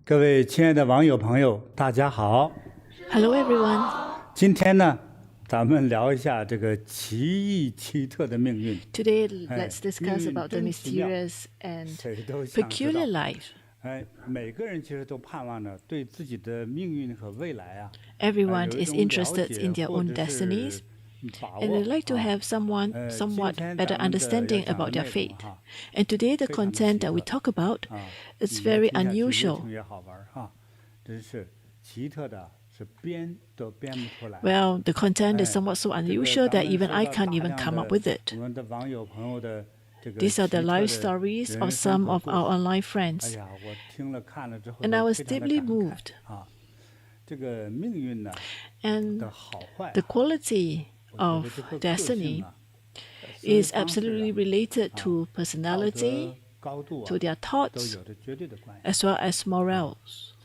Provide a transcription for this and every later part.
各位亲爱的网友朋友，大家好。Hello everyone. 今天呢，咱们聊一下这个奇异奇特的命运。 Today let's discuss about the mysterious and peculiar life. 每个人其实都盼望着对自己的命运和未来啊 Everyone is interested in their own destinies, and they'd like to have somewhat better understanding about their fate. And today the content that we talk about is very unusual. Well, the content is somewhat so unusual that even I can't even come up with it. These are the life stories of some of our online friends, and I was deeply moved. And the quality of destiny is absolutely related to personality, to their thoughts, as well as morals.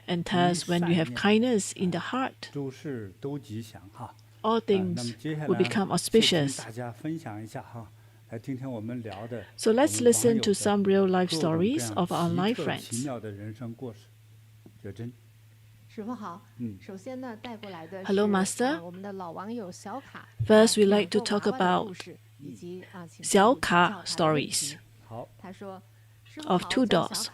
And thus, when you have kindness in the heart, all things will become auspicious. So let's listen to some real-life stories of our online friends. Hello, Master. First, we'd like to talk about Xiao stories of two dolls.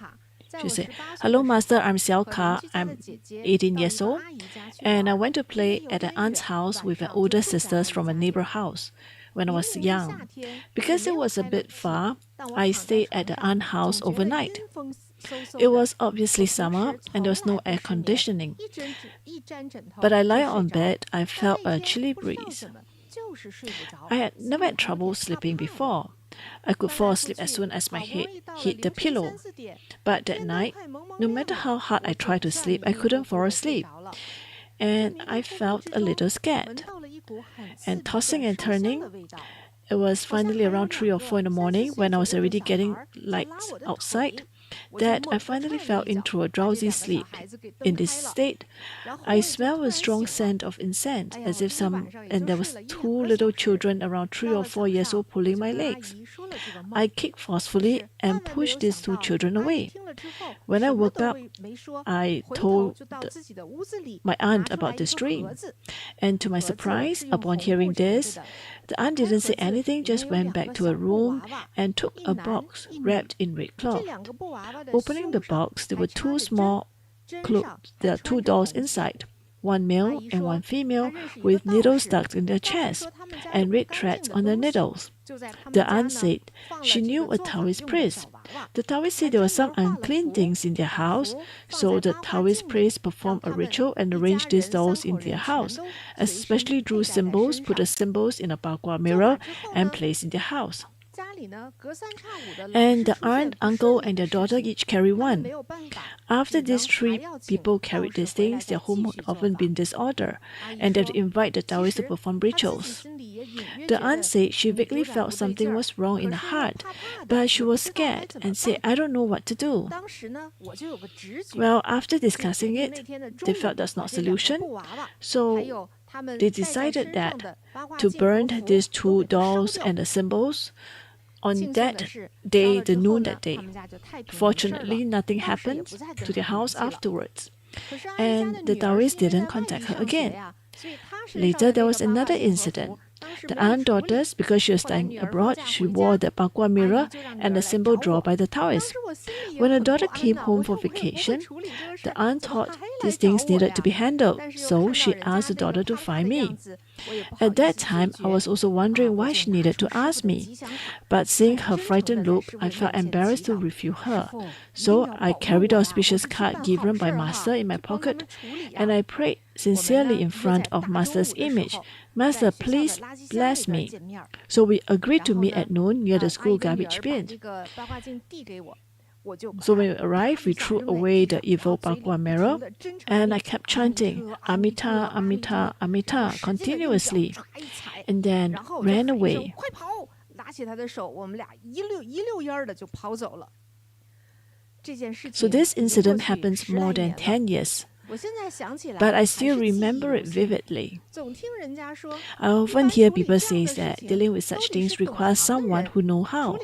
She said, "Hello, Master. I'm Xiao. I'm 18 years old, and I went to play at an aunt's house with an older sisters from a neighbor house when I was young. Because it was a bit far, I stayed at the aunt house overnight. It was obviously summer, and there was no air conditioning. But I lay on bed, I felt a chilly breeze. I had never had trouble sleeping before. I could fall asleep as soon as my head hit the pillow. But that night, no matter how hard I tried to sleep, I couldn't fall asleep. And I felt a little scared. And tossing and turning, it was finally around 3 or 4 in the morning when I was already getting lights outside that I finally fell into a drowsy sleep. In this state, I smelled a strong scent of incense, as if and there was 2 little children around 3 or 4 years old pulling my legs. I kicked forcefully and pushed these 2 children away. When I woke up, I told my aunt about this dream. And to my surprise, upon hearing this, the aunt didn't say anything, just went back to her room and took a box wrapped in red cloth. Opening the box, there were 2 dolls inside, one male and one female, with needles stuck in their chests and red threads on the needles. The aunt said she knew a Taoist priest. The Taoists said there were some unclean things in their house, so the Taoist priest performed a ritual and arranged these dolls in their house, especially drew symbols, put the symbols in a bagua mirror, and placed in their house. And the aunt, uncle, and their daughter each carry one. After these 3 people carried these things, their home had often been disorder, and they would invite the Taoists to perform rituals. The aunt said she vaguely felt something was wrong in her heart, but she was scared and said, "I don't know what to do." Well, after discussing it, they felt that's not a solution, so they decided that to burn these 2 dolls and the symbols on that day, the noon that day. Fortunately, nothing happened to their house afterwards, and the Taoists didn't contact her again. Later, there was another incident. The aunt daughters, because she was studying abroad, she wore the bagua mirror and the symbol drawn by the Taoists. When her daughter came home for vacation, the aunt thought these things needed to be handled, so she asked the daughter to find me. At that time, I was also wondering why she needed to ask me. But seeing her frightened look, I felt embarrassed to refuse her. So I carried the auspicious card given by Master in my pocket, and I prayed sincerely in front of Master's image, "Master, please bless me." So we agreed to meet at noon near the school garbage bin. So when we arrived, we threw away the evil bagua mirror, and I kept chanting "Amita, Amita, Amita" continuously, and then ran away. So this incident happens more than 10 years but I still remember it vividly. I often hear people say that dealing with such things requires someone who knows how.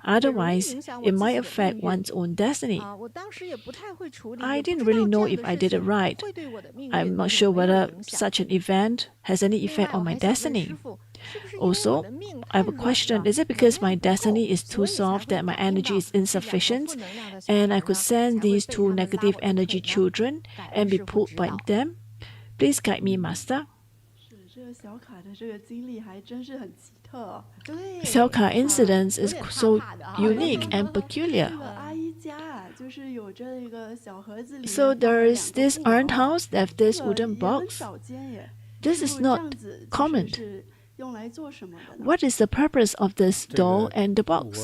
Otherwise, it might affect one's own destiny. I didn't really know if I did it right. I'm not sure whether such an event has any effect on my destiny. Also, I have a question. Is it because my destiny is too soft that my energy is insufficient and I could send these two negative energy children and be pulled by them? Please guide me, Master. Xiaoka incident is so unique and peculiar. So there is this aunt house that has this wooden box. This is not common. What is the purpose of this doll and the box?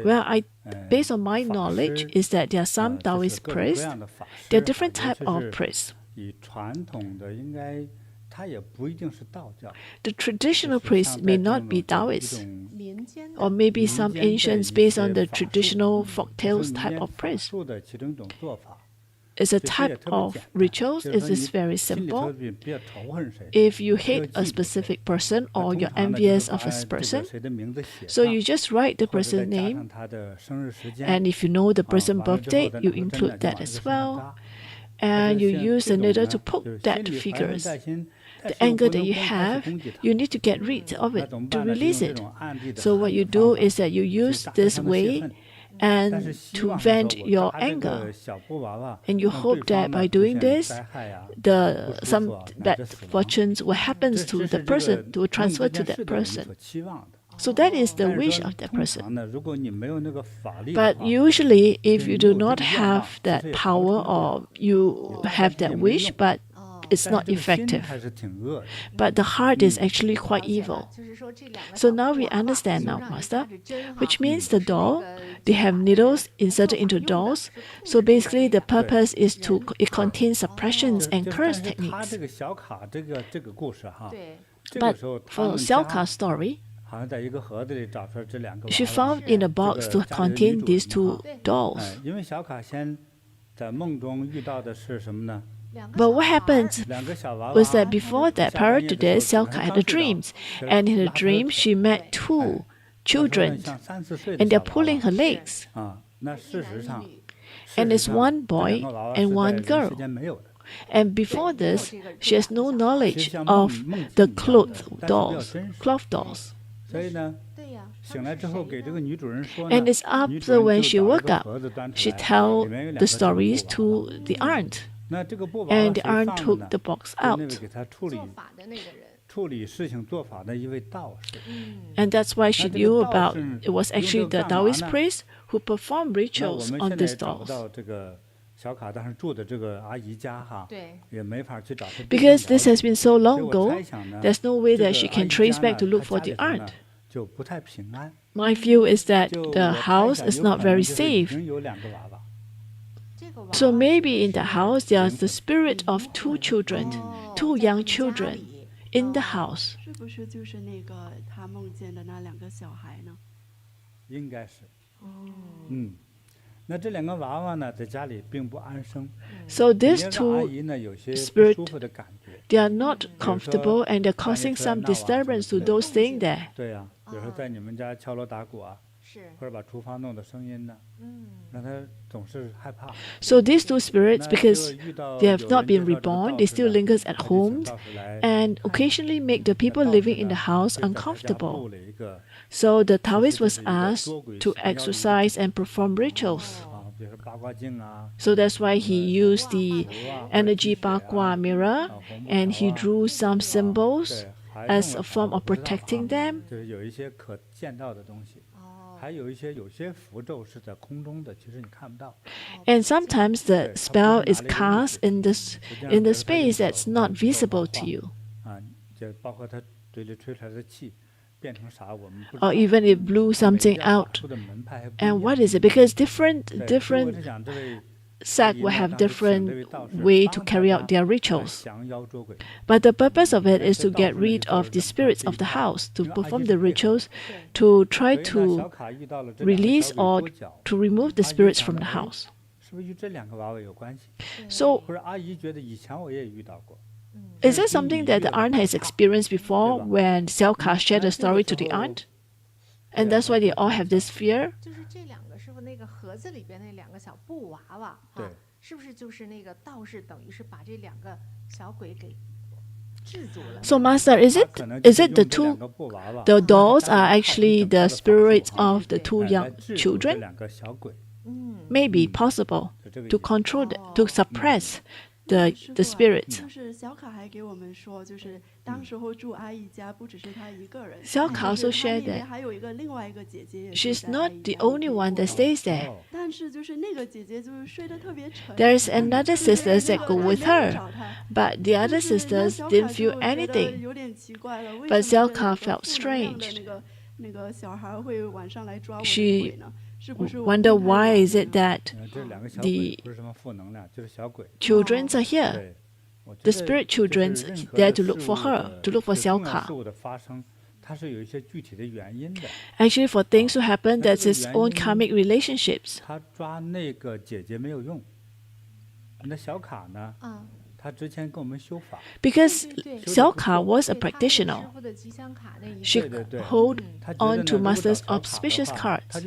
Well, based on my knowledge, is that there are some Taoist priests. There are different types of priests. The traditional priests may not be Taoist, or maybe some ancients based on the traditional folktales type of priest. It's a type of rituals. It is very simple. If you hate a specific person or you're envious of a person, so you just write the person's name, and if you know the person's birthday, you include that as well, and you use a needle to poke that figures. The anger that you have, you need to get rid of it to release it. So what you do is that you use this way and to vent your anger. And you hope that by doing this, some bad fortunes will happen to the person, will transfer to that person. So that is the wish of that person. But usually, if you do not have that power or you have that wish, but it's not effective. But the heart is actually quite evil. So now we understand now, Master, which means the doll, they have needles inserted into dolls. So basically the purpose is it contains suppressions and curse techniques. But for Xiaoka's story, she found in a box to contain these two dolls. But what happened was that before that, prior to this, Xiaoka had a dream. And in her dream, she met two children, and they're pulling her legs. And it's one boy and one girl. And before this, she has no knowledge of the cloth dolls. And it's after when she woke up, she tells the stories to the aunt. And the aunt took the box out. And that's why she knew about it was actually the Taoist priest who performed rituals on these dolls. Because this has been so long ago, there's no way that she can trace back to look for the aunt. My view is that the house is not very safe. So maybe in the house there's the spirit of two children, two young children in the house. So these two spirits, they are not comfortable and they're causing some disturbance to those staying there. So these two spirits, because they have not been reborn, they still linger at home and occasionally make the people living in the house uncomfortable. So the Taoist was asked to exercise and perform rituals. So that's why he used the energy Bagua mirror and he drew some symbols as a form of protecting them. And sometimes the spell is cast in the space that's not visible to you. Or even it blew something out. And what is it? Because different sect will have different way to carry out their rituals. But the purpose of it is to get rid of the spirits of the house, to perform the rituals, to try to release or to remove the spirits from the house. So, is it something that the aunt has experienced before when Xiaoka shared the story to the aunt? And that's why they all have this fear? So, Master, is it the dolls are actually the spirits of the two young children? Maybe possible to control, to suppress the spirits. Xiaoka also shared that she's not the only one that stays there. There's another sister that go with her, but the other sisters didn't feel anything. But Xiaoka felt strange. She wonder why is it that the children are here. The spirit children there to look for her, to look for Xiaoka. Actually, for things to happen, that's its own karmic relationships. Because Xiaoka was a practitioner, she hold on to Master's auspicious cards.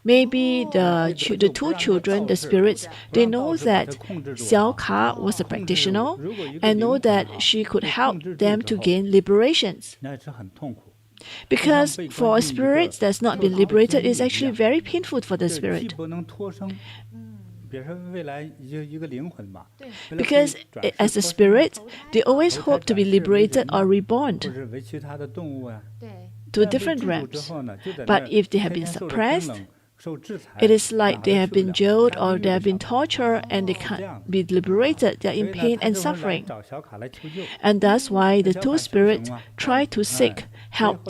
Maybe the two children, the spirits, they know that Xiaoka was a practitioner and know that she could help them to gain liberations. Because for a spirit that's not been liberated, it's actually very painful for the spirit. Because as a spirit, they always hope to be liberated or reborn to different realms. But if they have been suppressed, it is like they have been jailed or they have been tortured and they can't be liberated. They are in pain and suffering. And that's why the two spirits try to seek help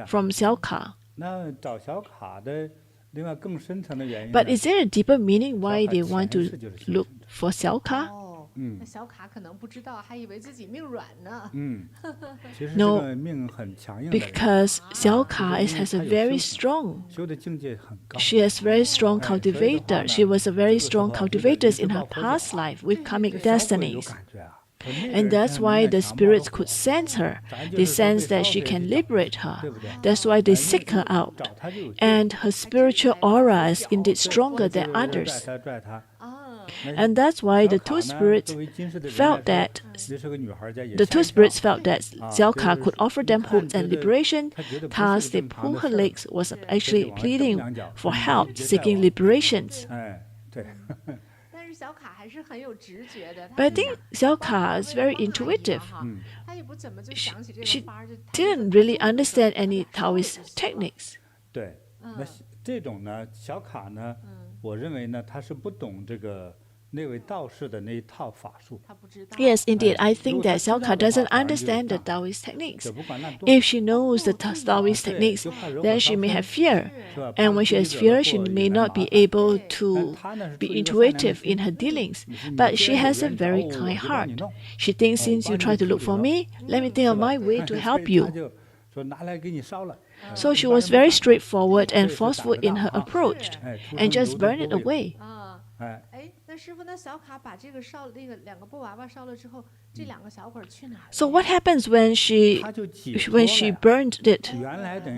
from Xiaoka. But is there a deeper meaning why they want to look for Xiaoka? No, because Xiaoka has a very strong. She has very strong cultivator. She was a very strong cultivator in her past life with karmic destinies. And that's why the spirits could sense her. They sense that she can liberate her. That's why they seek her out. And her spiritual aura is indeed stronger than others. And that's why the two spirits felt that Xiaoka could offer them hope and liberation. Thus, they pulled her legs, was actually pleading for help, seeking liberations. But I think Xiaoka is very intuitive. She didn't really understand any Taoist techniques. Yes, indeed. I think that Xiaoka doesn't understand the Taoist techniques. If she knows the Taoist techniques, then she may have fear. And when she has fear, she may not be able to be intuitive in her dealings. But she has a very kind heart. She thinks, since you try to look for me, let me think of my way to help you. So she was very straightforward and forceful in her approach, and just burned it away. So what happens when she burned it?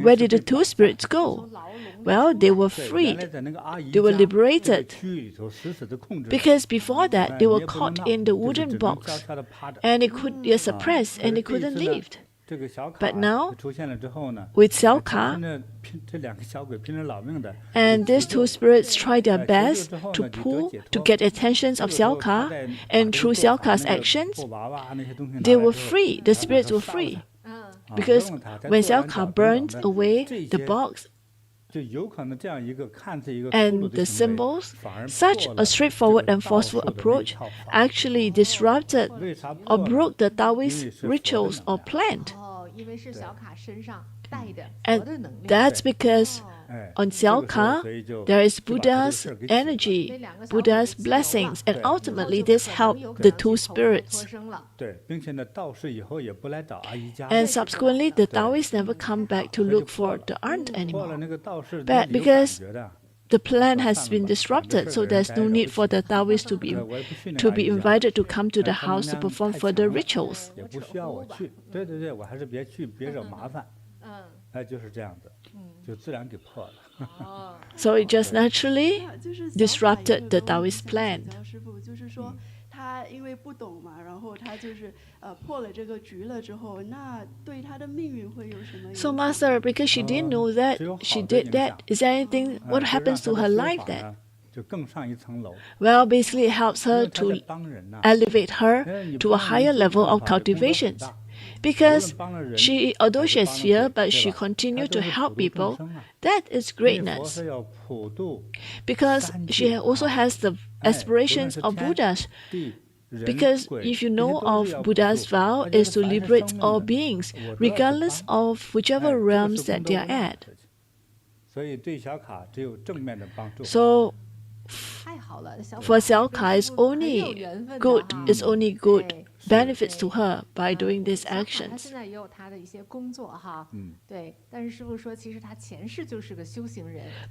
Where did the two spirits go? Well, they were freed. They were liberated. Because before that, they were caught in the wooden box, and they were suppressed, and they couldn't leave. But now, with Xiaoka, and these two spirits try their best to get attention of Xiaoka, and through Xiaoka's actions, they were free. The spirits were free. Because when Xiaoka burned away the box and the symbols, such a straightforward and forceful approach actually disrupted or broke the Taoist rituals or plan. And that's because on Xiaolin, there is Buddha's energy, Buddha's blessings, and ultimately this helped the two spirits. And subsequently, the Taoists never come back to look for the aunt anymore. But because the plan has been disrupted, so there's no need for the Taoists to be invited to come to the house to perform further rituals. So it just naturally disrupted the Taoist plan. So Master, because she didn't know that she did that, is there anything, what happens to her life then? Well, basically it helps her to elevate her to a higher level of cultivations. Because although she has fear, but she continued to help people, that is greatness. Because she also has the aspirations of Buddhas. Because if you know of Buddha's vow is to liberate all beings, regardless of whichever realms that they are at. So for Xiaolin, it's only good benefits to her by doing these actions.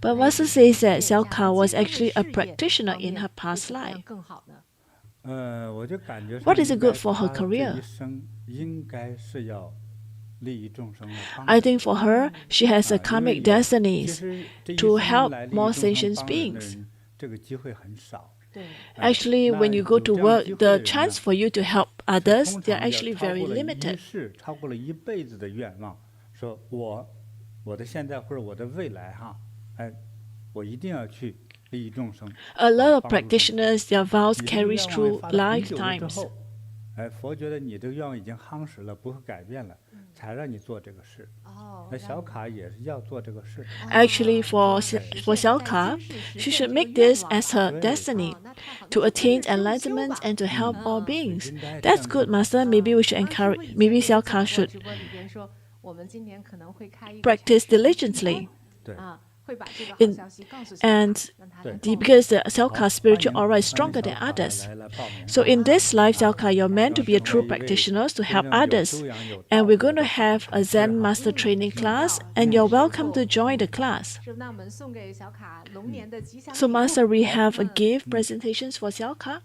But Master says that Xiaolin was actually a practitioner in her past life. What is good for her career? I think for her, she has a karmic destiny to help more sentient beings. Actually, when you go to work, the chance for you to help others, they are actually very limited. A lot of practitioners, their vows carry through lifetimes. Actually, for Xiaolin, she should make this as her destiny, to attain enlightenment and to help all beings. That's good, Master. Maybe we should encourage, maybe Xiaolin should practice diligently. Because the Xiaolin spiritual aura is stronger than others. So in this life, Xiaolin, you're meant to be a true practitioner to help others. And we're going to have a Zen master training class, and you're welcome to join the class. So Master, we have a gift presentations for Xiaolin.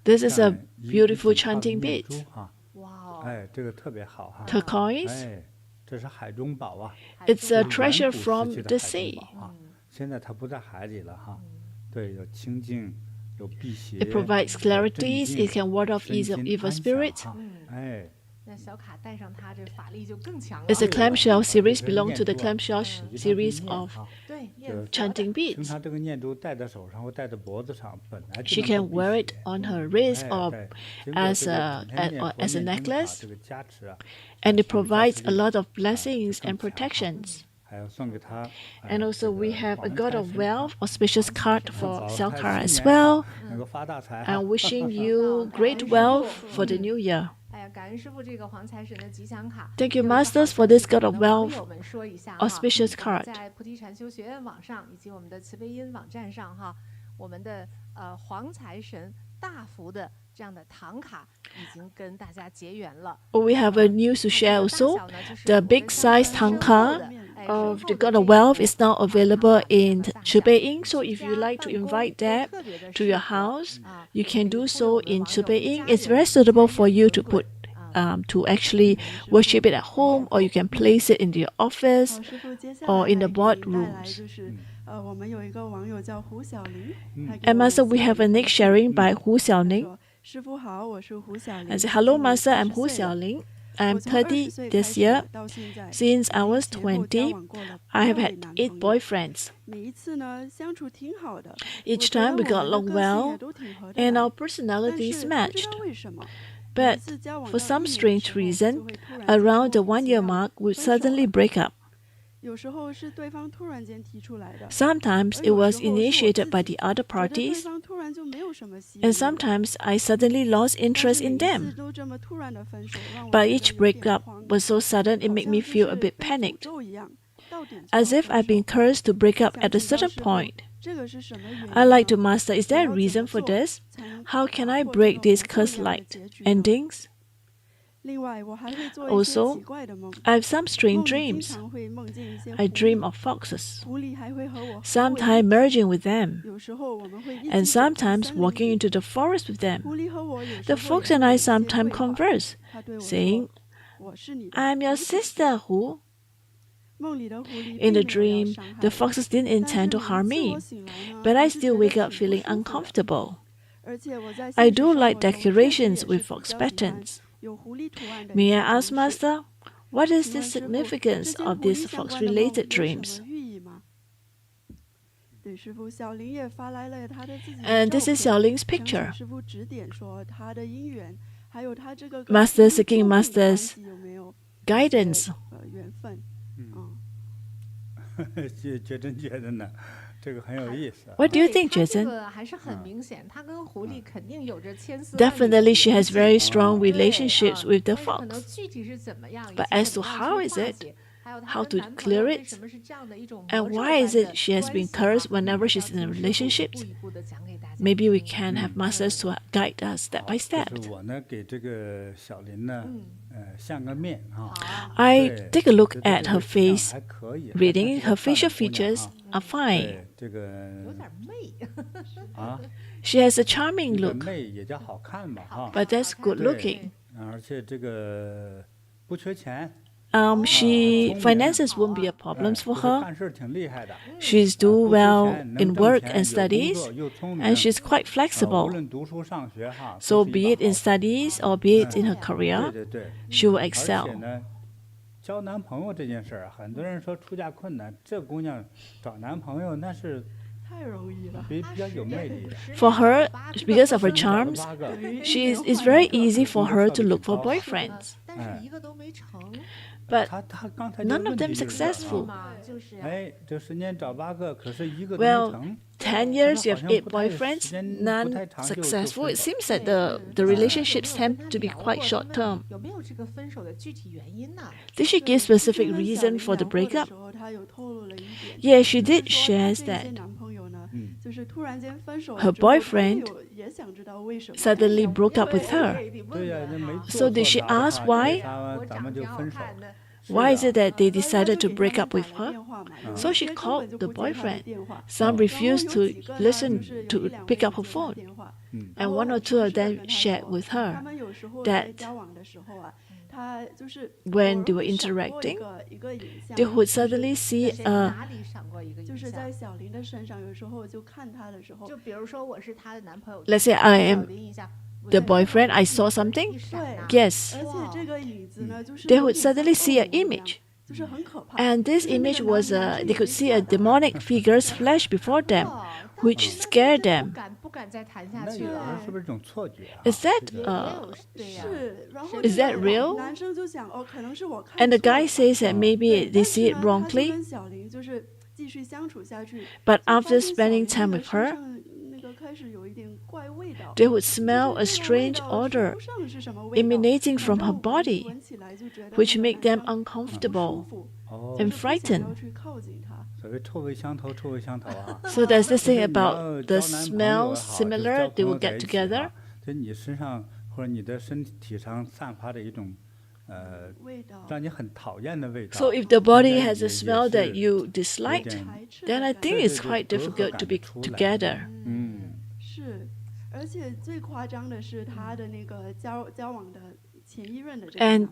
This is a beautiful chanting bead. Turquoise. It's a treasure from the sea. It provides clarity. It can ward off evil spirits. It's a clamshell series, belong to the clamshell series of chanting beads. She can wear it on her wrist or as a necklace, and it provides a lot of blessings and protections. And also we have a God of Wealth, auspicious card for Xiaolin as well. I'm wishing you great wealth for the new year. Thank you, Masters, for this God of Wealth auspicious card. We have a news to share also. The big size Tangka of the God of Wealth is now available in Zhibei. So if you like to invite that to your house, you can do so in Zhibei. It's very suitable for you to put to actually worship it at home, or you can place it in your office or in the boardrooms. And Master, we have a next sharing by Hu Xiaolin. I say, hello, Master, I'm Hu Xiaolin. I'm 30 this year. Since I was 20, I have had 8 boyfriends. Each time we got along well, and our personalities matched. But for some strange reason, around the 1-year mark, we suddenly break up. Sometimes it was initiated by the other parties, and sometimes I suddenly lost interest in them. But each breakup was so sudden it made me feel a bit panicked, as if I've been cursed to break up at a certain point. I'd like to master, is there a reason for this? How can I break these curse-like endings? Also, I have some strange dreams. I dream of foxes, sometimes merging with them, and sometimes walking into the forest with them. The fox and I sometimes converse, saying, "I'm your sister, Hu." In the dream, the foxes didn't intend to harm me, but I still wake up feeling uncomfortable. I do like decorations with fox patterns. May I ask, Master, what is the significance of these fox-related dreams? And this is Xiaolin's picture. Master seeking Master's guidance. What do you think, Jason? Definitely she has very strong relationships with the fox. But as to how is it, how to clear it, and why is it she has been cursed whenever she's in a relationship? Maybe we can have masters to guide us step by step. I take a look at her face, reading her facial features are fine. She has a charming look, but that's good looking. Finances won't be a problem for her. She's do well in work and studies, and she's quite flexible. So be it in studies or be it in her career, she will excel. For her, because of her charms, it's very easy for her to look for boyfriends. But none of them successful. Well, 10 years, you have 8 boyfriends, none successful. It seems that the relationships tend to be quite short-term. Did she give specific reason for the breakup? Yeah, she did share that her boyfriend suddenly broke up with her. So did she ask why? Why is it that they decided to break up with her? So she called the boyfriend. Some refused to listen to pick up her phone. And one or two of them shared with her that when they were interacting, they would suddenly see a let's say I am the boyfriend, I saw something. Yes. They would suddenly see an image. And this image was, they could see a demonic figure's flash before them, which scared them. Is that real? And the guy says that maybe they see it wrongly. But after spending time with her, they would smell a strange odor emanating from her body, which made them uncomfortable and frightened. So there's this thing about the smell similar, they will get together. So if the body has a smell that you disliked, then I think it's quite difficult to be together. And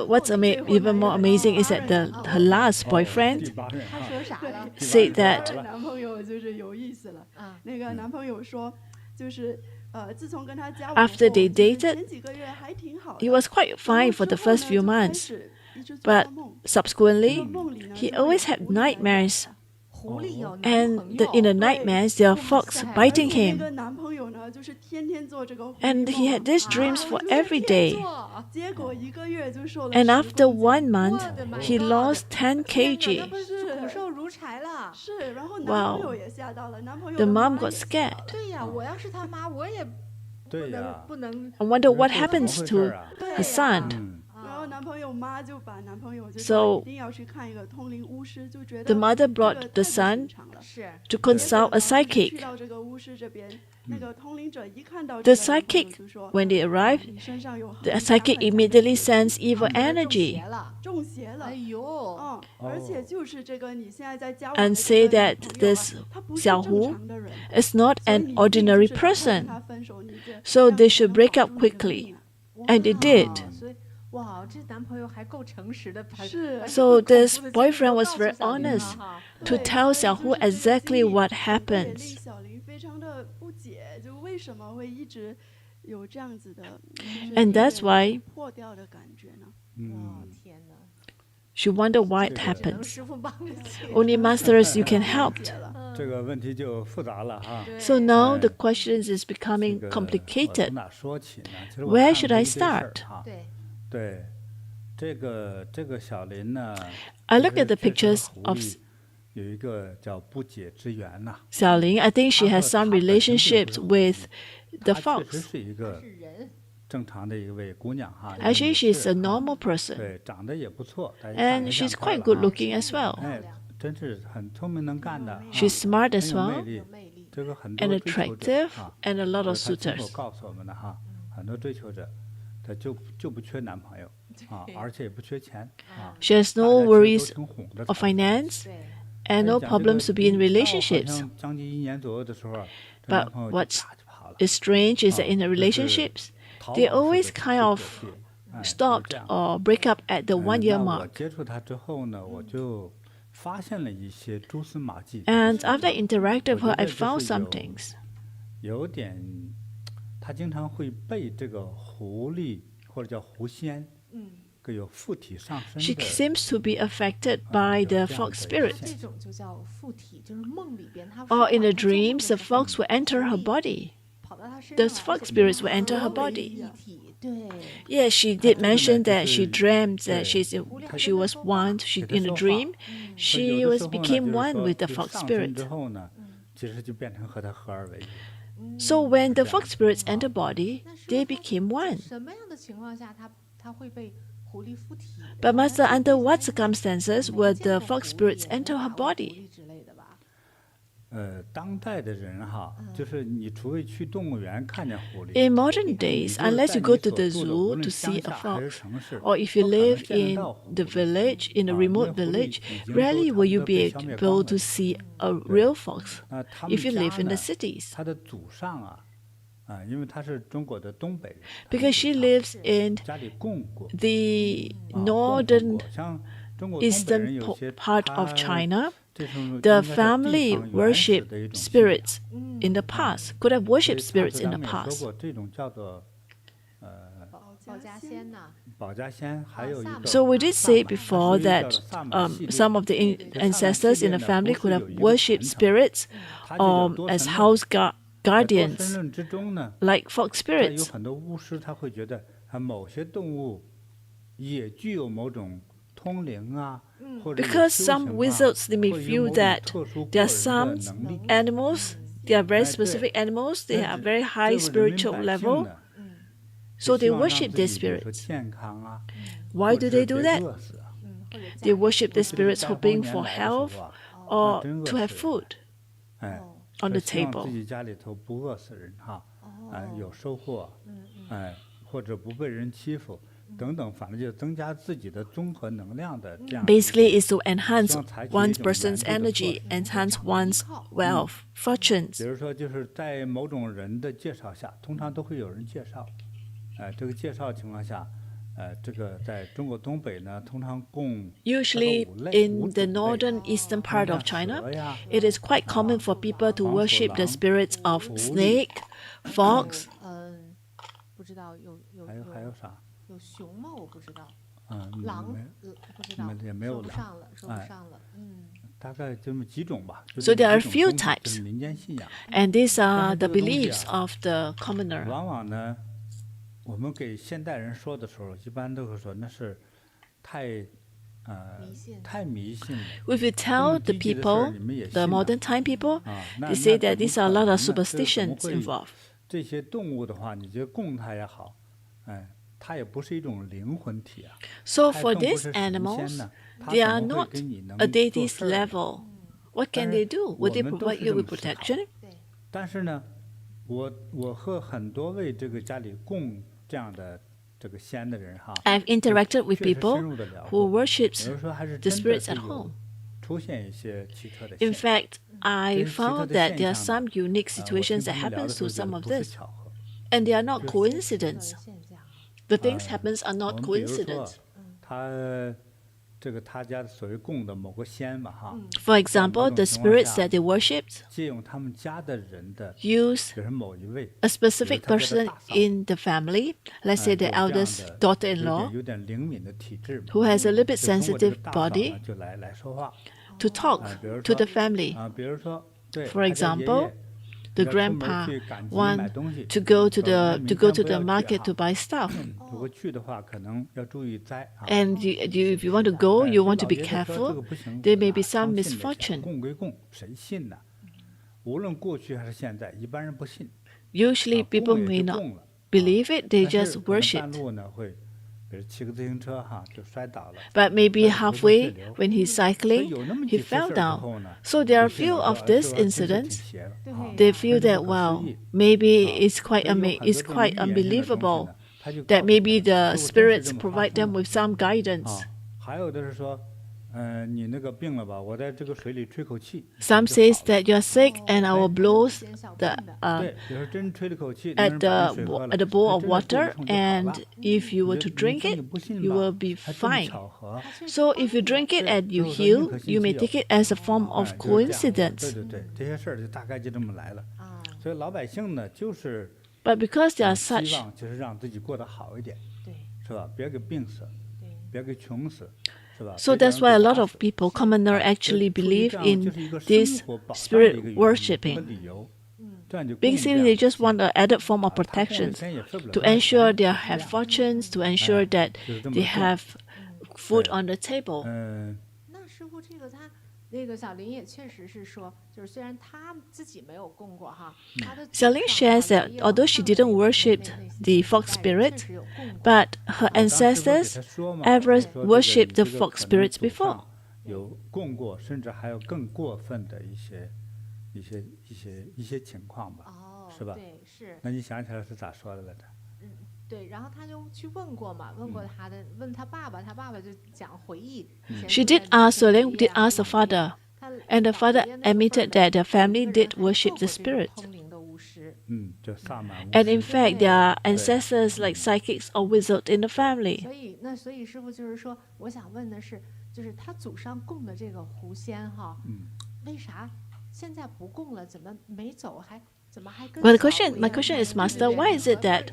what's even more amazing is that her last boyfriend said that after they dated, he was quite fine for the first few months, but subsequently, he always had nightmares And in the nightmares, there are fox biting him. And he had these dreams for every day. And after 1 month, he lost 10 kg. Wow. The mom got scared. I wonder what happens to her son. So the mother brought the son to consult a psychic. The psychic, when they arrived, the psychic immediately sends evil energy and say that this Xiaohu is not an ordinary person, so they should break up quickly. And they did. So this boyfriend was very honest to tell Xiaohu exactly what happens. And that's why she wondered why it happens. Only masters you can help. So now the question is becoming complicated. Where should I start? I look at the pictures of Xiaolin. I think she has some relationships with the fox. Actually, she's a normal person. And she's quite good looking as well. She's smart as well, and attractive, and a lot of suitors. She has no worries of finance and no problems to be in relationships. But what is strange is that in the relationships, they always kind of stopped or break up at the 1 year mark. And after I interacted with her, I found some things. She seems to be affected by the fox spirit. Or in the dreams, the fox will enter her body. The fox spirits will enter her body. Yes, she did mention that she dreamt that she was one. In a dream, she became one with the fox spirit. So when the fox spirits enter body, they became one. But Master, under what circumstances will the fox spirits enter her body? In modern days, unless you go to the zoo to see a fox, or if you live in the village, in a remote village, rarely will you be able to see a real fox if you live in the cities. Because she lives in the northern eastern part of China, the family worshipped spirits in the past, could have worshipped spirits in the past. So we did say before that some of the ancestors in the family could have worshipped spirits as house guardians, like fox spirits. Because some wizards, they may feel that there are some animals, they are very specific animals, they have very high spiritual level, so they worship their spirits. Why do they do that? They worship their spirits hoping for health or to have food on the table. Basically, it's to enhance one person's energy, enhance one's wealth, fortunes. Usually, in the northern eastern part of China, it is quite common for people to worship the spirits of snake, fox, So there are a few types, and these are the beliefs of the commoner. 往往呢，我们给现代人说的时候，一般都会说那是太迷信了。If you tell the people, the modern time people, they say that these are a lot of superstitions involved. 这些动物的话，你就供它也好，它也不是一种灵魂体啊。So for these animals, they are not a deity's level. What can they do? Would they provide you with protection? 但是呢，我和很多位这个家里供这样的这个仙的人哈， I've interacted with people who worships the spirits at home. 出现一些奇特的 In 现象。 fact, I found that there are some unique situations that happen to some of this, and they are not coincidence. The things happens are not coincidence. 他家所谓供的某个仙嘛哈， For example, the spirits that they worshipped 借用他们家的人的， use 比如某一位 a specific person in the family, let's say the eldest daughter-in-law, 有点灵敏的体质嘛， who has a little bit 就通过这 sensitive 个大嫂 body, 呢就来说话， to talk 比如 to 说 the family. 比如说对 For 他家爷爷 example, the 要出门 grandpa 去赶集 want 买东西 to go to 说哎 the 明 to go 天 to 不 the 要去 market 哈 to buy stuff. 如果去的话，可能要注意灾啊。 And if you want to go, you want to be 老爷子说这 careful. 个不行 There may be 啊 some 相信得 misfortune. 供归供，谁信呢？无论过去还是现在，一般人不信。 Usually, 供 people 也 may 就 not 供了， believe it; they 但是 just 可能 worship. 半路呢会，比如骑个自行车哈就摔倒了。 But maybe 头破血 halfway, 流 when he's 所以 cycling, 有那么 he 几次事 fell 儿之 down. 后呢， So there are 就信 few 了 of 说 these 这玩意儿真是挺 incidents. 邪的啊 They feel 真 that 不可思 wow, 议 maybe 啊 it's quite 所以有很 it's 多这种 quite 预言性的东西 unbelievable 呢，他就 that 告诉 maybe 你 the 如果真是 spirits 这么发 provide 生 them 了 with some guidance. 啊，还有的是说，你那个病了吧，我在这个水里吹口气， Some 就 says 好了。 that you are sick, and I will blow the 对，比如说真吹了口气， at 能把那 the 水喝了， at the bowl 它 of 真的 water, 冲就好了。 and if you were to 你 drink 说你 it, 不信 you 吧 will be 还这么 fine. 巧合， So if you drink it and you 最后说宁 heal, 可信 you 其 may 有。 take it as a form of 就是这样对 coincidence. 对对，这些事儿就大概就这么来了。所以老百姓呢，就是 But because there are 希 such 望就是让自己过得好一点，是吧？别给病死，别给穷死，是吧？ So 别 that's 让 why a 人给 lot 打 of 死 people, commoner, 哎 actually 出于 believe 这样 in 就是一个 this 生活保障的 spirit 一个原因 worshipping. 和理由，这样就供这 Basically, 样 they 的 just 仙 want an added form of 啊他供的 protection 仙也费不了 to 多少 ensure 钱 they 就 have 这样 fortunes, to ensure that 就是这么 they 供。 have food 对 on the table. 那师傅，这个他那个小林也确实是说，就是虽然他自己没有供过哈，他的祖 Xiaolin 上 shares that 爷爷 although 往 she 上的 didn't 那 worship 那 the 些 fox 几代人 spirit, 确实有供过。 but her 我当时不是给 ancestors 他说嘛， ever 我说这个 worshipped 你 the 这个 fox 可能 spirits 祖 before. 上有供过，甚至还有更过分的一些情况吧，是吧？对，是。那你想起来是咋说的来着？对，然后他就去问过嘛，问过他的，问他爸爸，他爸爸就讲回忆。以前 She 住 did 在 ask 那个 Xiaolin, 爷 did 爷啊 ask the 老爷爷 father, 他 and the 老 father 爷那个辈儿 admitted 的 that their 有 family 一个人 did 还 worship 做 the 过这个 spirit. 通灵的巫师。就萨满巫 And 师 in fact, there are ancestors like psychics or wizards in the family. 所以师傅就是说，我想问的是，就是他祖上供的这个狐仙哈，为啥现在不供了？怎么没走？怎么还跟 Well, 小 my 狐 question 一样 is, 对不 Master, 对 why is it that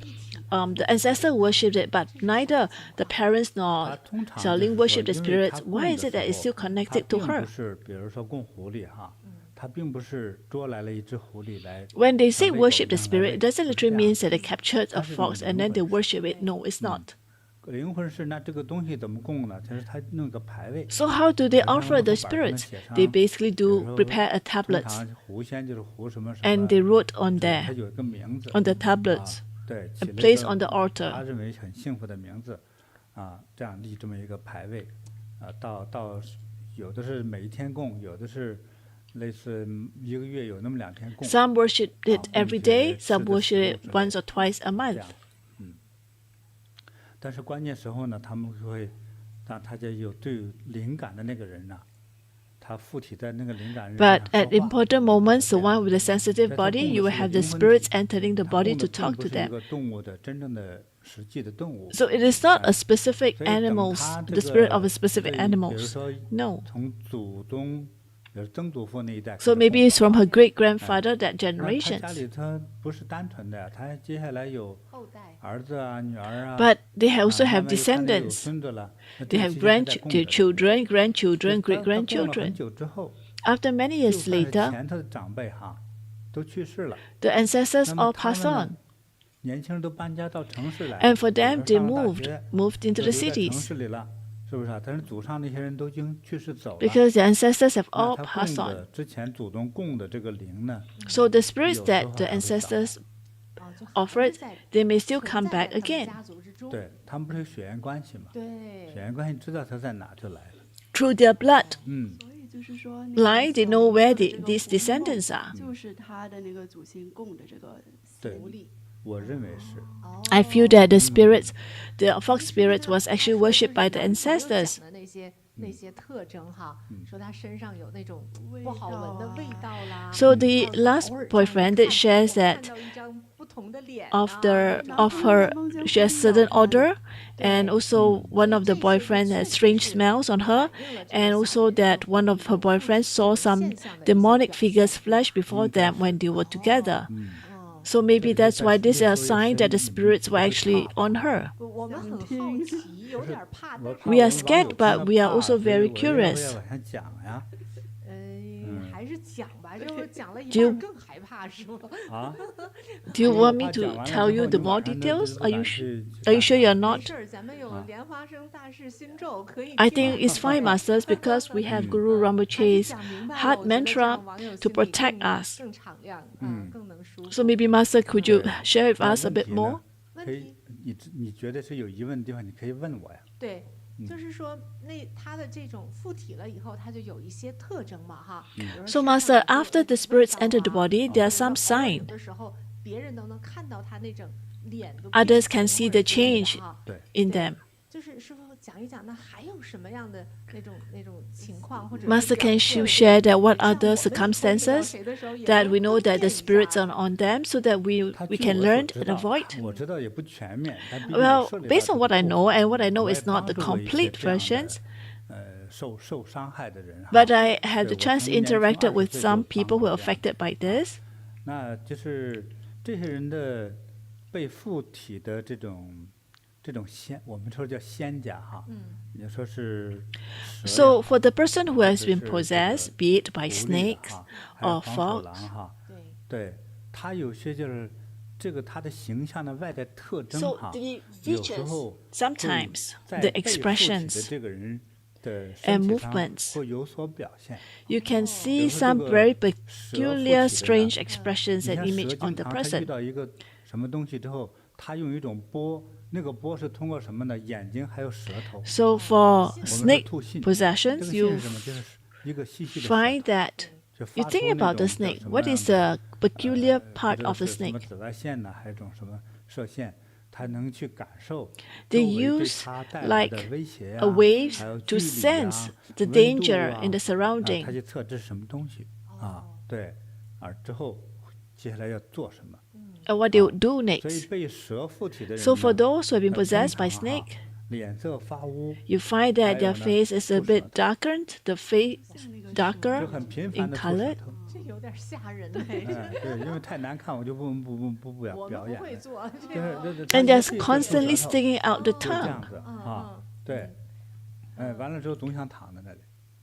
合在一起 the ancestor worshipped it, but neither the parents 他 nor 通常 Xiaolin 就是 worshipped the 说，因为 spirits? 他 Why 供 is 的 it that 时 it's 候 still 他 connected to 并不 her? 是，比如说供狐狸哈，他并不是捉来了一只狐狸来。 When they say 像喂狗 worship 一 the 样来 spirit, 喂 it doesn't 不是 literally 这样 mean that they captured a 它是一种 fox and then 灵 they 魂 worship it. No, it's not. 灵魂是那这个东西怎么供呢？就是他弄个牌位， So how do they 然后 offer the 往后板上 spirits? 写上 They basically 比如 do 说 prepare a 通 tablet 常狐仙就是狐什么什么， and they wrote on 对 there 它有一个名字 on the 啊 tablets，对，起 and 了一 placed 个 on the 他 altar. 认为很幸福的名字啊，这样立这么一个牌位啊，到有的是每一天供，有的是类似一个月有那么2天供， Some worship it 供 every 一些 day, 吃 some 的食物 worship it 之类 once 的 or twice a 这 month. 样，但是关键时候呢，他们会让他家有最有灵感的那个人呐，他附体在那个灵感人身 But 上 at 说话。 important moments, the 这样 one with the sensitive 所以他 body, 供 you 的 will 是 have the 灵魂 spirits 体 entering the 他 body 供 to 的并 talk 不 to 是一 them. 个动物的真正的实际的动物。 So it is not a 哎 specific 所以等 animals, 他 the 这 spirit of 个 a specific 对比如 animals. 说 No. 从祖宗 So maybe it's from her great grandfather that 那他 generation. 家里他不是单纯的呀，他接下来有儿子啊、女儿啊， But they also 慢 have 慢又看着有 descendants. 孙子了，那 They 这个 have 期间还在供着的。 grandchildren, grandchildren, 他 great 供了很 grandchildren. 久之后， After many 就 years 算是 later, 前头的长辈哈，都去世了， the ancestors 那么 all 他 pass 们 on. 呢，年轻人都搬家到城市来， And for 有的 them, they 上了大 moved 学， into 就 the 留在城 cities 市里了，是不是啊？但是祖上那些人都已经去世走了， because the ancestors have 那 all 他 passed 供 on. 的之前祖宗供的这个灵呢， So the spirits 有时候 that the 还会找。 ancestors 就还 offered, 是在 they may still 存 come 在 back 在他们 again. 家族之中。对他们不是有血缘关系嘛？血对，缘关系知道他在哪就来了。 Through their blood 嗯， 所以就是说，那个 line, they 小 know 鱼 where 的这个 these 狐狸 descendants 梦 are. 就是他的那个祖先供的这个对狐狸。我认为是。 I feel that the spirits, the fox spirits, was actually worshipped by the 刚才有 ancestors. 讲的那些特征哈，说他身上有那种味不好闻的道啊味道啦。 So the 还有 last 偶尔 boyfriend 这 that 样 shares 看 that 到一张不同的脸 of 啊 the 然后 of 他 her 梦见 she has 会咬 certain 他 odor, and 对 also one of the 所以这些 boyfriends 就 had 确实 strange 是 smells on her, 反映了这个 and 小 also 鱼的 that one of her 有附 boyfriends 体 saw 的 some 现象的一些 demonic 表 figures 现。 flash before 应该 them 是 when they were together. 嗯， So maybe 这个 that's 在 why 世界 this is a 所有 sign 神 that the 里面 spirits 不 were 会 actually 怕的。 on her. 我们很好听奇，有点怕，我但是 怕 We 我 are 们网 scared, 友听 but 了 we are 怕， also 所以 very 我要 curious. 往下讲呀。还是讲吧，就讲了一 Do you- 半更害怕是吗？啊， Do you 我 want me 怕讲 to 完了 tell 之 you 后 the 你 more 晚上都 details? 不 Are you 敢 sh- 去 are you 干 sure 嘛 you're 没 not? 事儿，咱们有莲花生大士心咒可以 I 听 think it's fine, masters, because we have Guru 还是 Rinpoche's 讲明白了， heart 我觉得这样 mantra 网友 to 心里 protect 更 us. 更敞亮，更能舒服。 So maybe, Master, could you 对 share with 那 us a 问 bit 题 more? 呢？可以问题，你觉得是有疑问的地方，你可以问我呀。对，就是说他的这种附体了以后，他就有一些特征嘛，哈。比如说 So, 身上 Master, 有这 after 个 the spirits 味道 enter the 啊 body, there are 或者说 some 偶尔 sign. 有的时候别人都能看到他那种脸都 Others 变 can 形 see 或者 the 之类的 change 哈。 对， in 对 them. 就是师傅讲一讲，那还有什么样的那种情况，或者是 Master, 表 can 现 you 会 share that what 像 are the 我们以后遇到 circumstances 谁的时候也 that 能 we know 分 that 辨 the 一 spirits 下 are on them, so that we 他 we 据 can 我所 learn 知 and 道 avoid? 我知道也不全面，但毕竟 Well, 我涉猎到 based 这 on 个 what I 部 know, 分 and what I know 我也 is not 帮 the 助过一些 complete 这样的 versions, 受伤害的人哈。 but I had 对 the 我 chance 曾 to 年轻 interact 20 with 岁 some 就 people 帮 who 过 are 这样 affected 的 by this. 那就是这些人的被附体的这种仙，我们说叫仙家哈，也说是蛇 So 呀 for the person who 或 has 者 been 是这个 possessed, be it by 狐狸的 snakes 哈，还有 or 黄鼠 fox, 狼哈，对，对，他有些就是这个他的形象的外在特征 so 哈， the 有时 features, 候会 sometimes 在 the 被附体的 expressions 这个人的 and 身体上 movements, 会有所表现。 you can 比 see 如说这 some 个 very 蛇附 peculiar, 体的 strange 呢， expressions 你 and 像 image 蛇 on 经 the 常它遇 person. 到一个什么东西之后，它用一种波，那个波是通过什么呢？眼睛还有舌头。 So for 我们说 snake 吐信，这 possessions, 个信 you 是什么？就是一个细细的舌 find 头， that 就 you 发 think 出那 about the 种叫 snake. 什么 What 样 is 的 the peculiar 不 part 知 of 道 the 是什么 snake? 紫外线呢，还是一种什么射线？它能去感受 They 周围对 use 它带来的 like 威胁 a 啊， waves 还有 to 距离 sense 啊、 the 温度 danger 啊 in the 它 surrounding. 去测这是什么东西啊？对，之后接下来要做什么？ And what they would do 所以 next. 被蛇附体的人 So for 呢， those who have been 通 possessed 常 by 哈 snake, 脸色发乌， you find that 还 their 有呢 face is a 吐舌 bit 头， darkened, the face 像那个 darker 就很频繁 in 的吐舌 color. 头。这有点吓人哎，对，因为太难看，我就不表我们不表演了。会做这就是个。这 And 它 there's 也是一个 constantly 吐舌头 sticking out the 就这 tongue. 样子啊，对，完了之后总想躺在那里，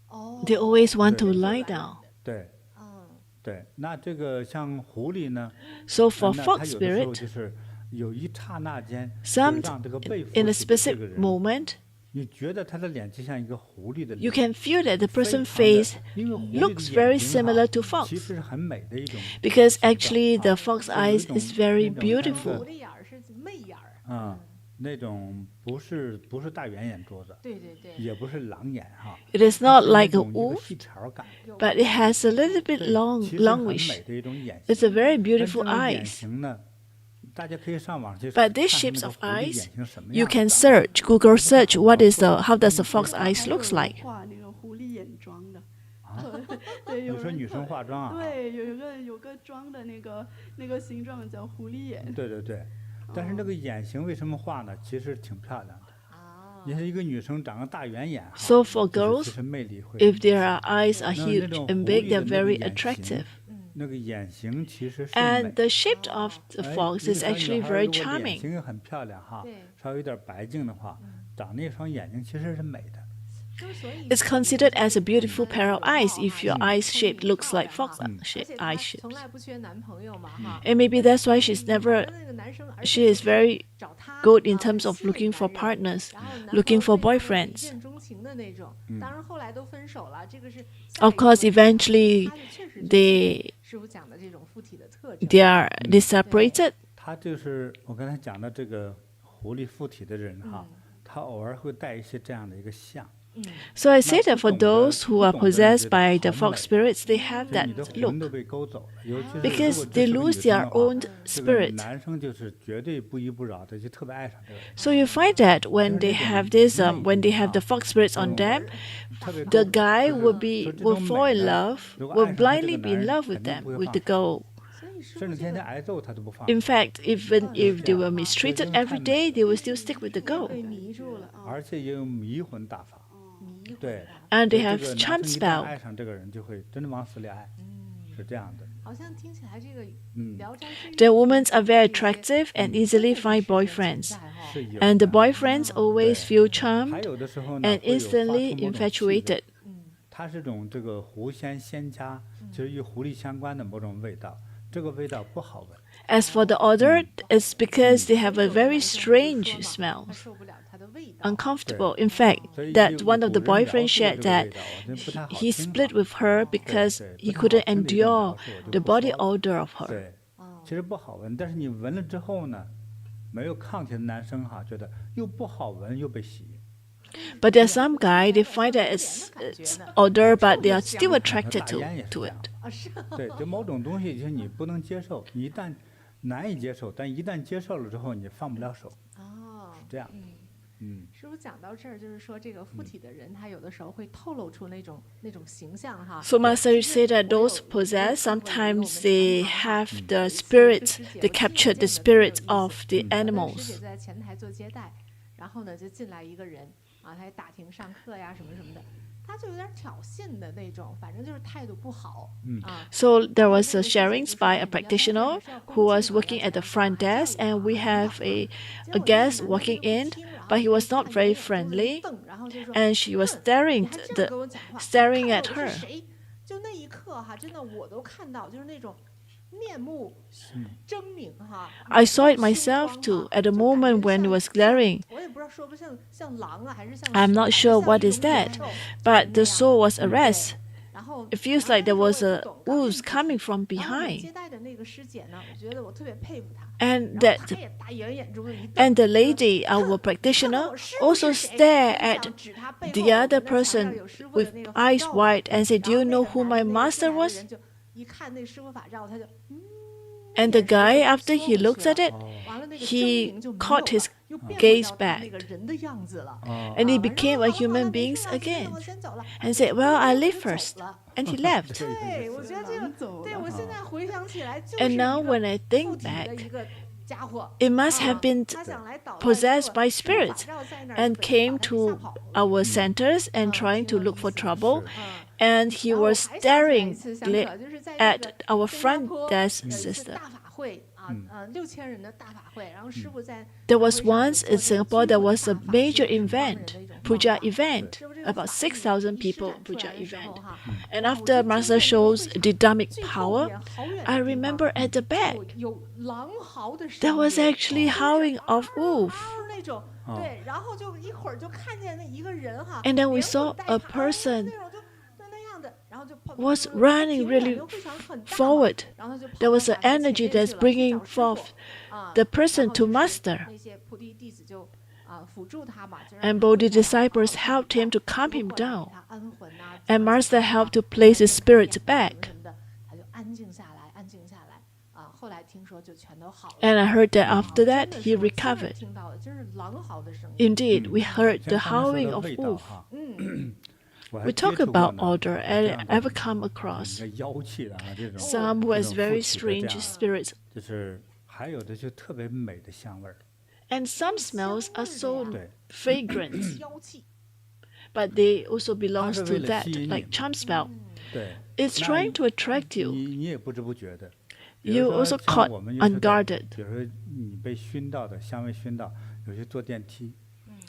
哦， They always want to 对 lie down. 对嗯，对。那这个像狐狸呢， So for 那它 fox 有的时候 spirit, 就是有一刹那间，就 some 让这个被附 in a 体的这个 specific 人， moment, 你觉得他的脸就像一个狐狸的 you 脸， can feel that the 非 person 常的 face 因为狐狸 looks 的 very 眼睛 similar 哈 to fox. 其实是很美的一种 Because 形状 actually 啊 the fox 就有 eyes 一种 is very 那种像一个 beautiful. 狐狸眼儿是媚眼儿。啊，那种不是大圆眼珠子，对对对，也不是狼眼哈， It is 它 not 是那 like a 种一个 wolf, 细条感， but it has a little bit 对， long, 其实很 longish. 美的一种眼 It's 型。 a very 但 beautiful 这种眼 eyes. 型呢，大家可以上网去 But 看 these 看 shapes 那个 of 狐狸 eyes, 眼型什么 you 样 can 子啊 search, Google search what is how does the fox 还 eyes 有 looks 人 like. 画那个狐狸眼妆的，啊，对，你有人说女生化妆啊？对，有个妆的那个形状叫狐狸眼。对对对，但是那个眼型为什么画呢？其实挺漂亮的。哦， So for girls, if their eyes are huge and big, they're very attractive. And the shape of the fox is actually very charming. It's considered as a beautiful pair of eyes if your eyes shape looks like fox eye shapes. And maybe that's why she is very good in terms of looking for partners, looking for boyfriends. Of course, eventually they separated. So I say that for those who are possessed by the fox spirits, they have that look because they lose their own spirit. So you find that when they have this, when they have the fox spirits on them, the guy will fall in love, will blindly be in love with them, with the girl. In fact, even if they were mistreated every day, they will still stick with the girl. And they have charm spell. The women are very attractive and easily find boyfriends. And the boyfriends always feel charmed and instantly infatuated. As for the other, it's because they have a very strange smell. Uncomfortable. In fact, that one of the boyfriends shared that he split with her because he couldn't endure the body odor of her. But there are some guys, they find that it's odor, but they are still attracted to it. So Master said that those possessed, sometimes they have the spirit, they capture the spirit of the animals. So there was a sharing by a practitioner who was working at the front desk, and we have a guest walking in, but he was not very friendly, and she was staring at her. I saw it myself too at the moment when it was glaring. I'm not sure what is that, but the soul was arrested. It feels like there was a ooze coming from behind. And the lady, our practitioner, also stared at the other person with eyes wide and said, "Do you know who my master was?" And the guy, after he looks at it, he caught his gaze back. And he became a human being again. And said, "Well, I leave first." And he left. And now when I think back, it must have been possessed by spirits and came to our centers and trying to look for trouble. And he was staring at our front desk sister. There was once in Singapore, there was a major event, puja event, about 6,000 people puja event. And after Master shows dynamic power, I remember at the back, there was actually howling of wolf. And then we saw a person was running really forward. There was an energy that's bringing forth the person to Master. And Bodhi disciples helped him to calm him down. And Master helped to place his spirit back. And I heard that after that, he recovered. Indeed, we heard the howling of wolf. We talk about odor, and I ever come across some who has very strange spirits. And some smells are so 对， fragrant, 妖气。 but they also belongs 它是为 to 了 that, 吸引 like 你 charm spell. 对， It's 那 trying to attract you. 你也不知不觉的。比如 You 说 also 像 caught 我们有时候在 unguarded. 比如说你被熏到的香味熏到，有些坐电梯，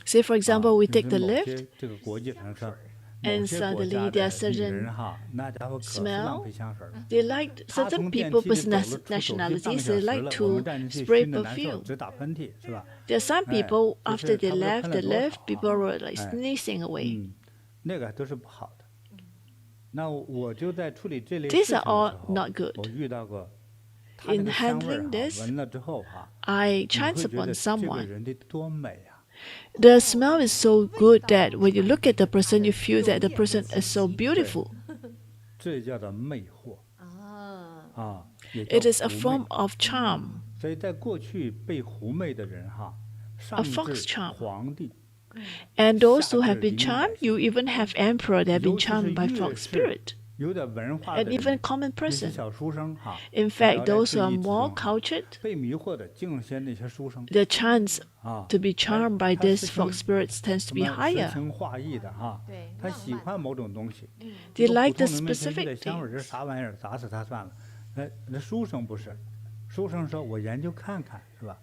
Say, for 啊 example, we 有 take 些 the 某 lift 些这个国际上上，某 and 些国 suddenly 家 there 的 are 女人 certain 哈，那家伙可是浪 smell. 费香水了。 They like 她 certain 从电 people 梯里 with 走了出走去半个 nationalities. 小 They 时 like 了，我 to 们站进去 spray 熏的难受， perfume. 直打喷嚏，是吧？ There are some 哎， people 就 after 是 they 他们 left 喷 the 了多 lift, 少 people 哈？ were like 哎， sneezing away. 那个都是不好的。那我就在处理这类 These 事情 are 的 all 时候， not good. 我遇到过他那 In 个香味儿 handling 哈， this, 闻了之后哈， I 你会 chance 觉 upon 得这个 someone. 人得多美啊！ The smell is so good that when you look at the person, you feel that the person is so beautiful. 这叫做魅惑啊，啊，也叫 It is a 狐 form 媚。 of charm, 所以在过去被狐媚的人哈， a 上 fox 至 charm. 皇帝， And those who 下 have 至 been 临 charmed, 百姓， you even have emperor that have 尤 been 其是 charmed by 越 fox 是 spirit, 有点文化 and 的人， even common 那些 person. 小书生哈， In 聊 fact, 来 those 自 who are 意之 more 中哈， cultured, 被迷惑的竟是那些书生 the chance 啊， to be 哎， charmed by 他 these 诗 fox 情 spirits tends 什 to be 么诗 higher. 情画意的哈，对，他浪漫的。喜欢某种东西。 They 一个普 like the 通人没谁 specific 的香味儿，这 things. 啥玩意儿？砸死他算了。哎，那书生不是，书生说我研究看看，是吧？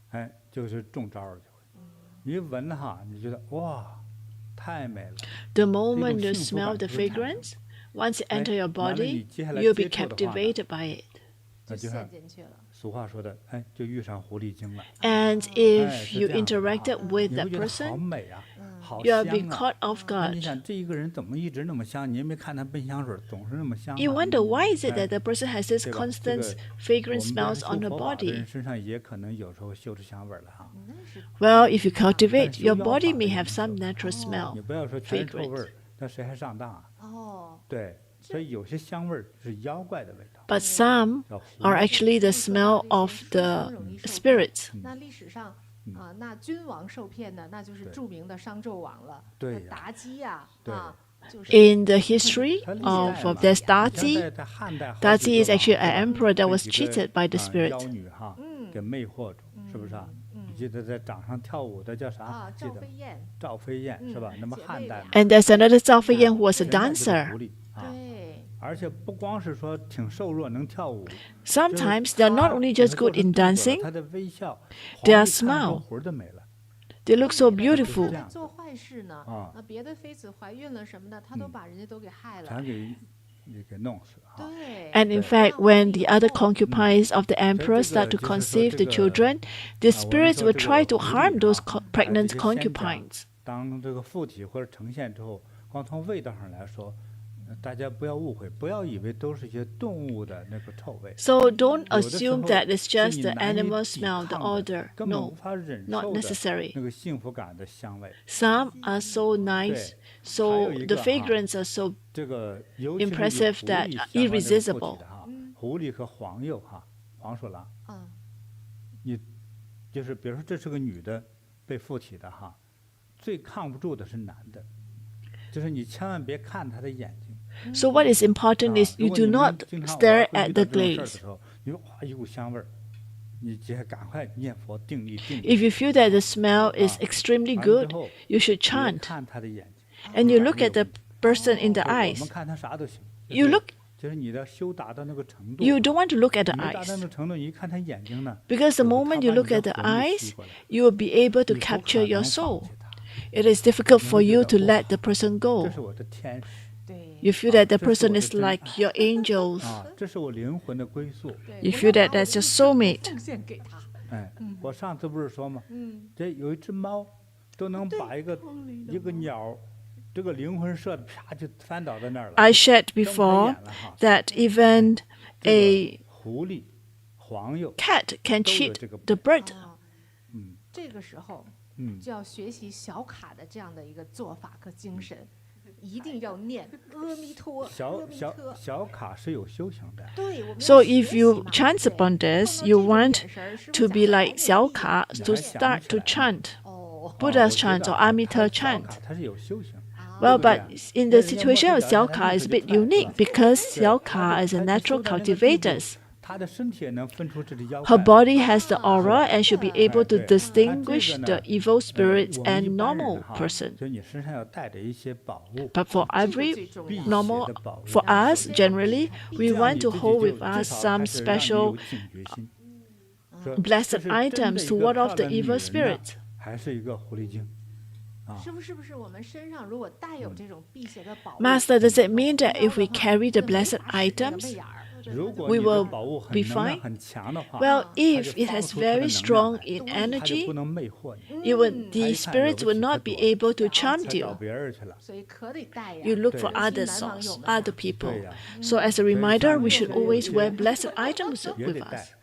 哎，就是中招了就会。一闻哈，你觉得哇，太美了。 The 这种 moment you 幸福 smell 感 the 就会产生。 fragrance, once it 哎， enter your 完了你 body, 接下来 you'll be 接触的话呢， captivated by it. 那就像陷进去了。俗话说的，哎，就遇上狐狸精了。 And 哎， if 是 you 这样的哈， interacted with 你 that 会觉得好 person, 美啊，好 you are 香 being 啊。 caught off 那你 guard. 想这一个人怎么一直那么香？你也没看他喷香水，总是那么香 You 呢？ wonder why is it 哎， that the person has this 对吧？这 constant 个 fragrant 我们这 smells 修 on her 佛法的人 body? 身上也可能有时候嗅出香味儿来哈。那是 Well, if you 但 cultivate, 修 your 妖 body 法的 may 人 have 没 some 有， natural 你 smell, 不要说全是臭味 fragrant. 儿，那谁还上当啊？哦，对，所以有些香味儿是妖怪的味道， But some 叫狐 are 媚。 actually the 刚说到 smell 这 of 些书 the 生容易受骗， spirits. 那历史上啊，那君王受骗的，那就是对著名的商纣王了。对呀，那妲己呀，对，啊，就是 In the history 他历 of 代嘛， there's 你像 Dati, 在汉代好几 Dati 个 is 王 actually 是吧？ an emperor that 被 was 几 cheated 个 by the 妖 spirit. 女哈嗯给魅惑住，是不是啊？你记得在掌上跳舞的叫啥？啊，记得吗？赵飞燕，赵飞燕是吧？那么姐汉代嘛，妹俩， And there's another Zhao Feiyan who was a 现在就是 dancer. 狐狸啊，对，而且不光是说挺瘦弱能跳舞，就是 Sometimes they're not 她 only 有 just 的过 good 程 in 动作了 dancing, 她的微笑， their 皇帝看了 smile. 魂儿都没了 They look so 那 beautiful. 他做坏事呢，啊，那别的妃子怀孕了什么的，他都把人家都给害了。全给弄死哈。对， And in 对 fact, when the other concubines of the emperor 所以 start 这 to 个就是说 conceive 这 the 个 children, the 我们 spirits 说 will 这 try 个 to 狐 harm 狸 those 哈， pregnant 这些仙家 concubines. 当这个附体或者呈现之后，光从味道上来说，大家不要误会，不要以为都是一些动物的那个臭味。 So don't 有的时 assume 候 that it's 是 just 你 the 难以 animal 抵 smell, the 抗的， odor. 根本无 No, 法忍 not 受的 necessary. 那个幸福感的香味。 Some are so nice, 对， so 还有一 the 个哈， fragrance are so 这个尤其是与 impressive 狐 that 狸 are 相关这个附 irresistible. 体的哈，狐狸和黄鼬哈，黄鼠狼，嗯，就是比如说这是个女的被附体的哈，最抗不住的是男的，就是你千万别看他的眼睛。 So what is important 啊 is 如 you 果 do 你们 not 经常 stare 偶尔 at 会遇 the 到这种事儿的 glaze. 时候，你说哇一股香味儿，你直接赶快念佛定力定 If 力， you feel that the smell is 啊 extremely 完了之 good, 后 you should 别 chant 看他的眼睛， and you 感 look 觉 at the 有 person in the 就是我 eyes. 们看他啥都行，就 You 是 look 就是你的修达到那个程度， you don't want to look at the 你没达到 eyes 那个程度，你一看他眼睛呢， because the 就是他 moment 把 you 你 look 的 at the 魂给 eyes, 吸过来， you will be able to 你不 capture 可 your 能放 soul. 弃他， It is difficult 你 for 会觉 you 得 to 哇 let the person 这 go. 是我的天使 对， You feel that the 这是我 person 的 is 真 like 爱 your angels. 啊，这是我灵魂的归宿。对 You 我 feel 要 that 把我 that's 的 your 一生都 soulmate. 奉献给他。哎，我上次不是说吗？嗯，这有一只猫，都能把一个鸟，这个灵魂射的啪就翻倒在那儿了。 I shared 睁开 before 眼了哈， that even 这 a 个狐狸、黄鼬， cat can 都有 cheat 这个 the 本 bird. 啊，嗯这个时候嗯，就要学习小卡的这样的一个做法和精神，一定要念阿弥陀，阿弥陀。小卡是有修行的，对，我们 So 要 if 学 you 习嘛 chance 对 upon 碰 this, 到 you 这种 want 眼神儿师傅 to 讲 be 的 like 还 Xiao 有意义 Ka 你 to 还想不 start 起 to 来吗 chant, 哦， Buddha's 我知 chant 道 or 它 Amita 小 chant. 卡它是有修行。啊 Well, 对 but 不对？ in the 那人家摸 situation 手 of 脚 Xiao 他 Ka 立 is 刻 a 就 bit 快，是吧？ unique because 对 Xiao Ka is a 他 natural 修到那个地步 cultivator. Her body has the aura and should be able to distinguish the evil spirits and normal person. But for us, generally, we want to hold with us some special blessed items to ward off the evil spirits. Master, does it mean that if we carry the blessed items, we will be fine? Well, if it has very strong in energy, the spirits will not be able to charm you. You look for other souls, other people. So as a reminder, we should always wear blessed items with us.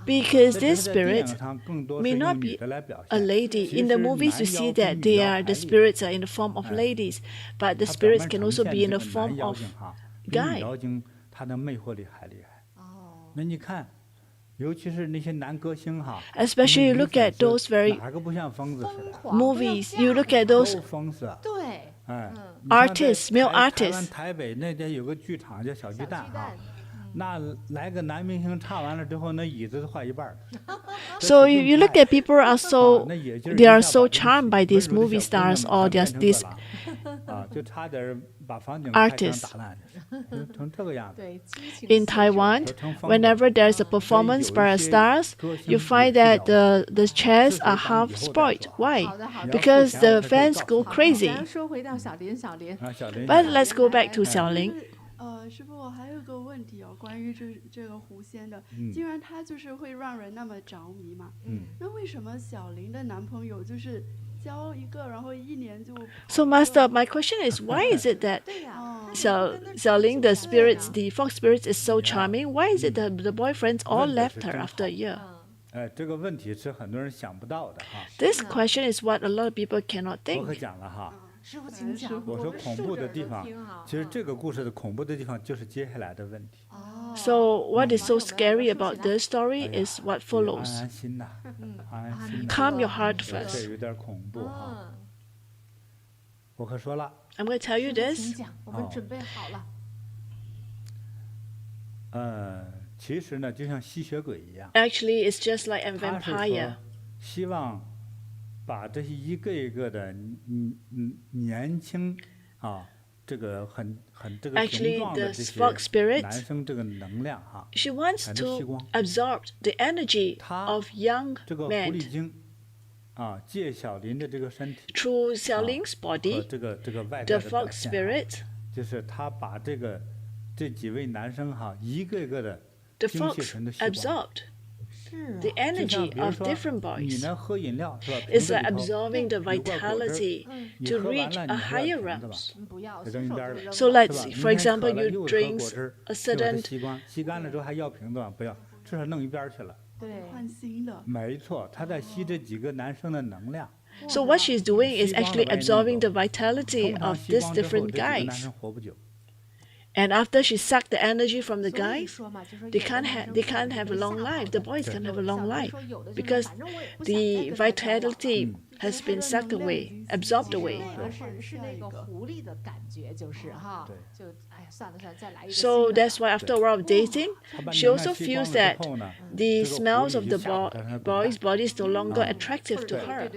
Because this spirit may not be a lady. In the movies, you see that the spirits are in the form of ladies, but the spirits can also be in the form of guy. Especially you look at those very movies, you look at those artists, male artists. So you look at people they are so charmed by these movie stars or these artists. In Taiwan, whenever there is a performance by a stars, you find that the chairs are half spoiled. Why? Because the fans go crazy. But let's go back to Xiaolin. 师父，我还有个问题哦，关于这个狐仙的，既然它就是会让人那么着迷嘛，那为什么小林的男朋友就是交一个，然后1年就？So Master, my question is, why is it that Xiaolin, the spirits, the fox spirits, is so charming? Why is it that the boyfriends all left her after a year? 这个问题是很多人想不到的哈。This question is what a lot of people cannot think. 我可讲了哈。 我说恐怖的地方，其实这个故事的恐怖的地方就是接下来的问题。So what is so scary about this story is what follows. Calm your heart first. 这有点恐怖哈。我可说了。I'm going to tell you this. 我们准备好了。其实呢，就像吸血鬼一样。Actually, it's just like a vampire. 希望。 把这些一个一个的年轻这个很这个雄壮的这些男生这个能量哈， she wants to absorb the energy of young 这个狐狸精借小林的这个身体 through Xiaolin's body 这个外在 the 的表 fox 现 spirit 就是他把这几位男生哈一个一个的 the fox absorbed the energy of different boys. It's like absorbing the vitality to reach a higher realms. So let's, for example, you drink a certain... 吸干了之后还要瓶子吗？不要，至少弄一边去了。换新的。没错，他在吸这几个男生的能量。 So what she's doing is actually absorbing the vitality of these different guys. And after she sucked the energy from the guys, they can't have a long life. The boys can't have a long life because the vitality has been sucked away, absorbed away. So that's why after a while of dating, she also feels that the smells of the boys' body is no longer attractive to her.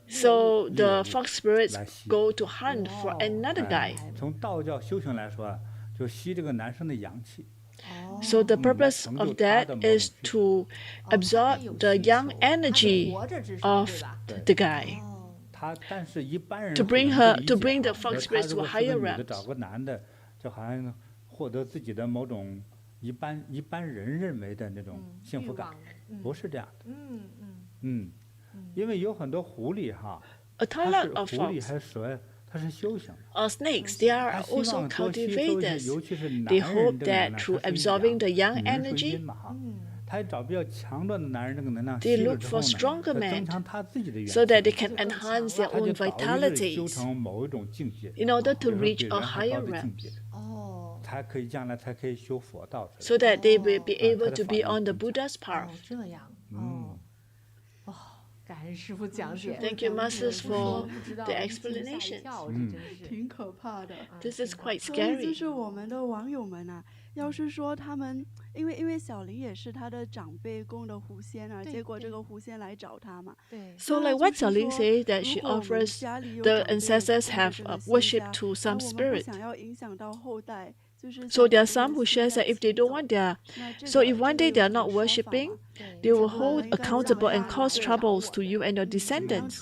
So the fox spirits go to hunt for another guy. So the purpose of that is to absorb the young energy of the guy. To bring the fox spirits to higher realms. 找个男的，就好像获得自己的某种一般人认为的那种幸福感，不是这样的。因为有很多狐狸哈，它是狐狸还是蛇，它是修行的。Or snakes, they are also cultivators. They hope that through absorbing the young energy, they look for stronger men so that they can enhance their own vitalities in order to reach a higher realm. So that they will be able to be on the Buddha's path. Thank you, Masters, for the explanation. 挺可怕的。This is quite 所以 scary. 就是我们的网友们啊，要是说他们，因为小林也是他的长辈供的狐仙啊，结果这个狐仙来找他嘛。So like what Xiaolin says that she offers the ancestors have worship to some 我们不 spirit. 想要影响到后代。So there are some who shares that if they don't want their, so if one day they are not worshipping, they will hold accountable and cause troubles to you and your descendants.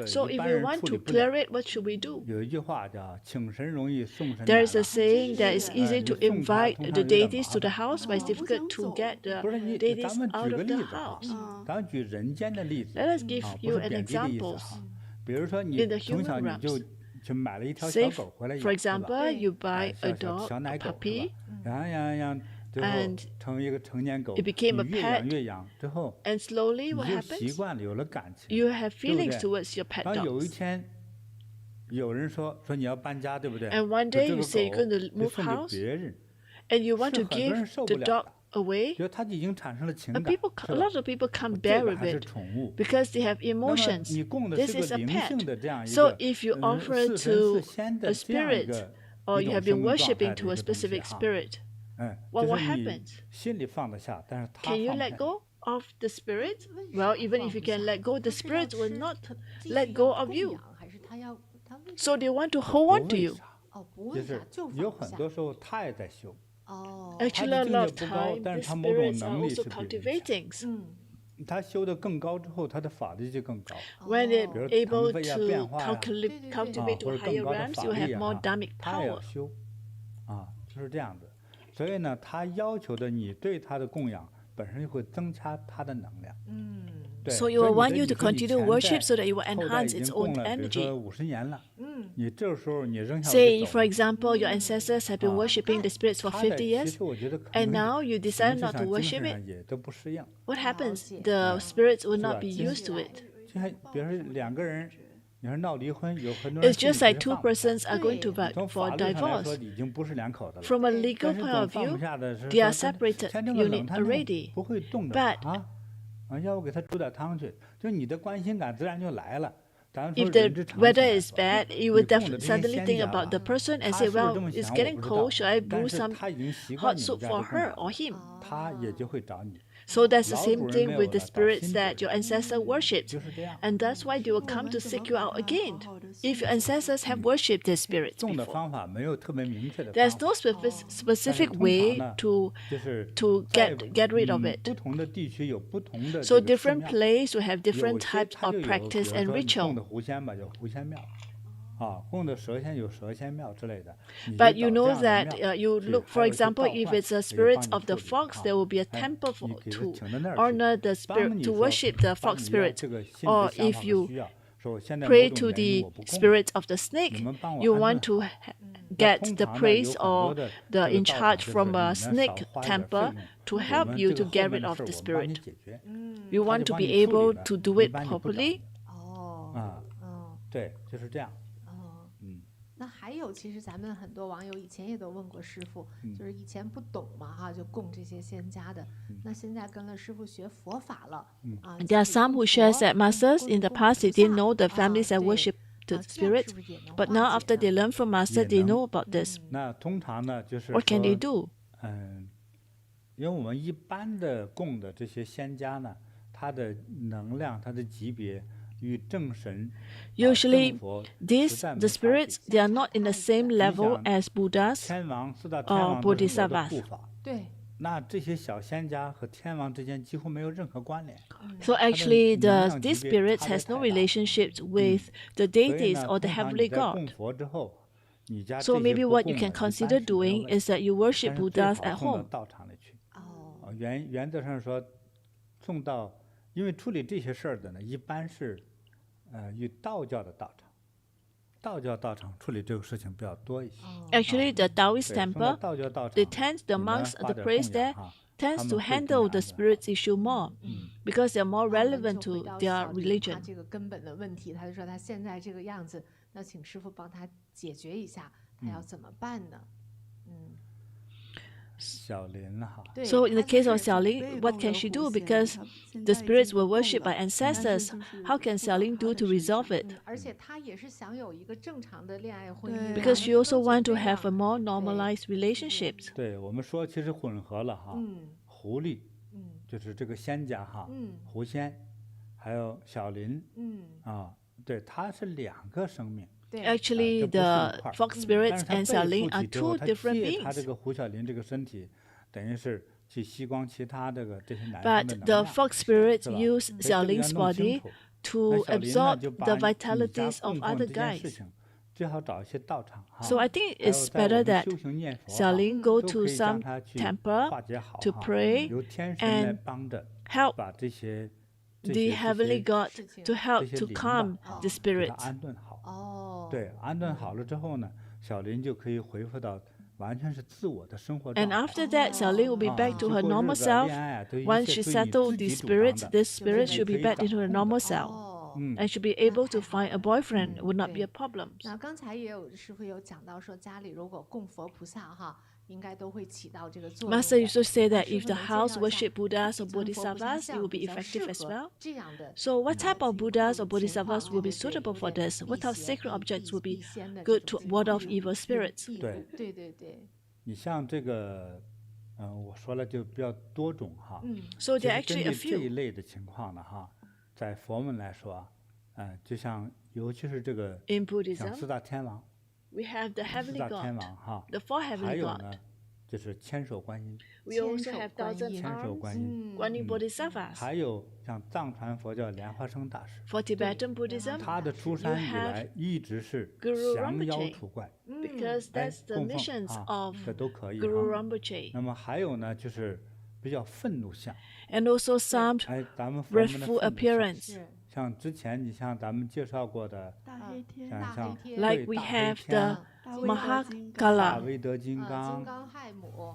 So if we want to clear it, what should we do? 有一句话叫“请神容易送神 There 难 is a saying that it's easy to invite the deities to the house, but it's 我不 difficult 想 to 走。 get the 不是你， deities 咱们 out 举个 of 例 the 子哈 house. 咱们举人间的例子 Let us give 啊，不 you 是 an 贬低的意思 examples. 哈。比如说你 In the 从小 human 你就 realms. 去买了一条 Say, 小狗回来 for 养，是吧？ example, you buy 小 a 小 dog, 小 a 奶狗是吧？ puppy, 养，最后 and 成为一个成年狗， it became a 你越养 pet. 越养之后， and slowly 你 what 就习 happens? 惯了，有了感情。 You have 对不 feelings 对？ towards your pet 当有一 dogs. 天有人说你要搬家，对不对？ And one 说 day 这 you 个 say you're 狗 going to 就 move 送给 house 别人， and you want 是 to 很多人 give 受 the 不了 dog 的， away, 觉得他已经产生了情 and 感， people, 是 a 吧？ lot of people can't 这 bear 个 with 还是 it 宠物。 because they have 那么 emotions. 你供的 This 是 is 个 a 灵 pet. 性的这样一 So 个 if you offer 似神似 to 仙 a 的这样一 spirit 个 or 一 you 种 have 生 been 命状态 worshipping 的一 to a 个东西 specific 哈， spirit, 嗯， what 就 will 是你 happen? 心里放得下，但是他 Can you 放不 let 下。 go of the spirit? Well, even if you can let go, the spirit will not let go of you. So they want to 不 hold on to 为 you. 啥？就是有很多时候他也在修， Actually, a lot of 他的境界不高， time, 但 the 是他某种 spirits are 能力 also 是比人强。 cultivating. 他修得更高之后，他的法力就更高。 When they're 比如 able 腾飞呀、 to 变化呀， cultivate 或 to 者更 higher 高的 realms, 法 you 力 have 呀 more 哈， dharmic 他也要 power. 修，就是这样子。所以呢，他要求的你对他的供养本身就会增加他的能量。对， So 所 you 以 will 你 want 的 you 你 to 说你 continue 前 worship 代 so that it will 后代 enhance 已 its 经供 own 了，比如说 energy. 50年了，你这时候你扔下我 Say, 就走 for 了。 example, your ancestors have been worshipping the spirits for 他的 50其 years, 实我觉得可 and 能 now you 情 decide 绪 not to 上、精 worship 神 it. 上也都不适应。 What happens? 了解。 The spirits will 是吧？ not be 精 used to it. 就像比如说两个人，你说闹离婚，有很多 It's 人心里 just 其 like 实 two 放不下。 persons are going to vote 从 for 法律上来说， divorce. 已经不是两口子了。 From a legal 但是 point 总 of 放不 view, 下的是 they are 说 separated 天这么冷， unit 他那么 already. 不会冻着 But 要不给他煮点汤去，就你的关心感自然就来了。咱们说 if the 人之常情 weather 来 is 说， bad, you 你 would 供的这些 suddenly 仙 think 家 about 吧， the person and 他 say, 是不是 well, 这么 it's 想我 getting 不知 cold, 道， should I brew 但是 some 他已经习惯 hot 你 soup 们家 for 的供 her 养， or him?他也就会找你， So that's the 老 same 主人 thing 没有 with the 了，找 spirits 新主 that 人， your ancestor worshipped. 就是这样。 And that's why they will come to seek you out again. If your ancestors have worshipped their spirits 种的 before. 方法没有特别明确的 There's 方 no 法， specific 通常 way 呢， to 就是在 get rid of it. 不同的地区有不同的 So 这个寺 different 庙， place will have 有 different 些 types 它 of 就有，比 practice 如 and 说你供的 ritual. 狐仙嘛，有狐仙庙，供的蛇仙有蛇仙庙之类的。你 But 就 you 找 know 这样 that 的庙 you 去， look, 还 for 有一些 example, 道 if 观 it's a 也 spirit 帮你 of the 处理 fox, there will be a 哎 temple 你 for, 给他 to 请到那儿去， honor the 帮 spirit, 你 to 说 worship the 把 fox 你的 spirit. 这个心理 Or 的想 if 法和 you 需要，说我现在某 pray 种 to 原因 the 我不供了， spirit of the 你 snake, 们帮我 you 安顿 want 好。 to 那 get 通 the 常呢，有 praise 很多 or 的 the 这个 in 道场 charge 就是 from 你 a 呢少 snake 花一点费 temple 用， to 我 help 们 you 这 to 个后 get 面 rid 的 of 事 the 我们帮你 spirit. 解决， You 他 want 就 to 帮 be 你处理 able 的， to do 一 it 般就不找 properly. 你。哦，对，就是这样。那还有，其实咱们很多网友以前也都问过师傅，就是以前不懂嘛哈，就供这些仙家的。那现在跟了师傅学佛法了，There are some who shares that masters in the past they didn't know the families that worship the spirit, but now after they learn from master, they know about this. 那通常呢，就是 What can they 说， do? 因为我们一般的供的这些仙家呢，它的能量、它的级别与正神、Usually, 正佛 these 实在没 the 差别。 spirits they are not in the same level 想 as Buddhas 天王四大天 or 王都是我的 Bodhisattvas. 护法，对，那这些小仙家和天王之间几乎没有任何关联。 So actually, 能量 these 级别 spirits 差别 has no 太大。 relationships with the 所以 deities 呢， or the 通常 heavenly 你在供 God. 佛之后，你家 So 这些 maybe 不 what 供 you can 的一般 consider 是没有 doing 问题 is that you 但 worship 是最 Buddhas 好 at 送到 home. 道场里去。哦，原则上说，送到，因为处理这些事儿的呢，一般是，与道教的道场，道教道场处理这个事情比较多一些。 Actually, the 对， Taoist 送到 temple, 道教道 they 场， tend the 你呢 monks, 发 the 点 priests 供养 there 哈， tends 他 to 们会给你 handle the 安排好。 spirits issue more because they're more 他们 relevant 就回 to 到 their 小林他 religion. 这个根本的问题，他就说他现在这个样子，那请师傅帮他解决一下，他要怎么办呢？ So in the case of Xiaolin, what can she do? Because the spirits were worshipped by ancestors. How can Xiaolin do to resolve it? Because she also wants to have a more normalized relationships. 对，我们说其实混合了哈，狐狸，就是这个仙家哈，狐仙，还有小林，对，它是2个生命。 Actually, the fox spirits and Xiaolin are 2 different beings. 它这个胡小林这个身体，等于是去吸光其他这些男生的能 But the fox spirits use Xiaolin's body to absorb the vitalities of other guys. 最好找一些道场。So I think it's better that Xiaolin go to some temple to pray and help the heavenly god to help to calm the spirits. 对，安顿好了之后呢，小林就可以恢复到完全是自我的生活。And after that, Xiaolin will be back to her normal self. Once she settled the spirits, this spirit should be back into her normal self. And should be able to find a boyfriend would not be a problem. 那刚才也有师父有讲到说，家里如果供佛菩萨哈，应该都会起到这个作用。 Master used to say that if the house worship Buddhas or Bodhisattvas, it will be effective as well. So what type of Buddhas or Bodhisattvas will be suitable for this? What type of sacred objects will be good to ward off evil spirits? 对。你像这个，我说了就比较多种哈。So there are actually a 这一 few. 类的情况呢哈，在佛门来说，就像尤其是这个 In 像 Buddhism, 4大天王。 we have the 4 heavenly 大天 god, 王哈， the 4 还 heavenly 有呢 god. 就是千手观音， We also have thousand 千手 arms, 观音， Guanyin Bodhisattvas. 还有像藏传佛教莲花生大师， For Tibetan Buddhism, 他的出山以来一直是 Guru 降妖 Rinpoche 除怪， because that's the 供奉 missions of 这都可以 Guru 哈。 Rinpoche. 那么还有呢，就是比较愤怒相， And also some 咱们佛门的 wrathful 愤怒相， appearance. 像之前你像咱们介绍过的，大黑天，像 Like we 大黑 have 天 the 大 Mahakala, 威德金刚、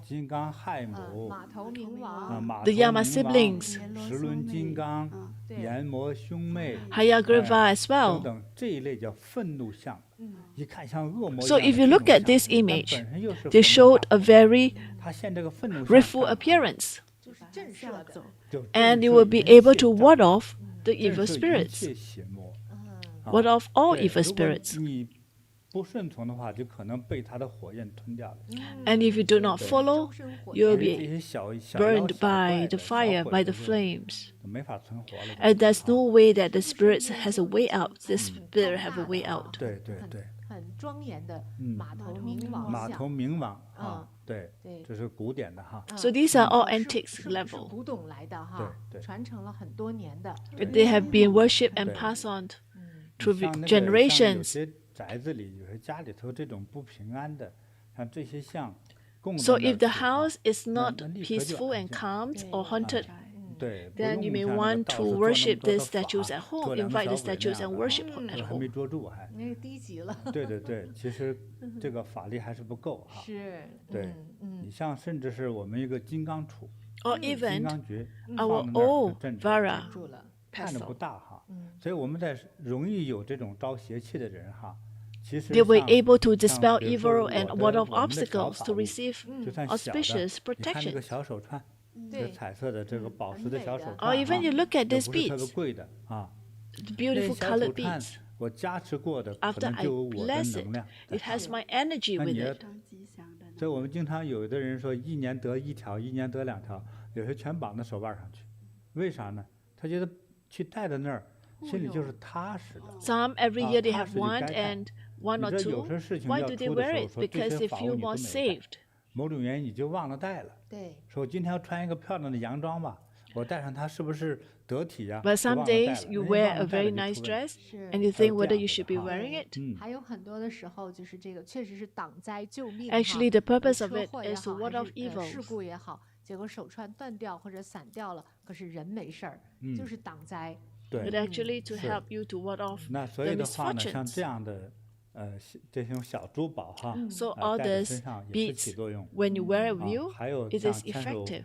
金刚亥母、马头明王、马 the 头 Yama 明王 siblings, 十轮金刚、阎魔兄妹 Hayagrava as 等 well. 等这一类叫愤怒相，一看像恶魔一 So 样 if 的 you 这 look 种 at this 相 image, 它本身又是 they 愤怒 showed 大 a very 它现这个愤怒相 wrathful appearance, 就是震慑的，就 and 震 you 慑 will be 一切 able to 障 ward off the 震 evil 慑一 spirits, 切邪魔。 ward off all 对 evil 如果 spirits. 你不顺从的话，就可能被他的火焰吞掉了。 And if you do not follow, you will 因为这 be 些小妖 burned 小怪 by 的 the 小 fire, 鬼 by 的 the 就 flames. 没法存活了。 And there's no way that the spirits has a way out. The spirit have a way out. 对对对，很庄严的马头明王马头明王啊，对对，这是古典的哈。 So these are all 是 antiques 是 level. 古董来的哈，对传承了很多年的。 They have been worshipped and 对 passed on 你 through 像那个像有 generations. 些宅子里，有些家里头这种不平安的，像这些像供在 So 那儿 if the 去哈 house is not 那立刻就 peaceful 安 and 静 calmed or haunted, 对，不 then 用 you may 像那个 want 道 to 士做那么 worship 多的 these statues 法 at home, 做两个 invite the 小鬼那 statues 样 and 的 worship 哈 at 还 home. 没捉住还。那个低级了。对对对，其实这个法力还是不够哈。是，对，你像甚至是我们一个金刚杵、 Or 金 even 刚诀 our 放在那儿 old 就镇住， Vara 住了。看着不 pestle. 大哈。所以我们在容易有这种招邪气的人哈，其实 They were 像 able to 像 dispel 比如说 evil 我 and 的 ward off 我们的小 obstacles 法 to 物 receive 就算小的， auspicious 你看这个 protection. 小手串，这对彩色的这个宝石的小手 Or 串 even 啊 you look at 也 these 不是特别 beads, 贵的啊。 the 那 beautiful 小手 colored 串 beads. 我加持过的，可 After 能 I 就有我的 bless 能量 it, 在 it 上 has 面。 my energy 那 with 你要 it. 当吉祥的呢。所以我们经常有的人说一年得1条，一年得2条，有些全绑在手腕上去，为啥呢？他觉得去戴在那儿，心里就是踏实的。 Some every year they have 踏实就 one 该戴。 and one 你 or 知道有 two. 些事情 Why 要 do they 出的 wear 时候， it? 说这 Because 些 they 法物 feel 你都 more 没有戴， saved. 某种原因你就忘了戴了。对，说我今天要穿一个漂亮的洋装吧，我戴上它是不是得体呀？ But 就 some 忘了戴 days 了 you 人家 wear 忘 a 了戴 very 了就 nice 出问题。 dress 是 and you 还有 think 这 whether 样 you 子 should 的 be 哈。 wearing it. 还有很多的时候就是这个确实是挡灾救命。 Actually, the purpose of 车 it 祸也 is to 好， ward 还 off 是 evils. 事故也好，结果手串断掉或者散掉了，可是人没事儿，就是挡灾。 But 对， actually to 是 help you to ward off 那所 the 以的话呢，像 misfortunes. 这样的这种小珠宝哈， So 戴 all 在 this 身上也是起 beads, 作用。 when you wear it with 啊 you, 还有 it 像 is 牵手 effective.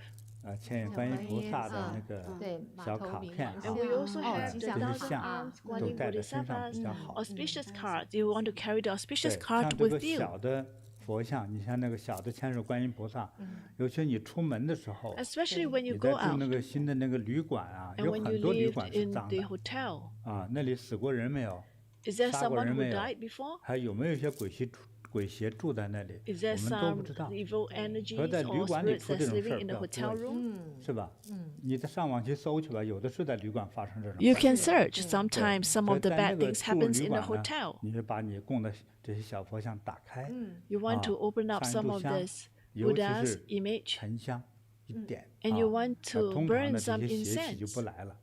千眼观音菩萨的那个对，马小头明卡片王 啊 And we also 像 have 吉 the 祥的 thousand 像 arms 都 Guanyin 带在身上 Bodhisattvas, 比较好。 auspicious cards. You want to carry the 对， auspicious 像 card 这个 with you. 小的佛像，你像那个小的千手观音菩萨，尤其你出门的时候， especially when 你 you 在 go 住 out 那个新的那个旅馆啊， and 有 when 很 you 多旅 lived 馆是 in 脏 the 的 hotel. 啊，那里死过人没有？ Is there 杀过 someone 人 who 没有？ died before? 还有没有一些鬼邪住在那里？ Is there 我们都不 some 知道。 evil 所以 energies 在旅 or 馆里 spirits 出这 that's 种事 living 儿 in 比 the 较 hotel 多， room? 是吧？你再上网去搜去吧，有的是在旅馆发生这种 You 事儿。 can 是， search. 对。 Sometimes some 所 of 以 the 在那 bad 个 things 住 happens 旅 in the 馆呢， hotel. 你就把你供的这些小佛像打开， You want to 啊， open up 上一 some 炷 of 香， this 尤其 Buddha's 是 image 沉香一点 and 啊， you want 那 to 通常 burn 的这 some 些邪气就 incense. 不来了。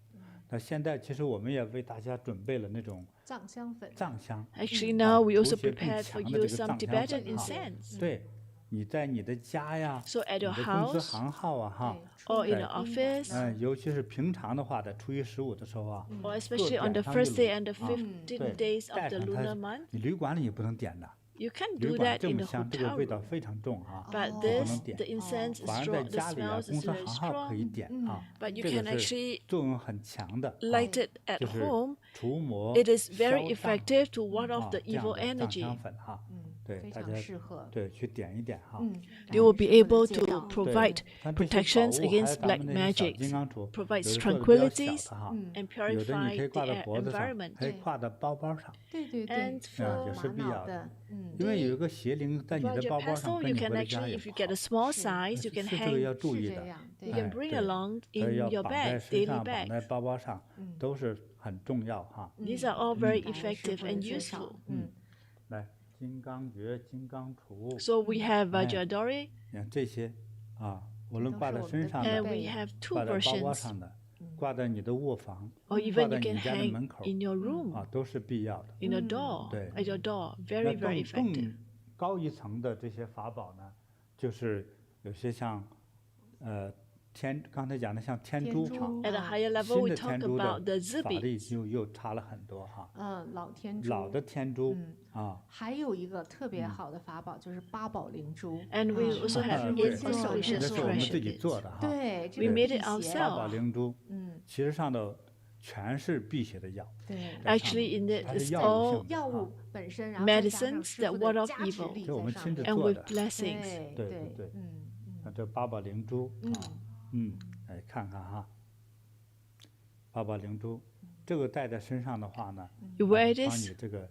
那现在其实我们也为大家准备了那种藏香粉，藏香， Actually, now we 涂 also 些更 prepared for 强的 you 这个 some 藏香 Tibetan 粉哈。 incense. 对，你在你的家呀， So at 你 your 的公司 house 行号啊哈， 对， or 出 in 门 the 宾馆 office 呢，尤其是平常的话，在初一15的时候啊， or 各 especially on 点 the 上一 first day 炉 and the 啊， 15 对， days of 带 the 上 lunar 它， month. 你旅馆里也不能点的， You can 旅 do 馆 that 这 in 么 the 香，这个 hotel 味道 room. 非常重啊， But 不 this, 能点 the incense is 反而在 strong, the 家里啊， smells 公 is 司 very 行号可以 strong. 点啊， But you 这 can 个是 actually 作用很强的啊， light it at 就是 home. 除魔 It is very 消障 effective to ward off 啊 the 这样 evil 的藏 energy. 香粉哈，对非大家常适合。对去点一点哈。You will be 感恩师傅 able 的介 to 绍。 provide 像这些宝 protections 物，还有 against 咱 black 们那些小 magic, 金刚杵，有 provides 的做的比较小 tranquilities 的哈， and 有的你 purify 可以 the 挂到 air 脖子上， environment. 可以挂到包包上，对对对， And 啊，也 for 是必要的。的，因为有一个邪灵在你的 Vajra 包包上， pestle, 跟 you 你回 can 了家 actually, 也 if you 不 get 好 a，small 是 size, you 是 can 这个 hang, 要注意的。是这样，对 you 哎 can bring 对 along 所以 in 要 your 绑在 bag, 身 daily 上，绑 bag. 在包包上，都是很重要哈。 These are all very 感恩师 effective 傅的 and 介绍 useful. 来，金刚诀、金刚杵， So we have Vajradhari 你看这些啊，无论挂在都是我们的身上 必 and 的， 备 we have two 挂在包包 versions. 上的，挂在你的卧房， Or 挂 even 在 you 你 can 家的 hang 门口 in your room, 啊，都是必要的。 in a door, 对。 at your door. 那 Very, very effective. 更高一层的这些法宝呢，就是有些像刚才讲的像天珠哈， At a higher level, 新 we 的 talk 天珠 about the 的法力 zibit. 又差了很多哈。老天珠，老的天珠啊，还有一个特别好的法宝就是八宝灵珠， And we also have 对 eight 亲手 auspicious 这是我们自己 precious 做的哈。对，这 We 个 made 辟 it 邪 ourselves 八宝灵珠，其实上头全是辟邪的药，对， Actually, in it 它是 is 药物 all 性的药物啊，本身，然后再加上 medicines 师 that 傅 ward 的 off 加持 evil 力这我们在上面，亲自 and 做 with 的。 blessings. 对对对，那这八宝灵珠啊，来看看哈，八宝灵珠，这个戴在身上的话呢， You wear 帮 this, 你这个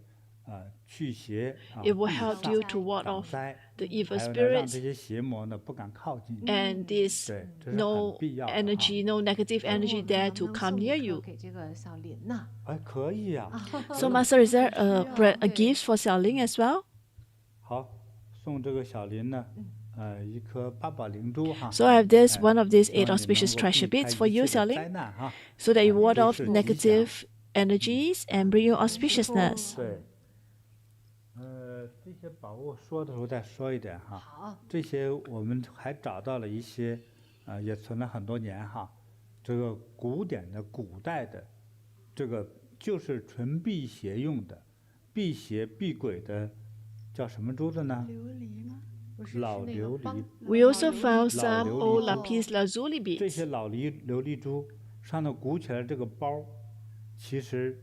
去邪啊， it will 避 help 煞 you to ward 挡 off 灾， the evil 还有呢，让 spirits 这些邪魔呢不敢靠近。 and there's 对，这是 no 很必要的 energy, no negative 那我 energy 们 there 能 to 不能 come 送一 near 颗 you. 给这个小林呐？哎，可以呀。 So, Master, is there a gift for Xiaolin as well? 好，送这个小林呢，一颗八宝灵珠哈。 So, I have this, one of these 希 eight 望你能 auspicious 够 treasure 避开 bits for 一 you, 切的灾 Xiaolin, 难哈。 so that you ward 都 off 是吉祥。 negative energies and bring you auspiciousness. 对，这些宝物说的时候再说一点哈。好，这些我们还找到了一些，也存了很多年哈。这个古典的、古代的，这个就是纯辟邪用的，辟邪避鬼的，叫什么珠子呢？琉璃吗？不是老是那个琉璃帮 We also found 老 some 琉璃 old 珠 lapis lazuli 这些 beads. 老琉璃珠上头鼓起来这个包，其实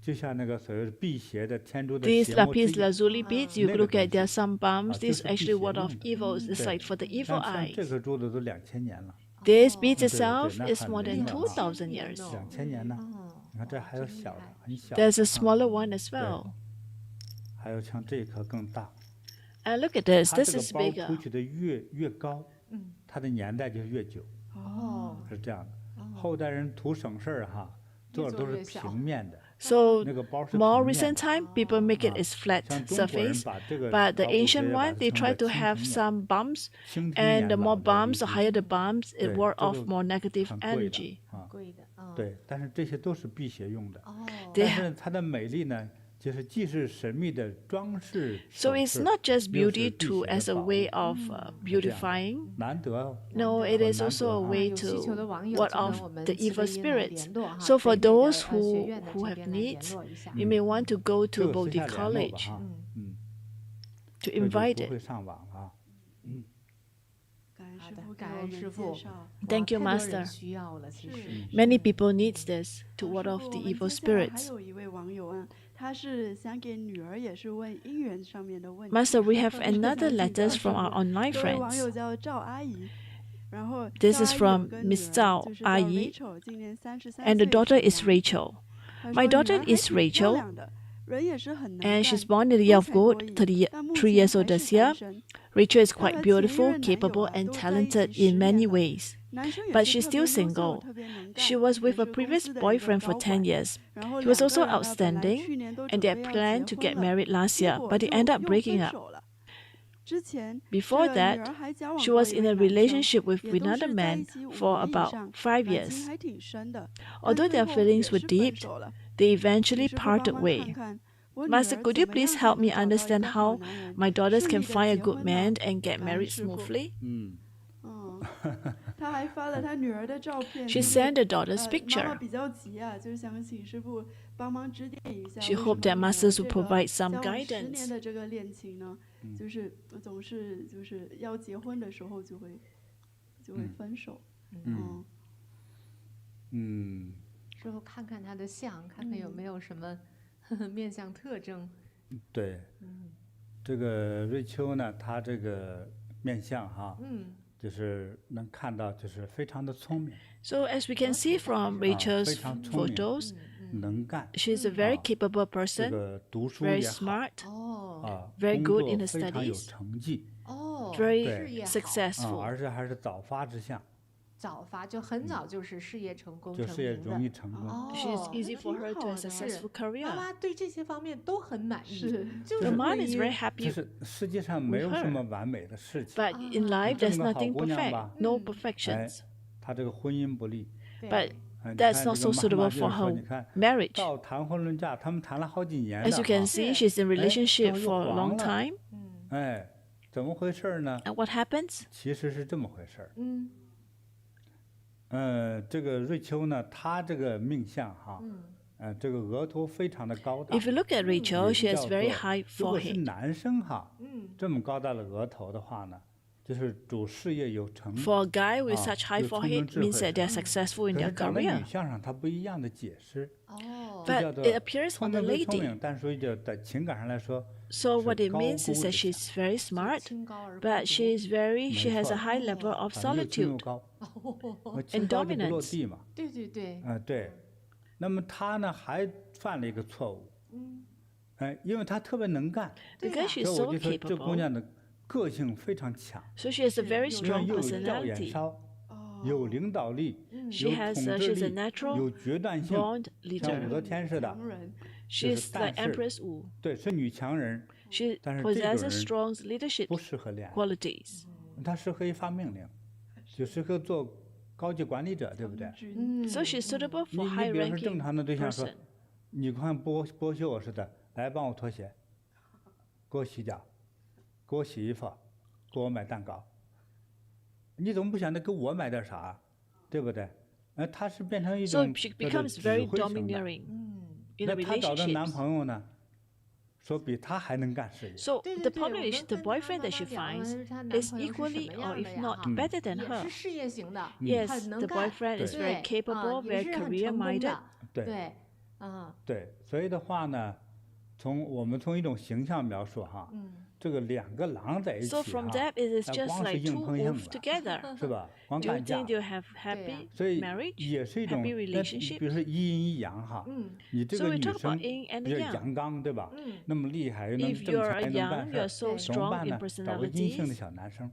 就像那个所谓的辟邪的天珠的 These 邪魔之 lapis 眼。 lazuli beads, you could look at there are some bumps. Ah, These 这是 actually 辟邪 ward off 用的。 evils. It's 对 like for the evil 像这 eyes. 个珠子都2000年了， This bead 对对 itself 那 is 很 more 灵 than 了啊。 2,000 years. 2000年呢，哦，你看这还有真厉小的害，很小的， There's a smaller one as well. 还有像这颗更大。 And look at this. 它 This 这个 is 包 bigger. 出去的越高，它的年代就越久，哦，是这样的。后代人图省事儿哈，做的都是越做越小平面的， So 那个包是 more 平面 recent 的。 time, people make it as flat 像中国人 surface. 把这个 But the 包骨节 ancient 把 one, 它 they 称 try 为 to 蜻 have 蜓眼 some bumps. 蜻蜓 And 眼 the 老 more 的 bumps, 琉 the 璃 higher the bumps, 对 it ward 这 off 就 more negative 很贵的 energy. 啊。贵的，嗯，对，但是这些都是辟邪用的。哦，They 但是它的美丽呢，就是既是神秘的装饰 So 首 it's 饰 not just 又 beauty 是辟 to 邪 as 的 a 宝 way 物， of 是这样的 beautifying. 难得哦。 No, it is 很 also a 难得啊。 way 有需求的 to 网友 ward 就跟 off 我们 the 慈 evil 悲音来 spirits. 联络哈， So for 北美的 those 学 who 院的 who 这 have 边来联 needs, 络一下， you may want to go 这 to 个私 Bodhi 下联络吧 College 哈， to 这就 invite 不会 it. 上网啊。感恩师好的傅给感我们介恩师父绍。 Thank you, 哇太多人 Master. 需要了，其实， Many people needs this to 师 ward 傅 off the 我们 evil 接下来还 spirits. 有一位网友问，他是想给女儿也是问姻缘上面的问题。 Master, we have another letters from our online 这位网友 friends. 叫赵阿姨，然后 This 赵 is 阿姨有 from 个 Miss 女儿 Zhao 就是叫 Ayi, Rachel， 今年33 and the 岁 daughter 属 is 羊。 Rachel. 她 My 说女 daughter 儿还 is 挺漂 Rachel, 亮的，人也是很能 and she's 干， born in the 多 year of 才多 goat, 艺，但目 33 前 years 还 old 是 this year. 单身。 Rachel is 她 quite 和前一 beautiful, 任男友 capable, 啊 and 都在一起 talented 10 in 年 many 了， ways. 男生也 But 是 she's 特别 still 优秀， single. 特别能 She 干， was 也 with a 是公 previous 司的一个 boyfriend for 高 10管。 years. 然后 He was 两 also 个人呢，本来 outstanding, 去年都 and 准 they 备 had 要 planned 结 to 婚 get 了， married last 结 year, 果 but 就 they end up 又 breaking 分 up. 手了。之前这 Before 个女 that, 儿还交往 she 过 was 一 in 位 a 男生， relationship with 也都 another 是在一 man 起5 for 年以 about 上， 5感 years. 情还挺深的，但 Although 最 their 后 feelings 也 were 是分 deep, 手了。 they 李 eventually 师傅帮 parted 忙看 ways. 看我女 Master, 儿 could 怎 you 么 please 样才 help 能 me 找到一 understand 个好 how 男人， my daughters 顺 can 利的 find a 结 good 婚呢？ man and get 感恩 married 师傅。 smoothly? 他还发了他女儿的照片， She 就是 sent her daughter's 妈妈 picture. 比较急啊，就是想请师傅帮忙指点一下， She 为什 hoped 么 that 女儿 masters 这 would 个 provide some 交往10 年 guidance. 的这个恋情呢，就是总是就是要结婚的时候就会分手。师傅看看他的相，看看有没有什么面相特征。对，这个瑞秋呢，她这个面相哈，就是能看到，就是非常的聪明。 So as we can see from Rachel's 非常聪明， photos, 能干。 she's a very capable 这 person, 个读书 very 也好， smart, 工 very good 作 in the 非常有 studies, 成绩， very 对 successful. 而且还是早发之相，早发就很早就是事业成功就成事业容易名的。成功。 She's easy for her to have a 是 successful 妈 career. 妈对这些方面都很满意，是就 The 是 mom 婚 is 姻 very 就 happy, 是世界上没有什么完美的事情， but in life 这 there's 么个好 nothing 姑娘 perfect, 吧， no 哎 perfections. 她这个婚姻不利。 But 你 that's 看 not 这 so 个妈妈 suitable 就 for 是说， her 你看 marriage. 到谈婚论嫁，他们谈了好几年的 As you can 哈， see, she's in relationship 哎， for a 又 long 黄了。 time. 哎，怎么回事呢？ And what happens? 其实是这么回事这个瑞秋呢，她这个命相哈，这个额头非常的高大。 If you look at Rachel, 也 she 叫 has 做 very high 如果是 forehead. 男生哈，这么高大的额头的话呢，就是主事业有成。 For a guy with such high 有聪明 forehead 智 means 慧 that they're successful in 可 their 是长在 career. 女相上，它不一样的解释。哦，这 But 叫做 it appears 聪 on the 明归聪 lady. 明，但所以就在情感上来说， So 是 what it 高 means 估 is 的 that 相 she's very 就 smart, 清高而孤 but 独 she she has a high level of 又轻又 solitude. 高，清高就不落地嘛。对对对，对。那么他呢，还犯了一个错误。因为他特别能干， Because 所 she's 以 so 我就说这姑 capable, 娘的个性非常强， so she has a very 因为 strong 又有调眼 personality. 梢，有领导力， She 有 has 统治 she's a 力， natural 有决断性， born 像武 leader. 则天似的。强人， She's 但 like 是 Empress Wu. 对，是女强人， She 但是这种 possesses 人 strong leadership 不适合恋爱， qualities. 她适合于发命令，就适合做高级管理者，对不对？ So she's suitable 你 for 你比如说正 high-ranking 常的对象说 person.，你看剥削我似的，来帮我脱鞋，给我洗脚，给我洗衣服，给我买蛋糕。你怎么不想着给我买点啥，对不对？他是变成一 So 种 she 叫做 becomes 指 very 挥型的。 domineering in 那 a 她找的男 relationship. 朋友呢，说比她还能干事业。 So 对 the 对对，我 problem 们 is the 跟她 boyfriend 妈 that she 妈聊 finds 的她男 is 朋友是什 equally 么 or 样 if 的呀？ not 哈， better than 也 her. 是事业型的， Yes, 很能 the 干， boyfriend is 对 very capable, 也 very 是很 career 成功 minded. 的，对对，对，所以的话呢，我们从一种形象描述哈，这个两个狼在一起 So from 哈， that, it is 那 just 光是 like 硬 two 碰硬 wolves 的， together. 是吧？光 Do you 干架 think，they'll have happy 所以 marriage, 也是一种 happy 那 relationship? 比如说一阴一阳哈，你这 So 个 we 女 talk 生 about yin and 比较 yang. 阳刚，对吧？那么厉害，又能 If 挣 you're 钱， a 又能干 yang, 事 you're 儿， so 怎么 strong 办 in 呢？找个阴性的 personalities. 小男生，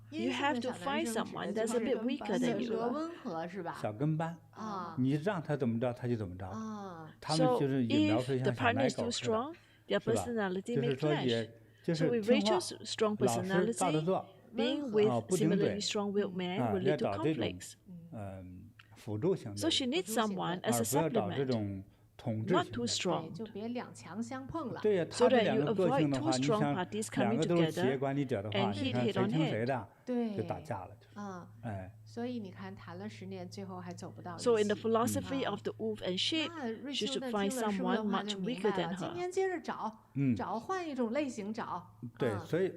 You have to find someone that's a bit weaker 性 than you. 格温和是吧？小跟班，啊你让他怎么着他就怎么着。啊，他们 So 就是也描 if 述 the 像小奶 partner is 狗 too 似的， strong, their 是吧？ personality 就 may 是说 clash. 也就 So 是 with 听话， Rachel's strong 老实照着 personality, 做， being with 不顶嘴 similarly strong-willed men 啊， will 要 lead to 找这种 conflicts. 辅助型 So 的 she 人， needs someone as 而 a 不要找这 supplement, 种统治 not 型 too 的。对， strong, 就别两强相碰了。对呀， so 他这 that 两 you 个个性 avoid 的 two 话，你 strong 想 parties 两 coming 个都是企业 together 管理者的话， and 你 hit 看 head 谁 on 听 head. 谁的，对，就打架了，就是哎。所以你看，谈了10年，最后还走不到一起。So in the philosophy of the wolf and sheep, she should find someone much weaker than 今 her. 天接着找换一种类型找。对，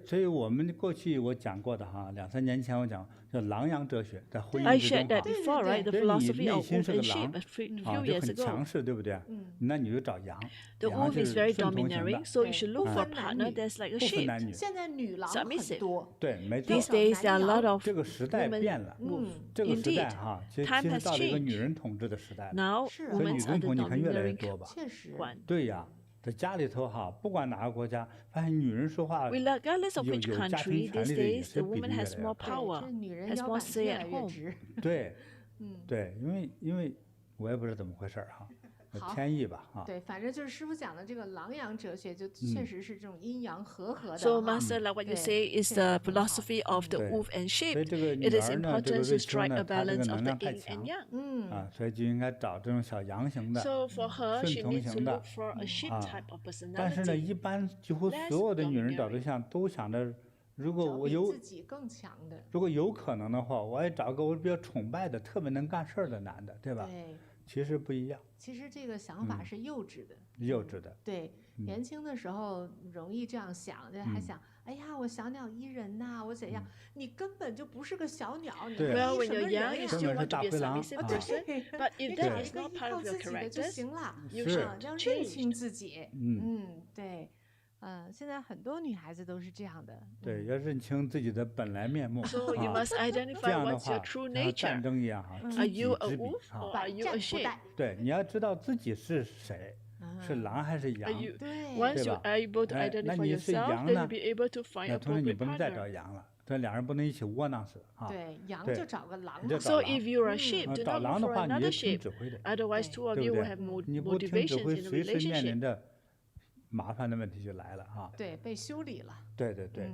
所以我们过去我讲过的哈，2、3年前我讲叫狼羊哲学，在婚 I 姻之中 shared that before, right? The 所以你 philosophy 内 of 心 wolf 是个 and 狼 sheep a few 就 years 很强 ago. 势，对不对？那你就找羊， The 羊 wolf 就 is 是 very 顺从型的 domineering, so you should look for a 不分男 partner 女 that's like a 不分 sheep. 男女。现在女狼很 Submissive 多，对，没错 These。days, there are a lot of 这个时代 women 变了， wolf. 这个时代 Indeed, 哈，其 time 实 has 到了一个 changed. 女人统治的时代了。 Now, 是啊 所以 women 女 are 人 the 统你看越来越 domineering 多吧？确实。 one. 对呀，在家里头哈，不管哪个国家，发现女人说话 Regardless of 有 which 有家 country, 庭权 these 利的也 days 是 the 比例 woman 越来 has 越 more 高。这 power, 女人 has 腰 more 板 say 越 at 来越 home. 直。对，对，因为我也不知道怎么回事哈，天意吧哈。对，反正就是师父讲的这个狼羊哲学，就确实是这种阴阳和合的。 So, Master, like what you say, is the philosophy of the 对， wolf and 所 sheep. 以这个女 It is 儿呢，这个 important 瑞 to 秋 strike 呢， a 她这个 balance 能 of the 量太 yin 强 and yang. 啊，所以就应该找这种小羊型的、 So for her, 顺 she 从 needs to 型的 look for a sheep type of 但是呢， personality. 一般几乎所有的女人找对象都想着，如果我找有比自己更强的。如果有可能的话，我也找个我比较崇拜的、特别能干事儿的男的，对吧？对，其实不一样，其实这个想法是幼稚的。幼稚的。对，年轻的时候容易这样想，就还想，哎呀，我小鸟依人呐，我怎样？你根本就不是个小鸟，你对 Well, 依 when 什 you're 么 young, 人 you 呀？ still 根本是 want to 大 be a 灰狼 submissive 啊！ person. 对， But if 你 that 找 is 一个 not 依 part 靠 of your 自己的就 character, 行了， you 是 should 要认 change. 清自己。对，现在很多女孩子都是这样的。对，要认清自己的本来面目 So you 啊 must 这 identify 样的 what's 话 your true 像战 nature. 争一样哈， Are 知己 you a 知彼 wolf 啊 or。 百 are you 战 a 不 sheep? 殆。对，你要知道自己是谁，是狼还是 Are 羊。 you, 对 once 对 you 吧？ are able to 哎，那 identify 你是 yourself, 羊 then 呢 you'll be able to find 那 a 同时你 appropriate 不能再找 partner. 羊了，这两人不能一起窝囊死啊。对，羊对就找个狼你就嘛。 So 找 if 狼 you're a sheep, 啊 do 找 not 狼 look 的 for 话，你就 another 听 sheep. 指挥的， Otherwise, 对 two of 对 you 不 will 对 have？ 你不听指 motivations 挥， in a 随时面临 relationship. 着麻烦的问题就来了哈。对，被修理了。对对对，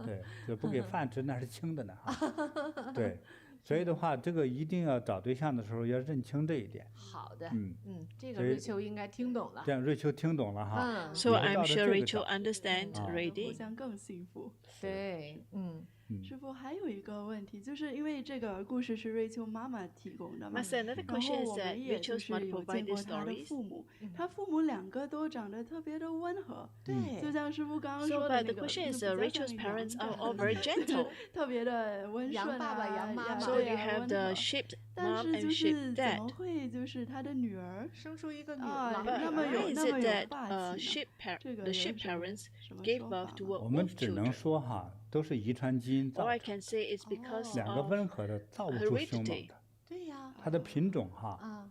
对，就不给饭吃那是轻的呢哈。对，所以的话，这个一定要找对象的时候要认清这一点。好的，这个所以瑞秋应该听懂了这。样瑞秋听懂了哈。 So 以后 I'm 照着 sure 这个 Rachel 找 understands 互 already. 相更幸福。对，师傅还有一个问题，就是因为这个故事是瑞秋妈妈提供的嘛， Master, another 然后 question is 我 that 们也就 Rachel's 是 mother 有 provided 见过 these 他的 stories. 父母，他父母两个都长得特别的温和，对就像师傅刚刚 So, 说的 but 那 the 个， question is, 就比较 Rachel's 像 parents 羊 are 的 all very gentle. 特别的温顺羊爸爸羊妈妈 So 对 you 呀 have 温 the 和 sheep 但 mom 是 and 就 sheep 是怎么 dad. 会就是他的女儿生出一个啊，狼 But 女 why 儿。 is 那么 it 有 that 霸气 sheep 这个 the 有 sheep 什么 parents 什么 gave 说 birth 法 to 吗 a 我们 wolf 只能 children? 说哈，都是遗传基因 All 造 I 的， can say is because 两个 of 温和的造不出凶猛 heredity. 的。对呀，它的品种哈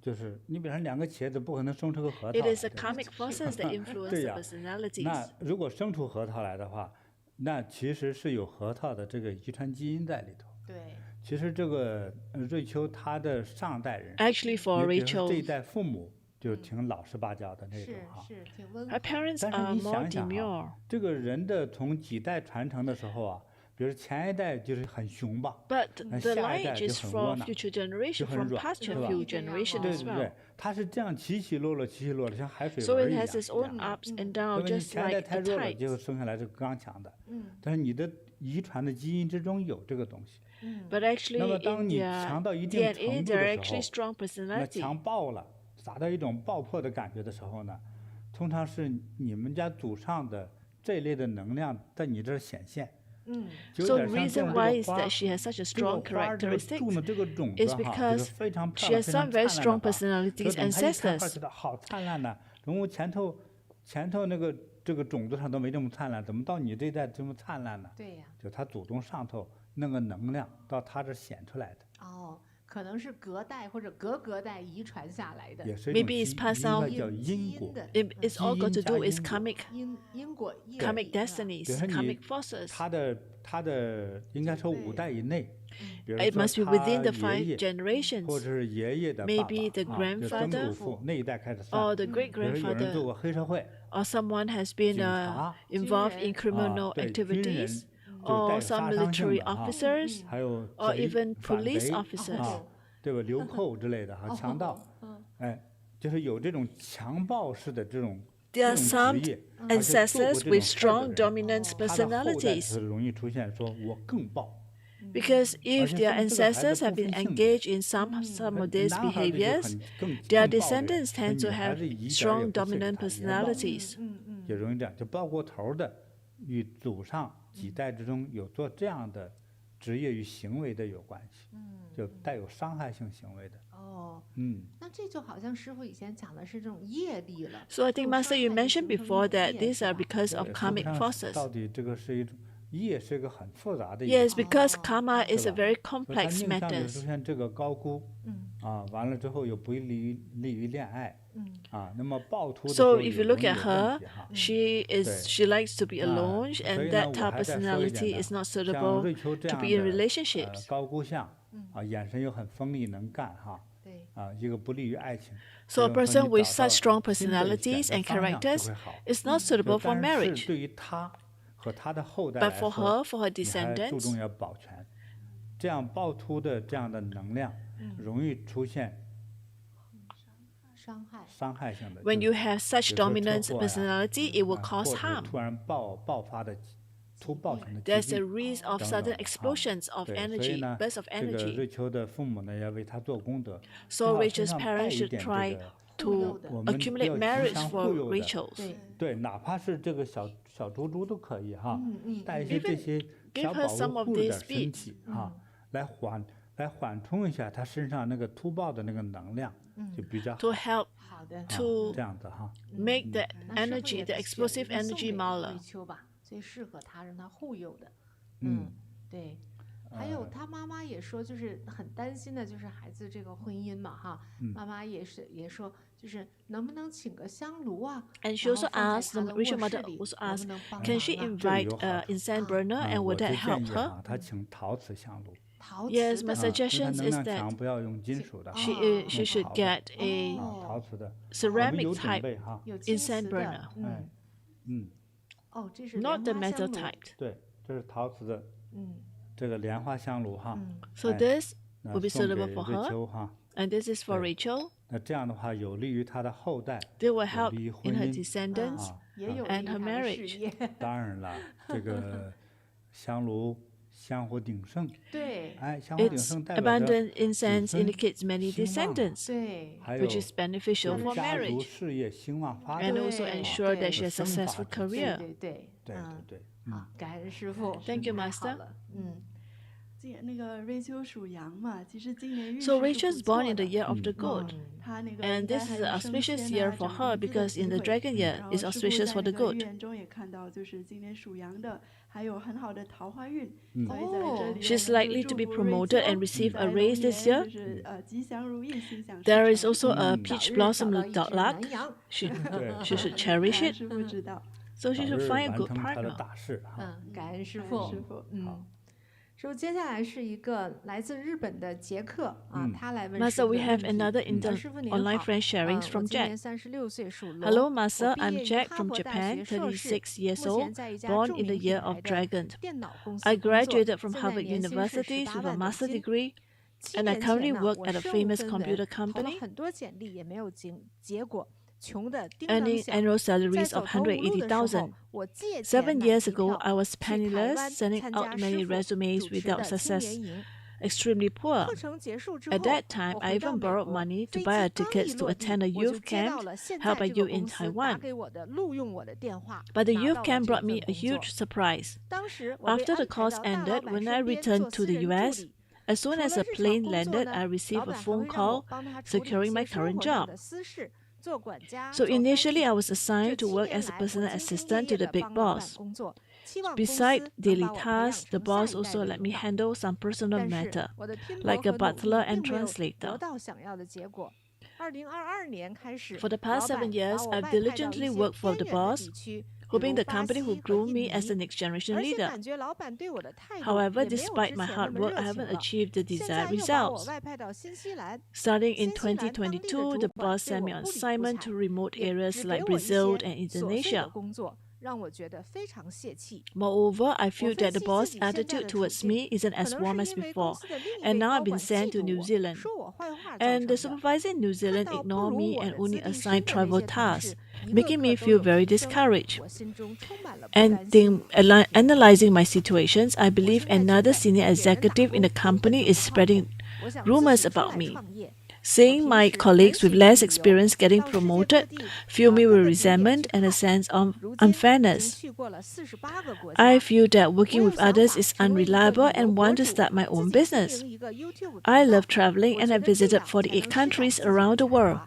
就是你比方说两个茄子不可能生出个核桃 It 来， is the 对吧 karmic forces that influence 对 the 呀， personalities. 那如果生出核桃来的话，那其实是有核桃的这个遗传基因在里头。对，其实这个瑞秋她的上代人， Actually, for 你比如说这一 Rachel, 代父母就挺老实巴交的那种哈。是挺温 her 和。 parents 但是 are 你 more 想想 demure. 哈，这个人的从几代传承的时候啊，比如前一代就是很凶霸， But 那 the 下一代 lineage 就 is 很 from 窝囊， future 就 generation, 很 from 软， past 对吧？ few generations 对 as 对 well. 对，它是这样起起落落，起起落落，像海水 So 纹 it 一样。 has its 这 own 样 ups and 因 downs, 为你 just 前一代 like 太 the 弱了，就 tides. 生下来是刚强的。但是你的遗传的基因之中有这个东西。But actually, 那么当 in 你 their 强到一定 DNA, 程度 they're 的 actually 时候， strong 那 personality. 强爆了，达到一种爆破的感觉的时候呢，通常是你们家祖上的这一类的能量在你这儿显现。就 So 有 the 点像 reason 种 why 这 is 个花 that she has such a 这个 strong 花这个 characteristic 种的这个种 is 子哈，就 because 是非常漂 she 亮、 has 非常 some very 灿 strong 烂的花。 personalities 这种它一看 ancestors. 觉得好灿烂呐，怎么前头那个这个种子上都没这么灿烂，怎么到你这一代这么灿烂呢？对呀，就他祖宗上头那个能量到他这显出来的，哦，可能是隔代或者隔代遗传下来的也是一种 Maybe it's 基 passed 应 on 该叫因果。 It's all got to do with 基因加 karmic 因果业 karmic 力是吧 destinies, 比如说你 karmic forces. 他的应该说5代以内，比如 It 说 must be within the 他爷 5 爷 generations, 或者是爷爷的爸爸 Maybe the 就曾 grandfather 祖父那一代开始算。 or the great 比如说有人做 grandfather, 过黑社会， or someone has been 警察 involved in 军人 criminal 对军人 activities, 就是带 or 有 some 杀伤性 military 的哈 officers, 还有 or 贼 even 反 police 贼 officers. 啊，对吧？流寇之类的哈，强盗，哎，就是有这种强暴式的这种 There are some ancestors with strong dominant 他的后代 personalities. 是容易出现说我更暴。 Because if their ancestors have been engaged in some of these behaviors, their descendants tend to have strong dominant personalities. 也容易这样，就包括头的与祖上几代之中有做这样的职业与行为的有关系，就带有伤害性行为的。那这就好像师父以前讲的是这种业力了。 So I think, Master, you mentioned before that these are because of 对 karmic 实际上 forces. 到底这个是一种业，是一个很复杂的。 Yes, because karma is a 是吧 very 所以它 complex 命上就 matter. 出现这个高估，完了之后又不利于恋爱，那么暴徒的时 So 候 if 有 you look 容易 at 有 her, 问题哈。 she likes to be alone, 所以 and 呢 that 我 type 还 of 再说一点 personality 呢 is not 像 suitable 瑞秋这 to 样 be in 的 relationships. 高估相，眼神又很锋利能干哈，一个不利于爱情。 So a 比如说 person 你 with 找 such 到 strong 新的选 personalities 的 and 方向就 characters 会好。 is not suitable for 但是 marriage. 对于他和他的后代 But 来 for 说， her, for her 你还注 descendants, 重要保全，这样暴突的这样的能量容易出现伤害性的。 when you have such 比如说 dominant 车祸呀 personality, it will 或 cause 者是 harm. 突然爆发的突爆型的疾 There's a 病。 risk of 等 sudden 等啊 explosions of 对，所以 energy, 呢， bursts of 这个 energy. 瑞秋的父母呢要为他做功德， So 正好身 Rachel's 上带 parents 一 should 点这 try 个 to 我们不 accumulate 要吉 marriage 祥 for 护佑的， Rachel's. 对，哪怕是这个小猪猪都可以哈，带一些 Even 这些 give 小 her 宝 some 物 of 护着 these 点身 beads. 体啊，来缓冲一下他身上那个突爆的那个能量，就比较好 to help 好的， to 这样子哈。 make the 那师父 energy, 也 the 选 explosive 一个送 energy 给瑞 milder. 秋吧，最适合他让他护佑的。对。还有他妈妈也说，就是很担心的，就是孩子这个婚姻嘛，哈。妈妈也说，就是能不能请个香炉啊？ And she also 然后放 asked, 在 the 她的 Rachel 卧室 mother 里， also 能不 asked, 能帮 can 忙 she 啊？ invite 这个有好处。 incense burner, and 我 would 就 that 建 help 议 her? 哈，他请陶瓷香炉。陶 Yes, 瓷 my 的，因为它 suggestions 能 is 量 that 强，不要用金属的哈， she 用 should 陶的 get a 陶瓷的。我们 ceramic 有准 type 备哈，有金瓷 incense 的 burner.，哦，这是 not the 莲花 metal 香炉， type. 对，这是陶瓷的，这个莲花香炉哈。 So 哎 this 那 will be 送给 suitable for 瑞 her, 秋哈。 and this is for 对 Rachel. 那这样的话，有利于他的后代， They will 有 help 利于 in 婚 her 姻 descendants. 啊。也有 and 利于 her 他的 marriage 事业。当然了，这个香炉香火鼎盛，对哎，香火鼎 Its 盛代表着 abundant incense 子孙 indicates many 兴旺 descendants, 对，还有 which is beneficial 就是 for 家族 marriage, 事业兴旺发 and 展。 also 对 ensure 对 that she has 生 successful 发之气 career. 对对，对对，好，感恩师傅。 Thank you, 太 Master. 好了，那个瑞秋属羊嘛，其实今年运势 So 是不 Rachel is born 错 in the 的。 year of the goat, 她那个 and 应该 this 还 is 有 an 升 auspicious 迁 year 啊 for 涨 her 工资的 because in the 机会 dragon year 然后 is 师傅 auspicious 在 for the 那个 goat. 预言中也看到，就是今年属羊的还有很好的桃花运，所以在这里 She's 呢 likely 就 to 祝 be 福瑞 promoted 秋 and receive 在 a 龙 raise this 年 year. 就是吉祥如意，心想事 There is 成。 also a 早 peach 日 blossom 找到一 without 只 luck. 南羊。She 对 should cherish 看 it. 师傅知道。 So 早 she should 日 find a 完 good 成他的 partner. 大事哈。感恩师感傅。恩师傅。师傅，接下来是一个来自日本的杰克啊，他来问师 Master, 傅 we 的 have 问题。 another 师傅您 online 好， friend sharings 我 from 今 Jack. 年36岁，属龙。 Hello, 我 Master. 毕 I'm 业于 Jack 哈 from 佛大 Japan, 学硕士， 36 years 目 old, 前在一家 born 著 in the 名 year 品牌 of 的 Dragon. 电脑公司 I 工作， graduated from 现在 Harvard 年薪是 University with a 18万美 master 金。 degree, 7 and I 年 currently 前呢， work 我 at a 身无 famous 分 computer 文，投了 company, 很多简历，也没有结果，穷的叮当 earning 响。 annual 在 salaries 走 of 投无路的时候， 180,000. 我借钱 7买 years 机 ago, 票 I was 去台 penniless, 湾 sending 参 out 加 many 师傅 resumes 主持 without 的青 success, 年营。 extremely poor. 课程结束之 At 后， that time, 我 I 回到 even 美 borrowed 国， money 飞 to 机 buy a 刚一 tickets to 落地， attend a 我就 youth 接到 camp 了现 held 在 by 这 you 个 in 公司打 Taiwan. 给我的录用我的电话， But the 拿 youth 到了 camp 这 brought 份 me a 工作。 huge surprise. 当时我被 After the 安排 course 到大老 ended, 板 when 身 I 边 returned 做 to 私 the 人助 US, 理。 as soon 除 as 了 a 日常 plane 工作 landed, 呢， I 老 received a 板还 phone 会让我 call 帮他处理一 securing 些 my 生 current 活上 job. 的私事，做管家， So 做翻 initially, 译。 I was 这 assigned to 7 work 年 as a 来，我 personal 兢兢业 assistant 业 to the 地 big 帮老板 boss. 工作，期望公 Beside 司能 daily 把我培养 tasks, the 成下 boss 一代 also 的 let 领 me 导。 handle some personal 但是 matter, 我的拼搏 like a 和努 butler 力 and 并没有 translator. 得到想要的结果。2022年开始， For the 老 past 板 7 years, 把我 I've 外派到一 diligently 些 worked for 偏 the 远的 boss, 地区，比 hoping 如 the 巴 company 西 would 和 groom 印 me as the 尼。 next generation 而且 leader. 感觉老板对我的态度 However, 也没有 despite 之 my 前那 hard 么 work, 热 I 情 haven't 了。 achieved the 现 desired 在又把我 results. 外派到新西兰， Starting in 新西兰当地的 2022, 主 the 管 boss 对 sent 我 me on 不理不 assignment 睬， to remote 也 areas 只给 like 我一些 Brazil and 琐碎的 Indonesia. 工作， Moreover, I feel that the boss' attitude towards me isn't as warm as before, and now I've been sent to New Zealand. And the supervisor in New Zealand ignored me and only assigned travel tasks, making me feel very discouraged. And analyzing my situations, I believe another senior executive in the company is spreading rumors about me. Seeing my colleagues with less experience getting promoted fill me with resentment and a sense of unfairness. I feel that working with others is unreliable and want to start my own business. I love traveling and have visited 48 countries around the world.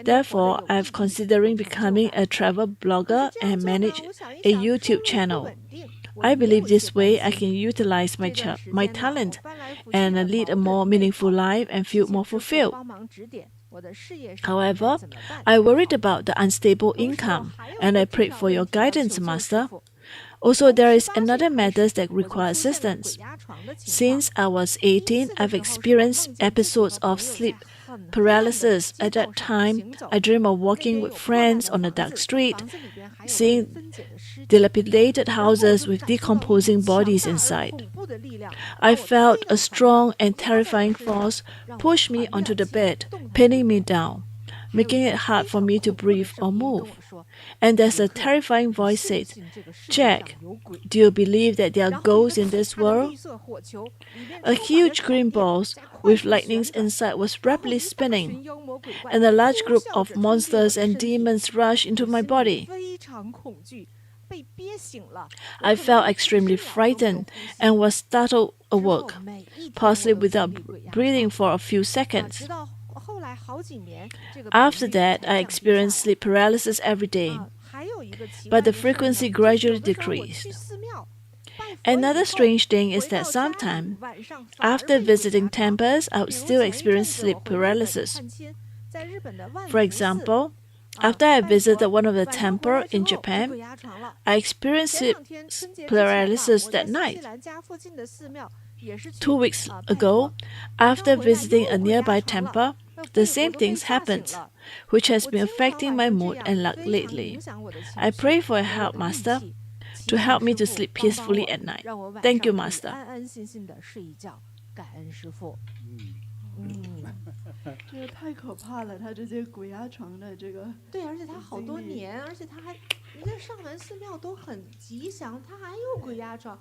Therefore, I am considering becoming a travel blogger and manage a YouTube channel. I believe this way I can utilize my talent and lead a more meaningful life and feel more fulfilled. However, I worried about the unstable income, and I prayed for your guidance, Master. Also, there is another matter that requires assistance. Since I was 18, I've experienced episodes of sleep paralysis. At that time, I dreamed of walking with friends on a dark street, seeing dilapidated houses with decomposing bodies inside. I felt a strong and terrifying force push me onto the bed, pinning me down, making it hard for me to breathe or move. And there's a terrifying voice said, "Jack, do you believe that there are ghosts in this world?" A huge green ball with lightnings inside was rapidly spinning, and a large group of monsters and demons rushed into my body. I felt extremely frightened and was startled awake, possibly without breathing for a few seconds. After that, I experienced sleep paralysis every day, but the frequency gradually decreased. Another strange thing is that sometimes, after visiting temples, I would still experience sleep paralysis. For example, after I visited one of the temples in Japan, I experienced sleep paralysis that night. 2 weeks ago, after visiting a nearby temple, the same things happened, which has been affecting my mood and luck lately. I pray for your help, Master, to help me to sleep peacefully at night. Thank you, Master. 这个太可怕了，他这些鬼压床的这个。对，而且他好多年，而且他还，人家上完寺庙都很吉祥，他还有鬼压床。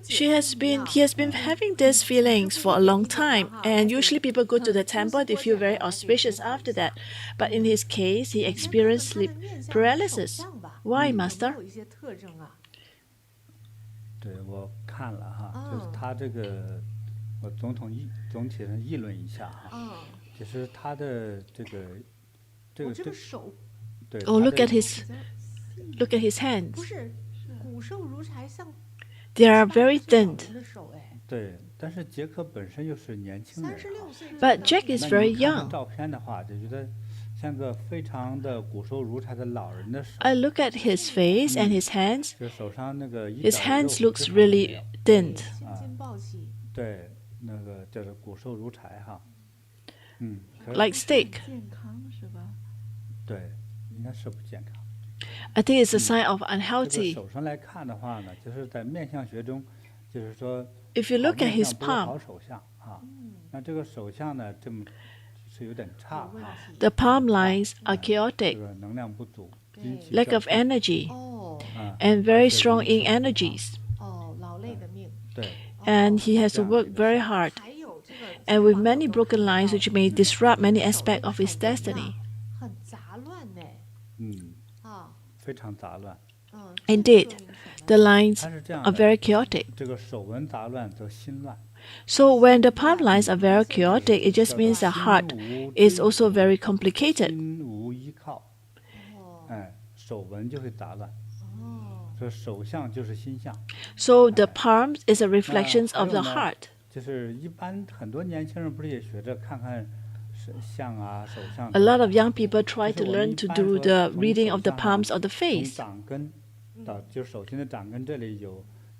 He has been having these feelings for a long time, and usually people go to the temple, they feel very auspicious after that. But in his case, he experienced sleep paralysis. Why, Master? 对，我看了哈，就是他这个，我总体上议论一下哈，就是他的这个手，对。Oh, look at his hands. 不是，骨瘦如柴，像。They are very thin. 对，但是杰克本身又是年轻人。But Jack is very young. 照片的话，就觉得像个非常的骨瘦如柴的老人的手。I look at his face and his hands. 就手上那个。His hands looks really thin. 对，那个叫做骨瘦如柴哈。Like steak. 健康是吧？对，应该是不健康。I think it's a sign of unhealthy. 手上来看的话呢，就是在面相学中，就是说， If you look at his palm, 好手相啊，那这个手相呢，这么是有点差啊。The palm lines are chaotic, 能量不足， lack of energy, and very strong in energies. 劳累的命。对。And he has to work very hard, and with many broken lines which may disrupt many aspects of his destiny. 很杂乱呢。非常杂乱。Indeed, the lines are very chaotic. 这个手纹杂乱则心乱。So when the palm lines are very chaotic, it just means the heart is also very complicated. 心无依靠，手纹就会杂乱。所以手相就是心相。So the palm is a reflection of the heart. 就是一般很多年轻人不是也学着看看。A lot of young people try to learn to do the reading of the palms of the face. 掌根到就手心的掌根这里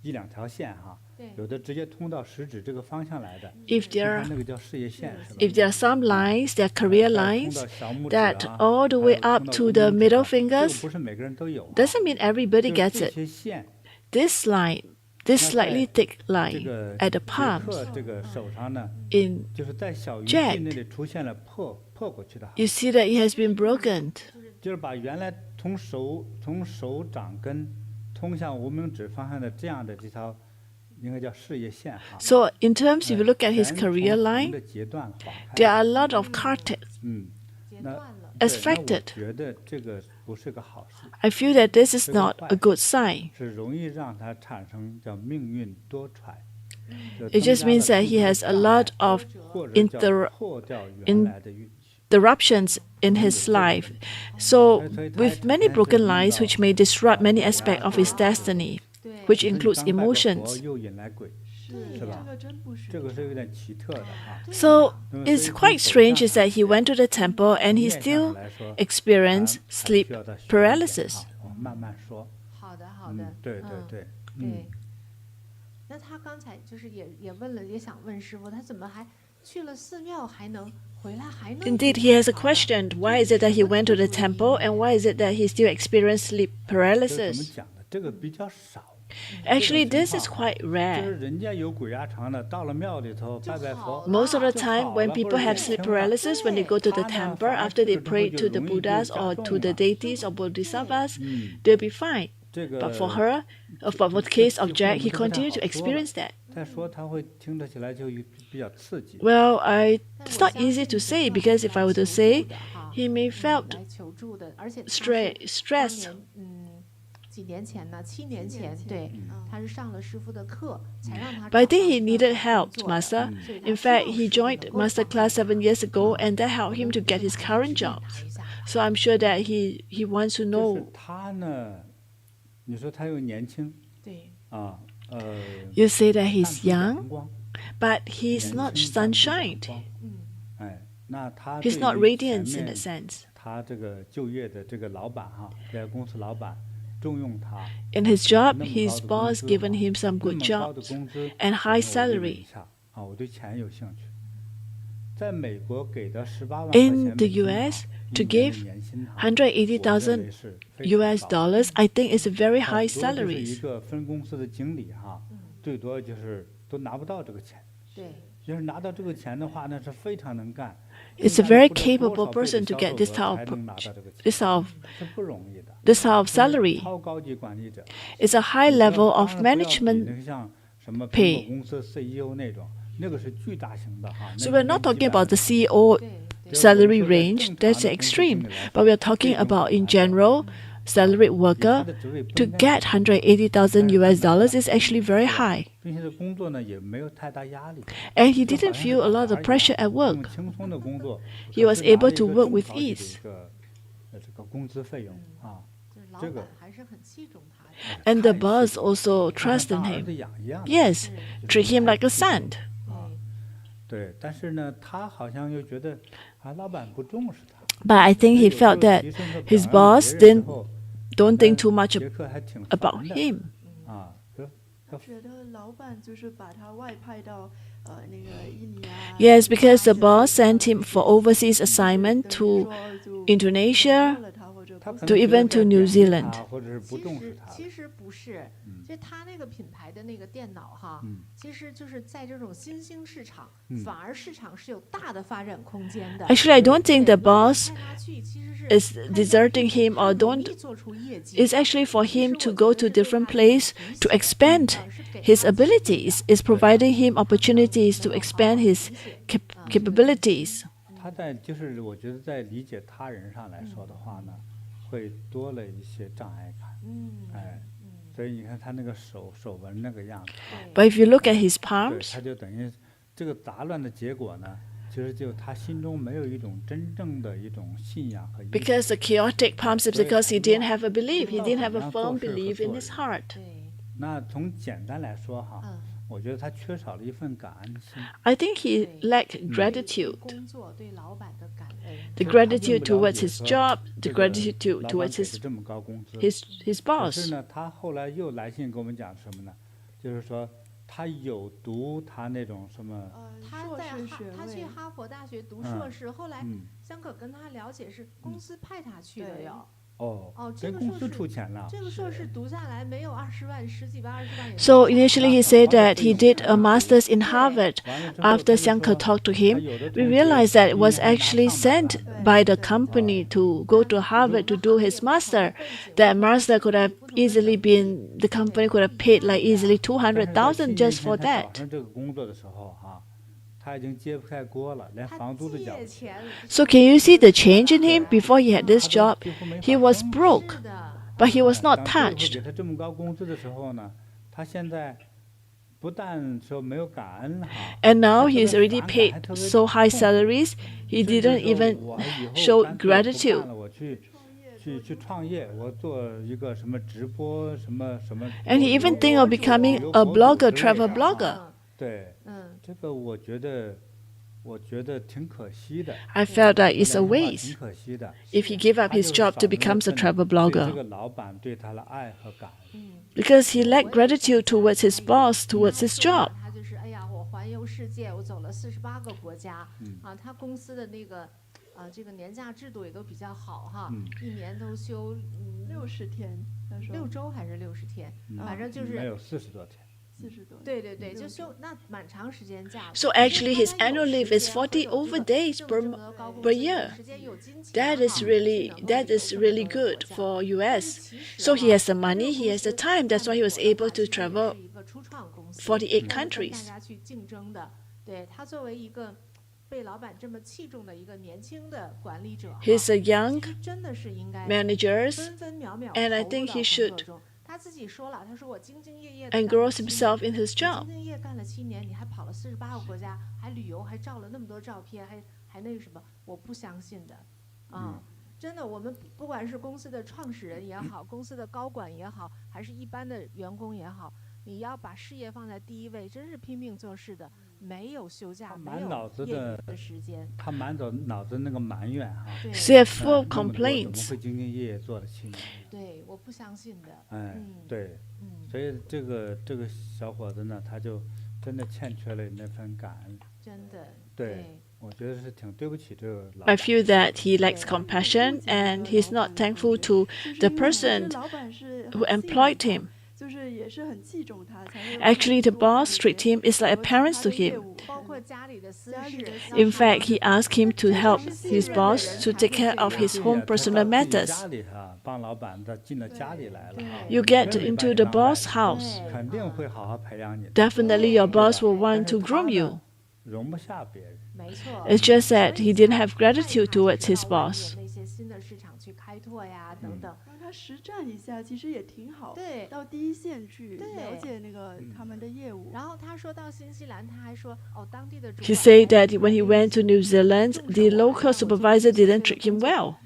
1-2条线哈，有的直接通到食指这个方向来的， If there 那个叫事业线是吧？ if there are some lines, there are career 通 lines 到小拇指 that 啊， all the way 还有 up 通到 to 无 the 名指 middle 啊，这个 fingers. 不是每个人都有啊， Doesn't mean everybody 就是 gets 这 it. 些线， This line, this 那在 slightly thick 这 line 个 at the 杰 palms 克这个手上呢， in 就是在小鱼 Jack 际那里出现了破过去的哈， you see that it has been broken. 就是把原来从手掌根通向无名指方向的这样的这条，应该叫事业线哈。 So in terms, if you look at his 全 career 从横 line, 的截断划开 there are a lot of cartilage. 那 as 对，那我 fractured. 觉得这个不是个好事， I feel that this is 这个 not 坏 a good sign. 是容易让他产生叫命运多舛。就 It just 增加了 means that 自 he 己的 has a 障 lot 碍 of 或者叫 inter- 破掉原 in- 来的运气。 disruptions in his life. So, with many broken lines which may disrupt many aspects of his destiny, 对 which 你说你 includes 刚拜个佛 emotions. 又引来鬼，对，是吧？这个真不是这个是有点奇特的哈。 So, it's quite strange is that he went to the temple and he 面相上 still 来说 experienced 还 sleep 需要再学一点 paralysis. 哈我们慢慢说。好的好的，对对对，对。那他刚才就是也问了，也想问师傅，他怎么还去了寺庙还能回来还能 Indeed, he has a question. Why is it that he went to the temple and why is it that he still experienced sleep 这是怎么 paralysis? 讲的？这个比较少。 Actually, this is quite 就 rare. 是人家有鬼压床的，到了庙里头拜拜佛。 Most of the 就 time, 好 when 了， people 或者 have 就 sleep 轻了。 paralysis, when they go to the 他呢， temple 反而 after 这 they 个时候 pray 就 to the 容易就 Buddhas 加 or 重 to the 了。 deities or Bodhisattvas, 嗯， they'll be fine. 这个 But for her, but for the case of Jack, he continued to 就不太好说了。 experience that. 再说他会听得起来就比较刺激。 Well, it's not easy to say because if I were to say, he may felt 来求助的，而且他是 stressed. 当年几年前呢？7年前，对，他是上了师傅的课，才让他。 But I think he needed help, 找到 Master. 工作的，所以他 In 需要 fact, he 师傅的 joined 关 Master 怀 class 7 years ago, and that helped him to get his 我们 current 指引 job. 他一下 So I'm sure that he wants to 就是 know. 他呢，你说他又年轻对，啊， You say that 淡 he's 出阳 young, 光， but he's 年 not 轻淡出阳 sunshined. 光。哎，那他 He's 对 not 于前 radiant in 面 a sense. 他这个就业的这个老板哈，这家公司老板重用他， In his job, 那么 his 高的工 boss 资 given 哈 him some 那 good 么高的 jobs 工资 and 可 high 能我问 salary. 一下啊，我对钱有兴趣。在美国给的18万块 In 钱 the 美金哈 US, 一 to 年的 give 年薪哈， 180,000 我认为是非常 US 高的。 dollars, I think is a very 很 high 多就是一 salaries. 个分公司的经理哈，最多就是都拿不到这个钱。对，要是拿到这个钱的话，那是非常能干。 It's a 应该 very 不知道多 capable 少倍的 person to 销 get 售 this 额 type 才 of 能拿到这个钱， this type of 是不容易的。 this type of 这是 salary. 超高级管理者。 It's a high 你知道 level 当 of 然不要比 management 那个像什么苹 pay 果公司 CEO 那种，那个是巨大型的哈。 So 那 we're 一 not 年几 talking 百 about the 万 CEO 对，对， salary 对，我们说在 range, 正 that's 常 the 的公司经 extreme. 理来 But 说 we're talking 最终 about 还 in 是要 general, salaried 以他 worker 的职位不 to 应该 get 是 180,000 US dollars is actually very 是吧 high. 并且这工作呢也没有太大压力， And he 就好 didn't 像是 feel a 打 lot 杂 of 一 pressure 样 at 这么 work. 轻松的工作， He 可 was 是拿 able 了一 to 个 work 中 with 高级的 ease. 一个这个工资费用啊，就是老这个板还是很器重他的。 And the 太 boss 细致了 also 就像 trusted 当儿 him. 子养一样的。 Yes, 就是 treat him 太 like a 器重 son. 了啊。对，但是呢，他好像又觉得啊，老板不重视他。 But I think 他 he 有时候 felt that 提升和 his 表扬 boss 别人之 didn't 后 don't 那 think too much 杰克还挺 about 烦的 him. 啊，我觉得老板就是把他外派到那个印尼啊。 Yes, because the 或者 boss 是 sent him for overseas 等 assignment 于 to 说就 Indonesia 忘了他或者不他可 to 能觉 even 得 to 在 New 贬低 Zealand. 他或者是不重视他。其实不是，就他那个品牌的那个电脑哈，其实就是在这种新兴市场，反而市场是有大的发展空间的。 Actually, I don't think the 对老板 boss 派他去其实是 is 他 deserting him 他 or 容易 don't. 做出业绩 It's actually for 其实 him 我 to 觉 go 得 to 是对 different 他 place 提 to 醒 expand 是给 his 他提醒 abilities. Is providing him opportunities to expand his capabilities. 他在就是我觉得在理解他人上来说的话呢，会多了一些障碍感。哎，所以你看他那个手纹那个样子啊， But if you look at his 对， palms, 他就等于这个杂乱的结果呢，其实就他心中没有一种真正的一种信仰和意识。 because the chaotic palms is because he didn't have a belief. He didn't have a 然后 firm 做事和 belief in 做 his 人 heart. 对，那从简单来说哈，我觉得他缺少了一份感恩心。 I think he 对 lacked 对 gratitude. 工作对老板的感恩。 The 就是他并 gratitude 不了 towards 解 his 说 job, the 这个 gratitude 老板 towards 给 his 的这么高工资， his 可 boss. 是呢，他后来又来信跟我们讲什么呢？就是说他有读他那种什么？他去哈佛大学读硕士，后来香可跟他了解是公司派他去的哟。跟公司出钱了。这个硕士读下来没有20万，10几万、20万也。So initially he said that he did a master's in Harvard. After Xiangke talked to him, we realized that it was actually sent by the company to go to Harvard to do his master. That master could have easily been, the company could have paid like easily 200,000 just for that. So can you see the change in him? Before he had this job, he was broke, but he was not touched. And now he is already paid so high salaries, he didn't even show gratitude. And he even think of becoming a blogger, travel blogger. I felt that it's a waste if he gave up his job to become a travel blogger. Because he lacked gratitude towards his boss, towards his job. So actually his annual leave is 40 over days per year. That is really good for US. So he has the money, he has the time. That's why he was able to travel 48 countries. He's a young manager, and I think he should engross himself in his job. So they are full of complaints. I feel that he lacks compassion and he's not thankful to the person who employed him. Actually, the boss treats him is like a parent to him. In fact, he asked him to help his boss to take care of his home personal matters. You get into the boss' house. Definitely your boss will want to groom you. It's just that he didn't have gratitude towards his boss. He said that when he went to New Zealand, the local supervisor didn't treat him well.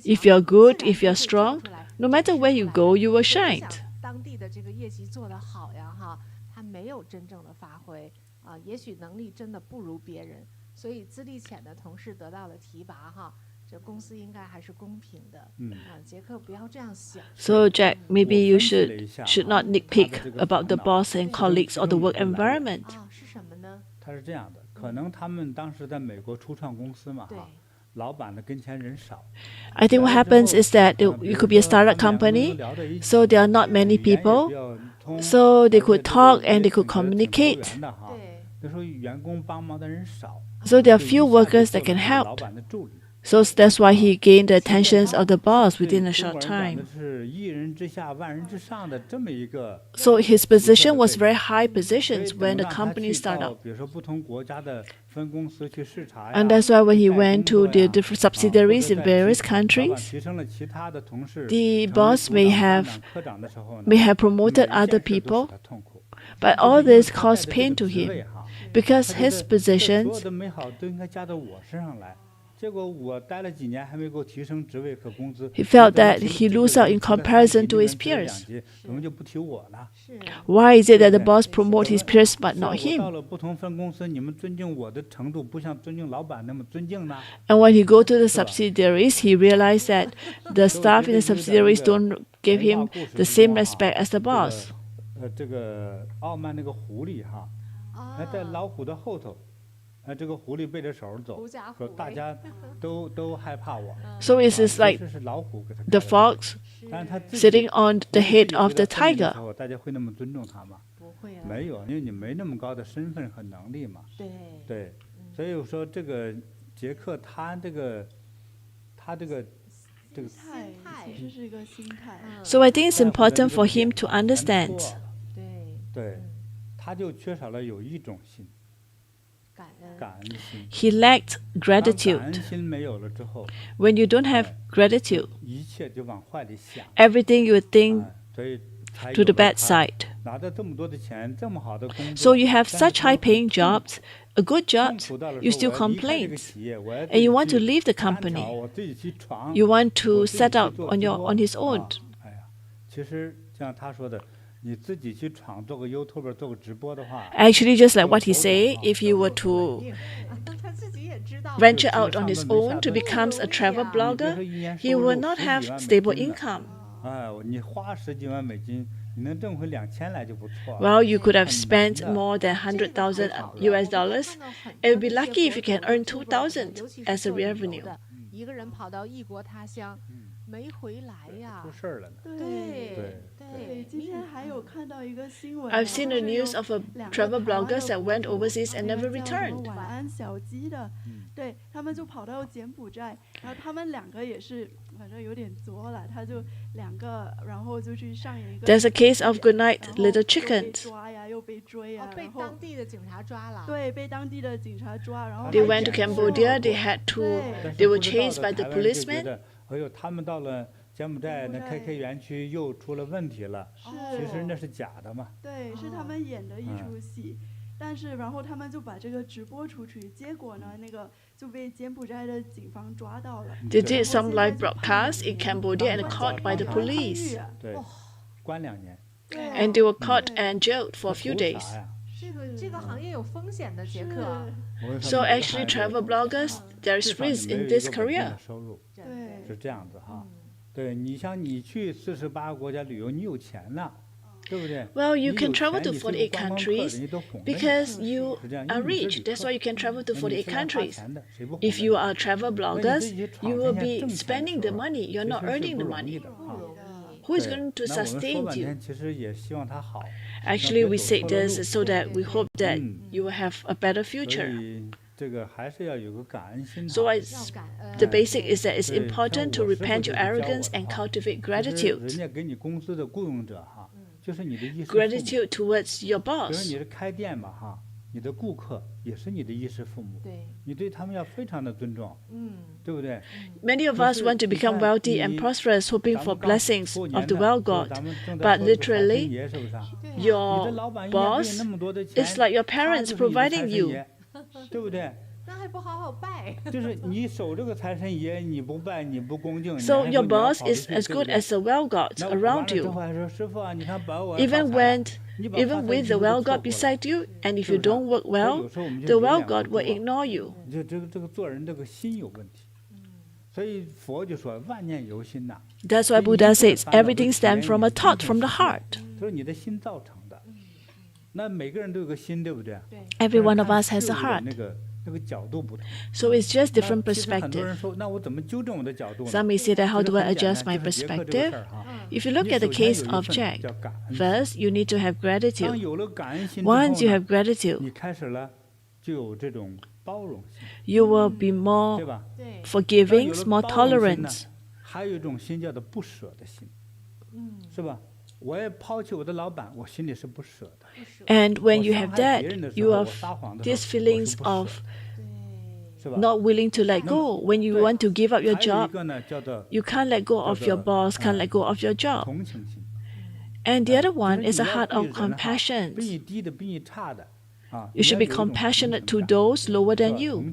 If you're good, if you're strong, no matter where you go, you will shine. So Jack, maybe you should not nitpick about the boss and colleagues or the work environment. I think what happens is that it could be a startup company, so there are not many people, so they could talk and they could communicate. So there are few workers that can help. So that's why he gained the attention of the boss within a short time. So his position was very high positions when the company started up. And that's why when he went to the different subsidiaries in various countries, the boss may have promoted other people, but all this caused pain to him because his positions He felt that he lose out in comparison to his peers. Why is it that the boss promotes his peers but not him? And when he go to the subsidiaries, he realized that the staff in the subsidiaries don't give him the same respect as the boss. 这个傲慢那个狐狸哈，在老虎的后头，这个狐狸背着手走，说大家都害怕我。So it is like the fox sitting on the head of the tiger. 大家会那么尊重他吗？不会啊。没有，因为你没那么高的身份和能力嘛。对，所以我说这个杰克他这个心态其实是一个心态。So I think it's important for him to understand. 对，他就缺少了有一种心，感恩心。He lacked gratitude. 感恩心没有了之后 When you don't have gratitude, 一切就往坏里想。everything you think 所以才 to the bad side. 拿到这么多的钱，这么好的工作 So you have such high-paying jobs, a good job, you still complain, and you want to leave the company. You want to set out on his own. 哎呀，其实像他说的。 你自己去闯做个 YouTuber 做个直播的话 Actually, just like what he say, if he were to venture out on his own to become a travel blogger, he will not have stable income. 哎，你花10几万美金，你能挣回2000来就不错。Well, you could have spent more than 100,000 US dollars, and you'd be lucky if you can earn 2,000 as a revenue. 一个人跑到异国他乡，没回来呀，出事了呢。对，今天还有看到一个新闻。I've seen the news of a travel bloggers that went overseas and never returned. 晚安小鸡的，对他们就跑到柬埔寨，然后他们2个也是，反正有点作了，他就2个，然后就去上演一个。There's a case of good night little chickens. 抓呀，又被追呀，被当地的警察抓了。对，被当地的警察抓，然后。They went to Cambodia. They were chased by the policemen. 哎呦，他们到了。 柬埔寨那 KK 园区又出了问题了，其实那是假的嘛。对，是他们演的一出戏，但是然后他们就把这个直播出去，结果呢，那个就被柬埔寨的警方抓到了。They did some live broadcasts in Cambodia and caught by the police. 对，关2年。And they were caught and jailed for a few days. 这个行业有风险的，杰克。So actually, travel bloggers, there is risk in this career. 收入，是这样子哈。 对你像你去48个国家旅游，你有钱了，对不对 ？Well, you can travel to 48 countries because you are rich. That's why you can travel to 48 countries. If you are travel bloggers, you will be spending the money. You're not earning the money. Who is going to sustain you? Actually, we say this so that we hope that you will have a better future. So the basic is that it's important to repent your arrogance and cultivate gratitude. Gratitude towards your boss. Many of us want to become wealthy and prosperous, hoping for blessings of the well God. But literally, your boss is like your parents providing you. 对不对？那还不好好拜？就是你守这个财神爷，你不拜，你不恭敬。So your boss is as good as a well God around you. Even with the well God beside you, and if you don't work well, the well God will ignore you. 这个做人这个心有问题。所以佛就说万念由心呐。That's why Buddha says everything stems from a thought, from the heart. 所以你的心造成的。那每个人都有个心，对不对？ Every one of us has a heart. 那个角度不同。 So it's just different perspective. 那我怎么纠正我的角度呢？ Some may say that how do I adjust my perspective? If you look at the case of Jack, first you need to have gratitude. Once you have gratitude, 你开始了就有这种包容心。 You will be more forgiving, more tolerant. 还有一种心叫做不舍的心，是吧？ 我也抛弃我的老板，我心里是不舍的。 And when you have that, you have these feelings of not willing to let go. When you want to give up your job, you can't let go of your boss, can't let go of your job. And the other one is a heart of compassion. You should be compassionate to those lower than you.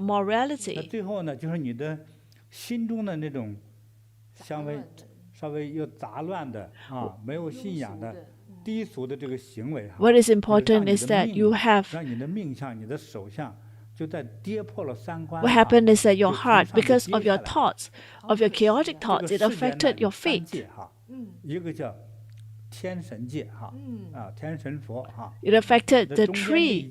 morality. 最后呢，就是你的心中的那种稍微又杂乱的没有信仰的低俗的这个行为What is important is that you have. 让你的命相、你的手相就在跌破了三观。What happened is that your heart, because of your thoughts, of your chaotic thoughts, it affected your fate. 一个叫天神界天神佛It affected the three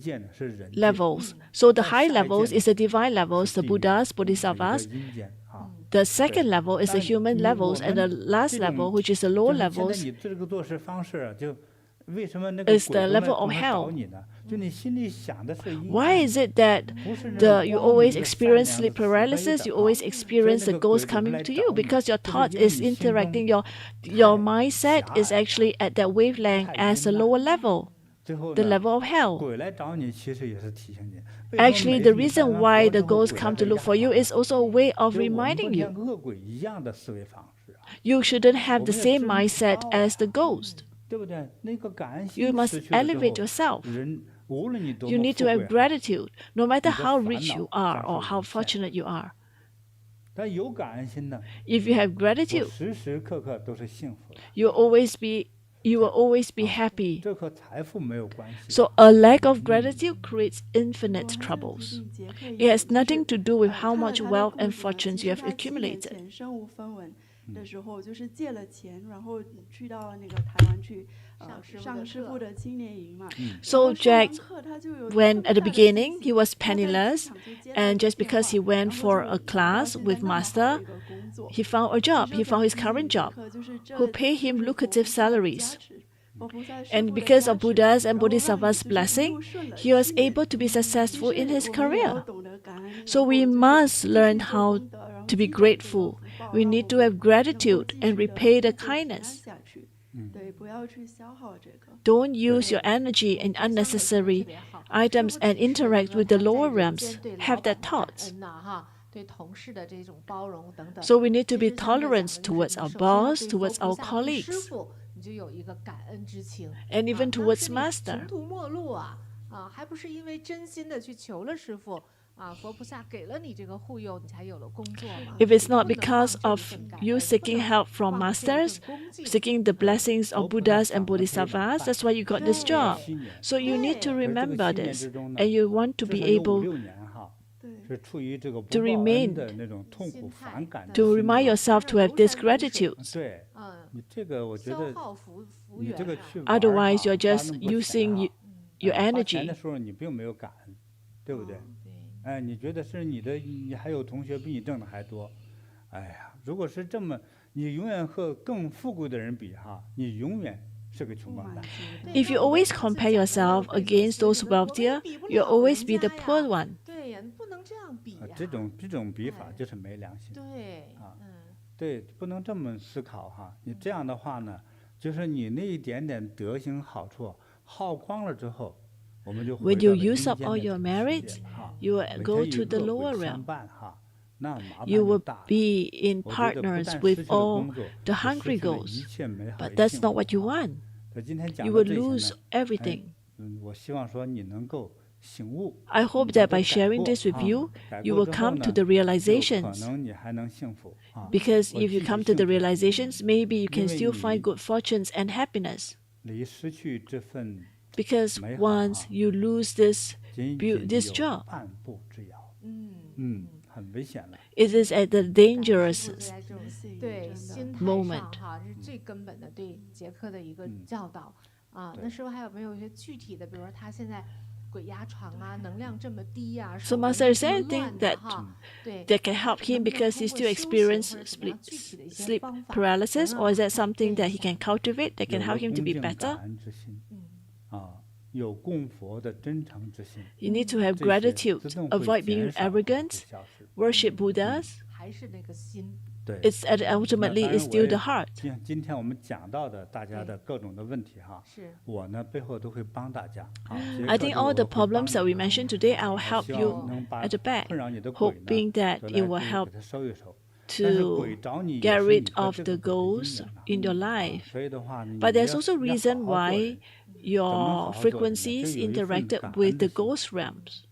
levels. So the high levels is the divine levels, the Buddhas, Bodhisattvas. The second level is the human levels, and the last level, which is the lower levels, is the level of hell. Why is it that you always experience sleep paralysis, you always experience the ghost coming to you? Because your thought is interacting, your mindset is actually at that wavelength as a lower level, the level of hell. Actually, the reason why the ghosts come to look for you is also a way of reminding you. You shouldn't have the same mindset as the ghost. You must elevate yourself. You need to have gratitude, no matter how rich you are or how fortunate you are. If you have gratitude, you will always be happy. So a lack of gratitude creates infinite troubles. It has nothing to do with how much wealth and fortunes you have accumulated. 的时候，就是借了钱，然后去到那个台湾去上师傅的青年营嘛。So Jack, when at the beginning he was penniless, and just because he went for a class with Master, he found a job. He found his current job, who paid him lucrative salaries. And because of Buddha's and Bodhisattva's blessing, he was able to be successful in his career. So we must learn how to be grateful. We need to have gratitude and repay the kindness. Don't use your energy in unnecessary items and interact with the lower realms. Have that thoughts. So we need to be tolerant towards our boss, towards our colleagues, and even towards Master. If it's not because of you seeking help from masters, seeking the blessings of Buddhas and Bodhisattvas, that's why you got this job. So you need to remember this, and you want to be able to remain, to remind yourself to have this gratitude. Otherwise, you're just using your energy. 你觉得是你的，你还有同学比你挣的还多，如果是这么，你永远和更富贵的人比你永远是个穷光蛋。If you always compare yourself against those wealthier, you'll always be the poor one. 对呀，不能这样比。这种比法就是没良心。对，不能这么思考你这样的话呢，就是你那一点点德行好处耗光了之后。When you use up all your merits, you will go to the lower realm. You will be in partners with all the hungry ghosts, but that's not what you want. You will lose everything. I hope that by sharing this with you, you will come to the realizations. Because if you come to the realizations, maybe you can still find good fortunes and happiness. Because once you lose this job, it is at the dangerous moment. So Master is anything that can help him because he still experiences sleep paralysis, or is that something that he can cultivate that can help him to be better? You need to have gratitude, avoid being arrogant, worship Buddhas. It's ultimately is still the heart. I think all the problems that we mentioned today, I'll help you at the back, hoping that it will help to get rid of the ghosts in your life. But there's also a reason why your frequencies interacted with the ghost realms.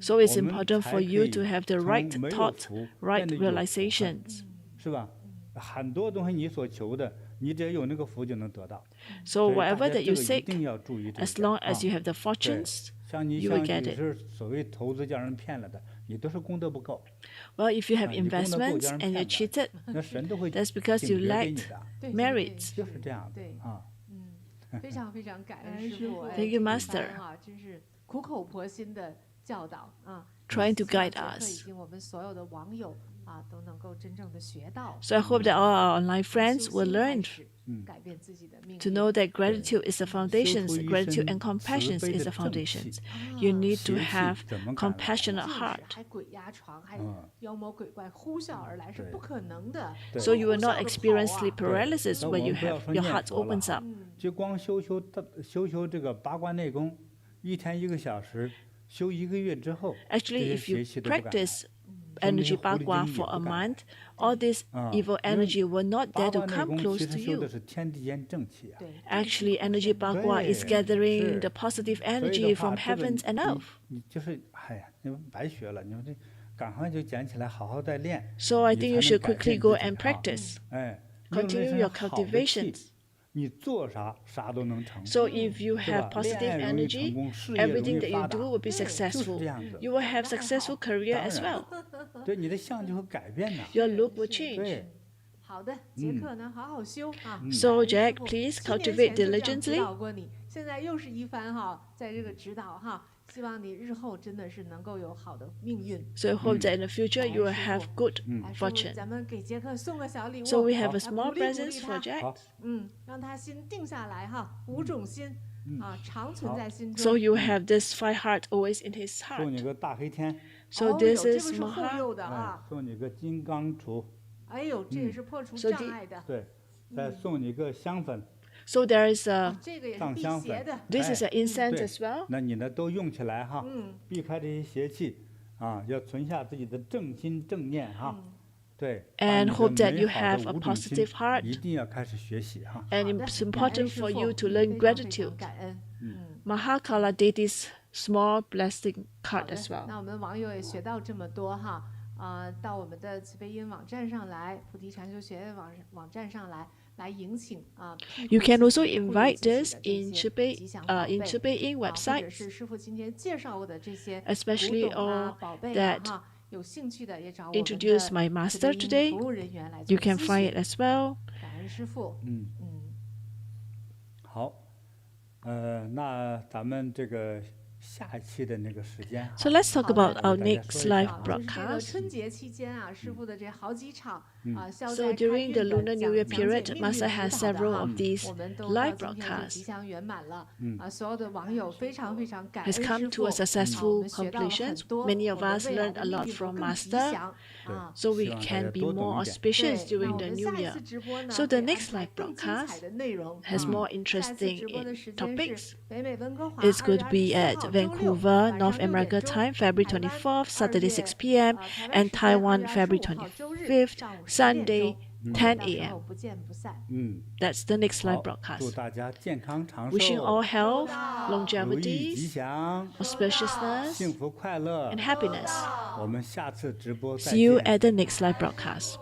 So it's important for you to have the right thought, right realizations. 是吧？很多东西你所求的，你只要有那个福就能得到。 So whatever that you 所以大家这个一 seek, 定要注意这 as 点 long as 啊 you have the fortunes, 像你 you 像 will get 你 it. 是所谓投资叫人骗了的，你都是功德不够， Well, if you have 你功德不够 investments 叫人 and 骗 you're 的， cheated, 那神都会 that's because 警 you 觉给你 lacked 的，对 merits. 就是这样的对啊。非常非常感恩感恩师父师傅，哎 Thank you, 这一 Master. 番啊，真是苦口婆心的教导啊。 Trying to 希望 guide 这课已 us. 经我们所有的网友啊都能够真正的学到， So I hope that all our online 从 friends 修 will 心开 learn 始改变自己的命 to 运。 know that gratitude is the 修 foundations. 出一 Gratitude 身 and compassion 慈悲 is 的 the 正 foundations. 气， You need to 邪气 have 怎么敢来？ compassionate 就是 heart. 还鬼压床，还嗯妖魔鬼怪呼啸而来，是对不可能的。对 So you will 呼 not 啸地 experience 跑啊 sleep paralysis 那 when 我 you 们不要 have 说 your 念 heart 佛了 opens 哈 up. 就光修这个八卦内功，一天1个小时，修1个月之后， Actually, 这些 if you 邪气都不敢来。 practice 说明 energy 狐狸 bagua 精也 for 不 a 敢来。 month, all this 啊 evil 因为 energy will not 八 dare to 卦内 come 功 close 其 to 实修的 you. 是天地间正气啊。对， Actually, energy bagua is 对， gathering 是。 the positive 所以 energy 的 from 话，这个 heavens and earth. 你就是哎呀，你们白学了，你们这赶快就捡起来，好好再练。 So I 你 think 才 you 能 should 改 quickly 变 go 自己 and 啊 practice. 哎，用那 Continue 身 your 好的气 cultivations. 你做啥啥都能成。 So if you 是 have 吧？恋 positive 爱容易成 energy, 功，事业容 everything 易 that 发 you 达， do will be 就是 successful. 这样子。 You will have successful career 当 as 然 well. 对你的相就会改变的。 Your look will change. 对，好的，杰克呢，好好修啊。 So 感恩 Jack, 师父 please 7年 cultivate 前就这样指 diligently. 导过你，现在又是一番哈，在这个指导哈，希望你日后真的是能够有好的命运。 So I hope that in the future you will have good 来，师傅， fortune. 咱们给杰克送个小礼物， So we have a 来 small 鼓励鼓 presents 励 for 他， Jack. 好，让他心定下来哈，5种心啊，长存在心 So 中。 you have this five heart always in his 送你 heart. 个大黑天， So 哦 this 哟这 is 个是护 Maha. 佑的哎啊，，送你个金刚杵，哎呦，这也是破除 So 障 the- 碍的，对，再送你个香粉， So there is 这个也是辟藏香粉邪的。。 this is 哎 an incense 对 as well. 那你呢都用起来哈，避开这些邪气啊，要存下自己的正心正念哈。对 And 把你的 hope that 美 you 好的 have a 五种心 positive heart. 一定要开始学习哈。 And 好的 it's 感恩 important 师 for 父 you to 非 learn 常非常 gratitude. 感恩。 Mahakala deities small blessing 好 card 的 as well. 那我们网友也学到这么多哈，到我们的慈悲音网站上来，菩提禅修学院网站上来迎请啊。You can also invite 自己 this 的这 in 些 Chibei 吉祥宝 in 贝 Chibei in 或者 website. 是师傅今天介绍过的这些 Especially 古董啊 all 宝贝啊 that 哈，有兴趣的也找我们的 Introduce my 慈悲 master 音 today. 服务人员来 You 做 can 咨 find 询 it as well. 感恩师傅。好，那咱们这个下一期的那个时间哈， So let's talk 好的。 about our 大家 next 说一下 live 啊，就是这个 broadcast. 春节期间啊，师傅的这好几场啊，消 So 灾开 during 运 the 的 Lunar New Year 讲解 period, 命运 Master 指 has 导的 several 哈 of these 我们都 live 到今天就 broadcasts 吉祥圆满了。所有的网友非常非常感 has 恩 come 师 to 傅 a 我 successful 们学到了很 completion. 多， Many 我 of 们 us 未来 learned 的 a 命 lot 运会 from 更吉 Master. 祥啊。 So we 希望大家 can be 多懂 more 一点。 auspicious 对，那 during 我 the 们 new 下一 year. 次直播呢， So the 会安 next 排 live 更精彩 broadcast 的内容。 has more 下一次 interesting 直播的时间 topics. 是北美温哥华 It's going to 2 be 月 at 24号周六 Vancouver, 晚 North 上6 America 点钟， time, February 台湾 24th, 2 Saturday 月 6 p.m. 台湾 and 时间 Taiwan 2 February 月25号周日 25th, 上午10 Sunday, 点钟， 10到时候 a.m. 不见不散。That's the next live 好，祝 broadcast. 大家健康长寿， Wishing all health, 如意吉 longevity, 祥， auspiciousness, 幸福快乐 and。happiness. 我们下次直播再 See you 见。 at the next live broadcast.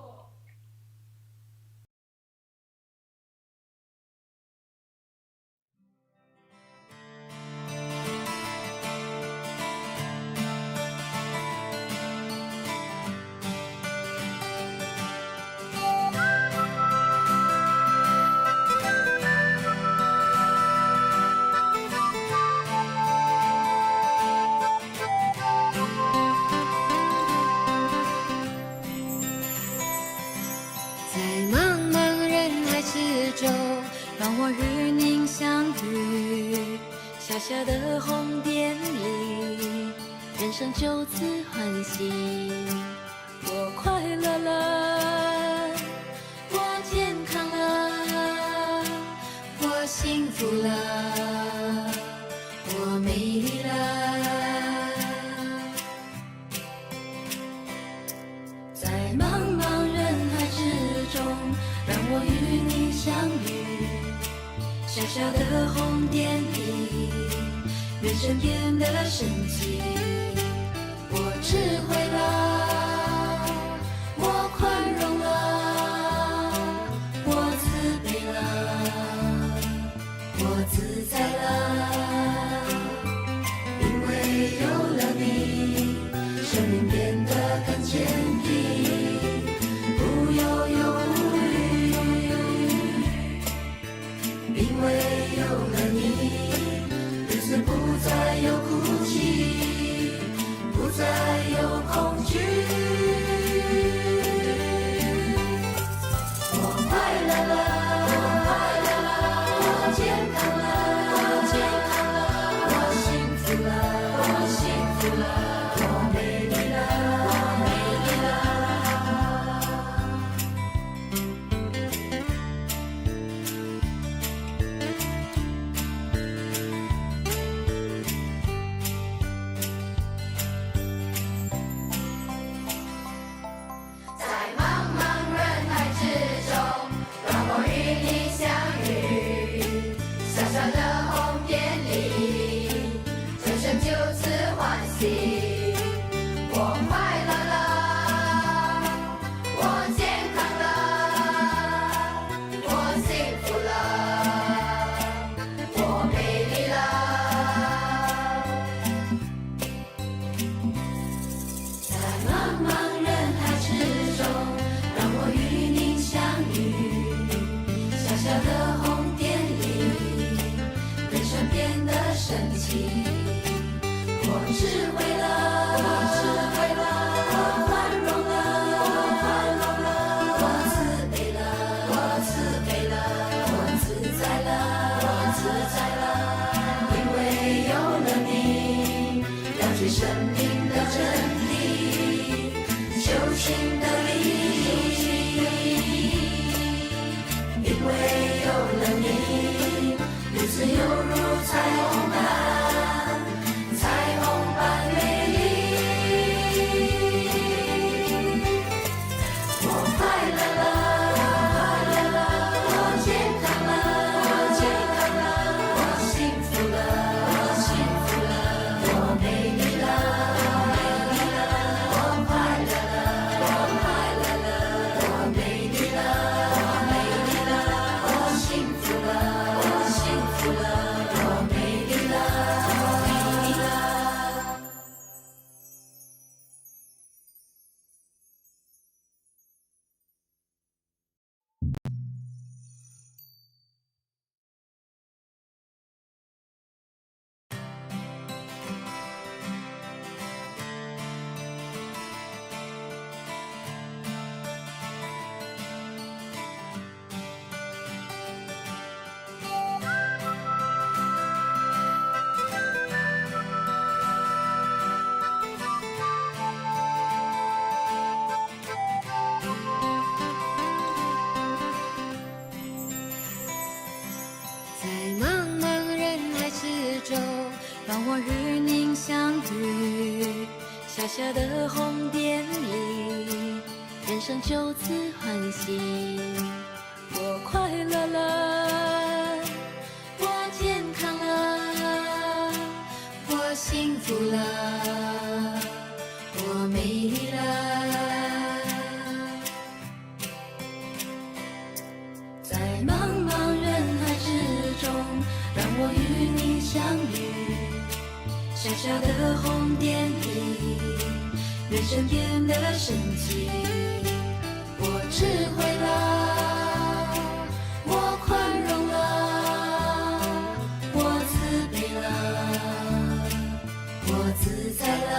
让我与您相遇，小小的红点里，人生就此欢喜。我快乐了，我健康了，我幸福了，我美丽了。在茫茫人海之中，让我与你相遇。小小的红点里，人生变得神奇。我智慧了，我宽容了，我慈悲了，我自在了。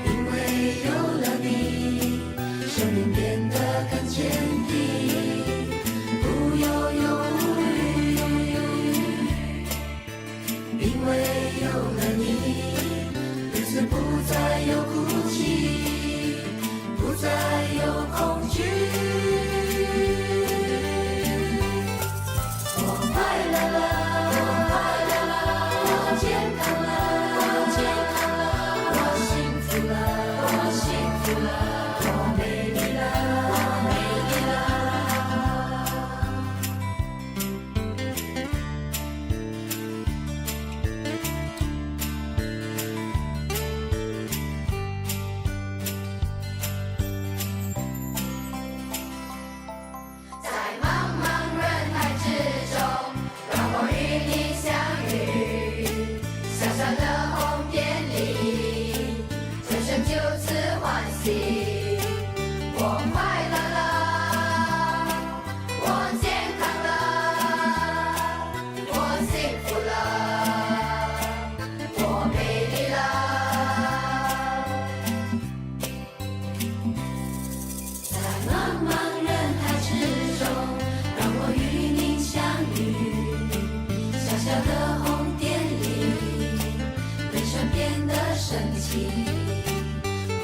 因为有了你，生命变得更坚定，不忧忧无虑。因为有了你，日子不再有哭泣，不再有恐惧。我快乐了，我快乐了，我健康了，我健康了，升起。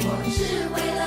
我只为了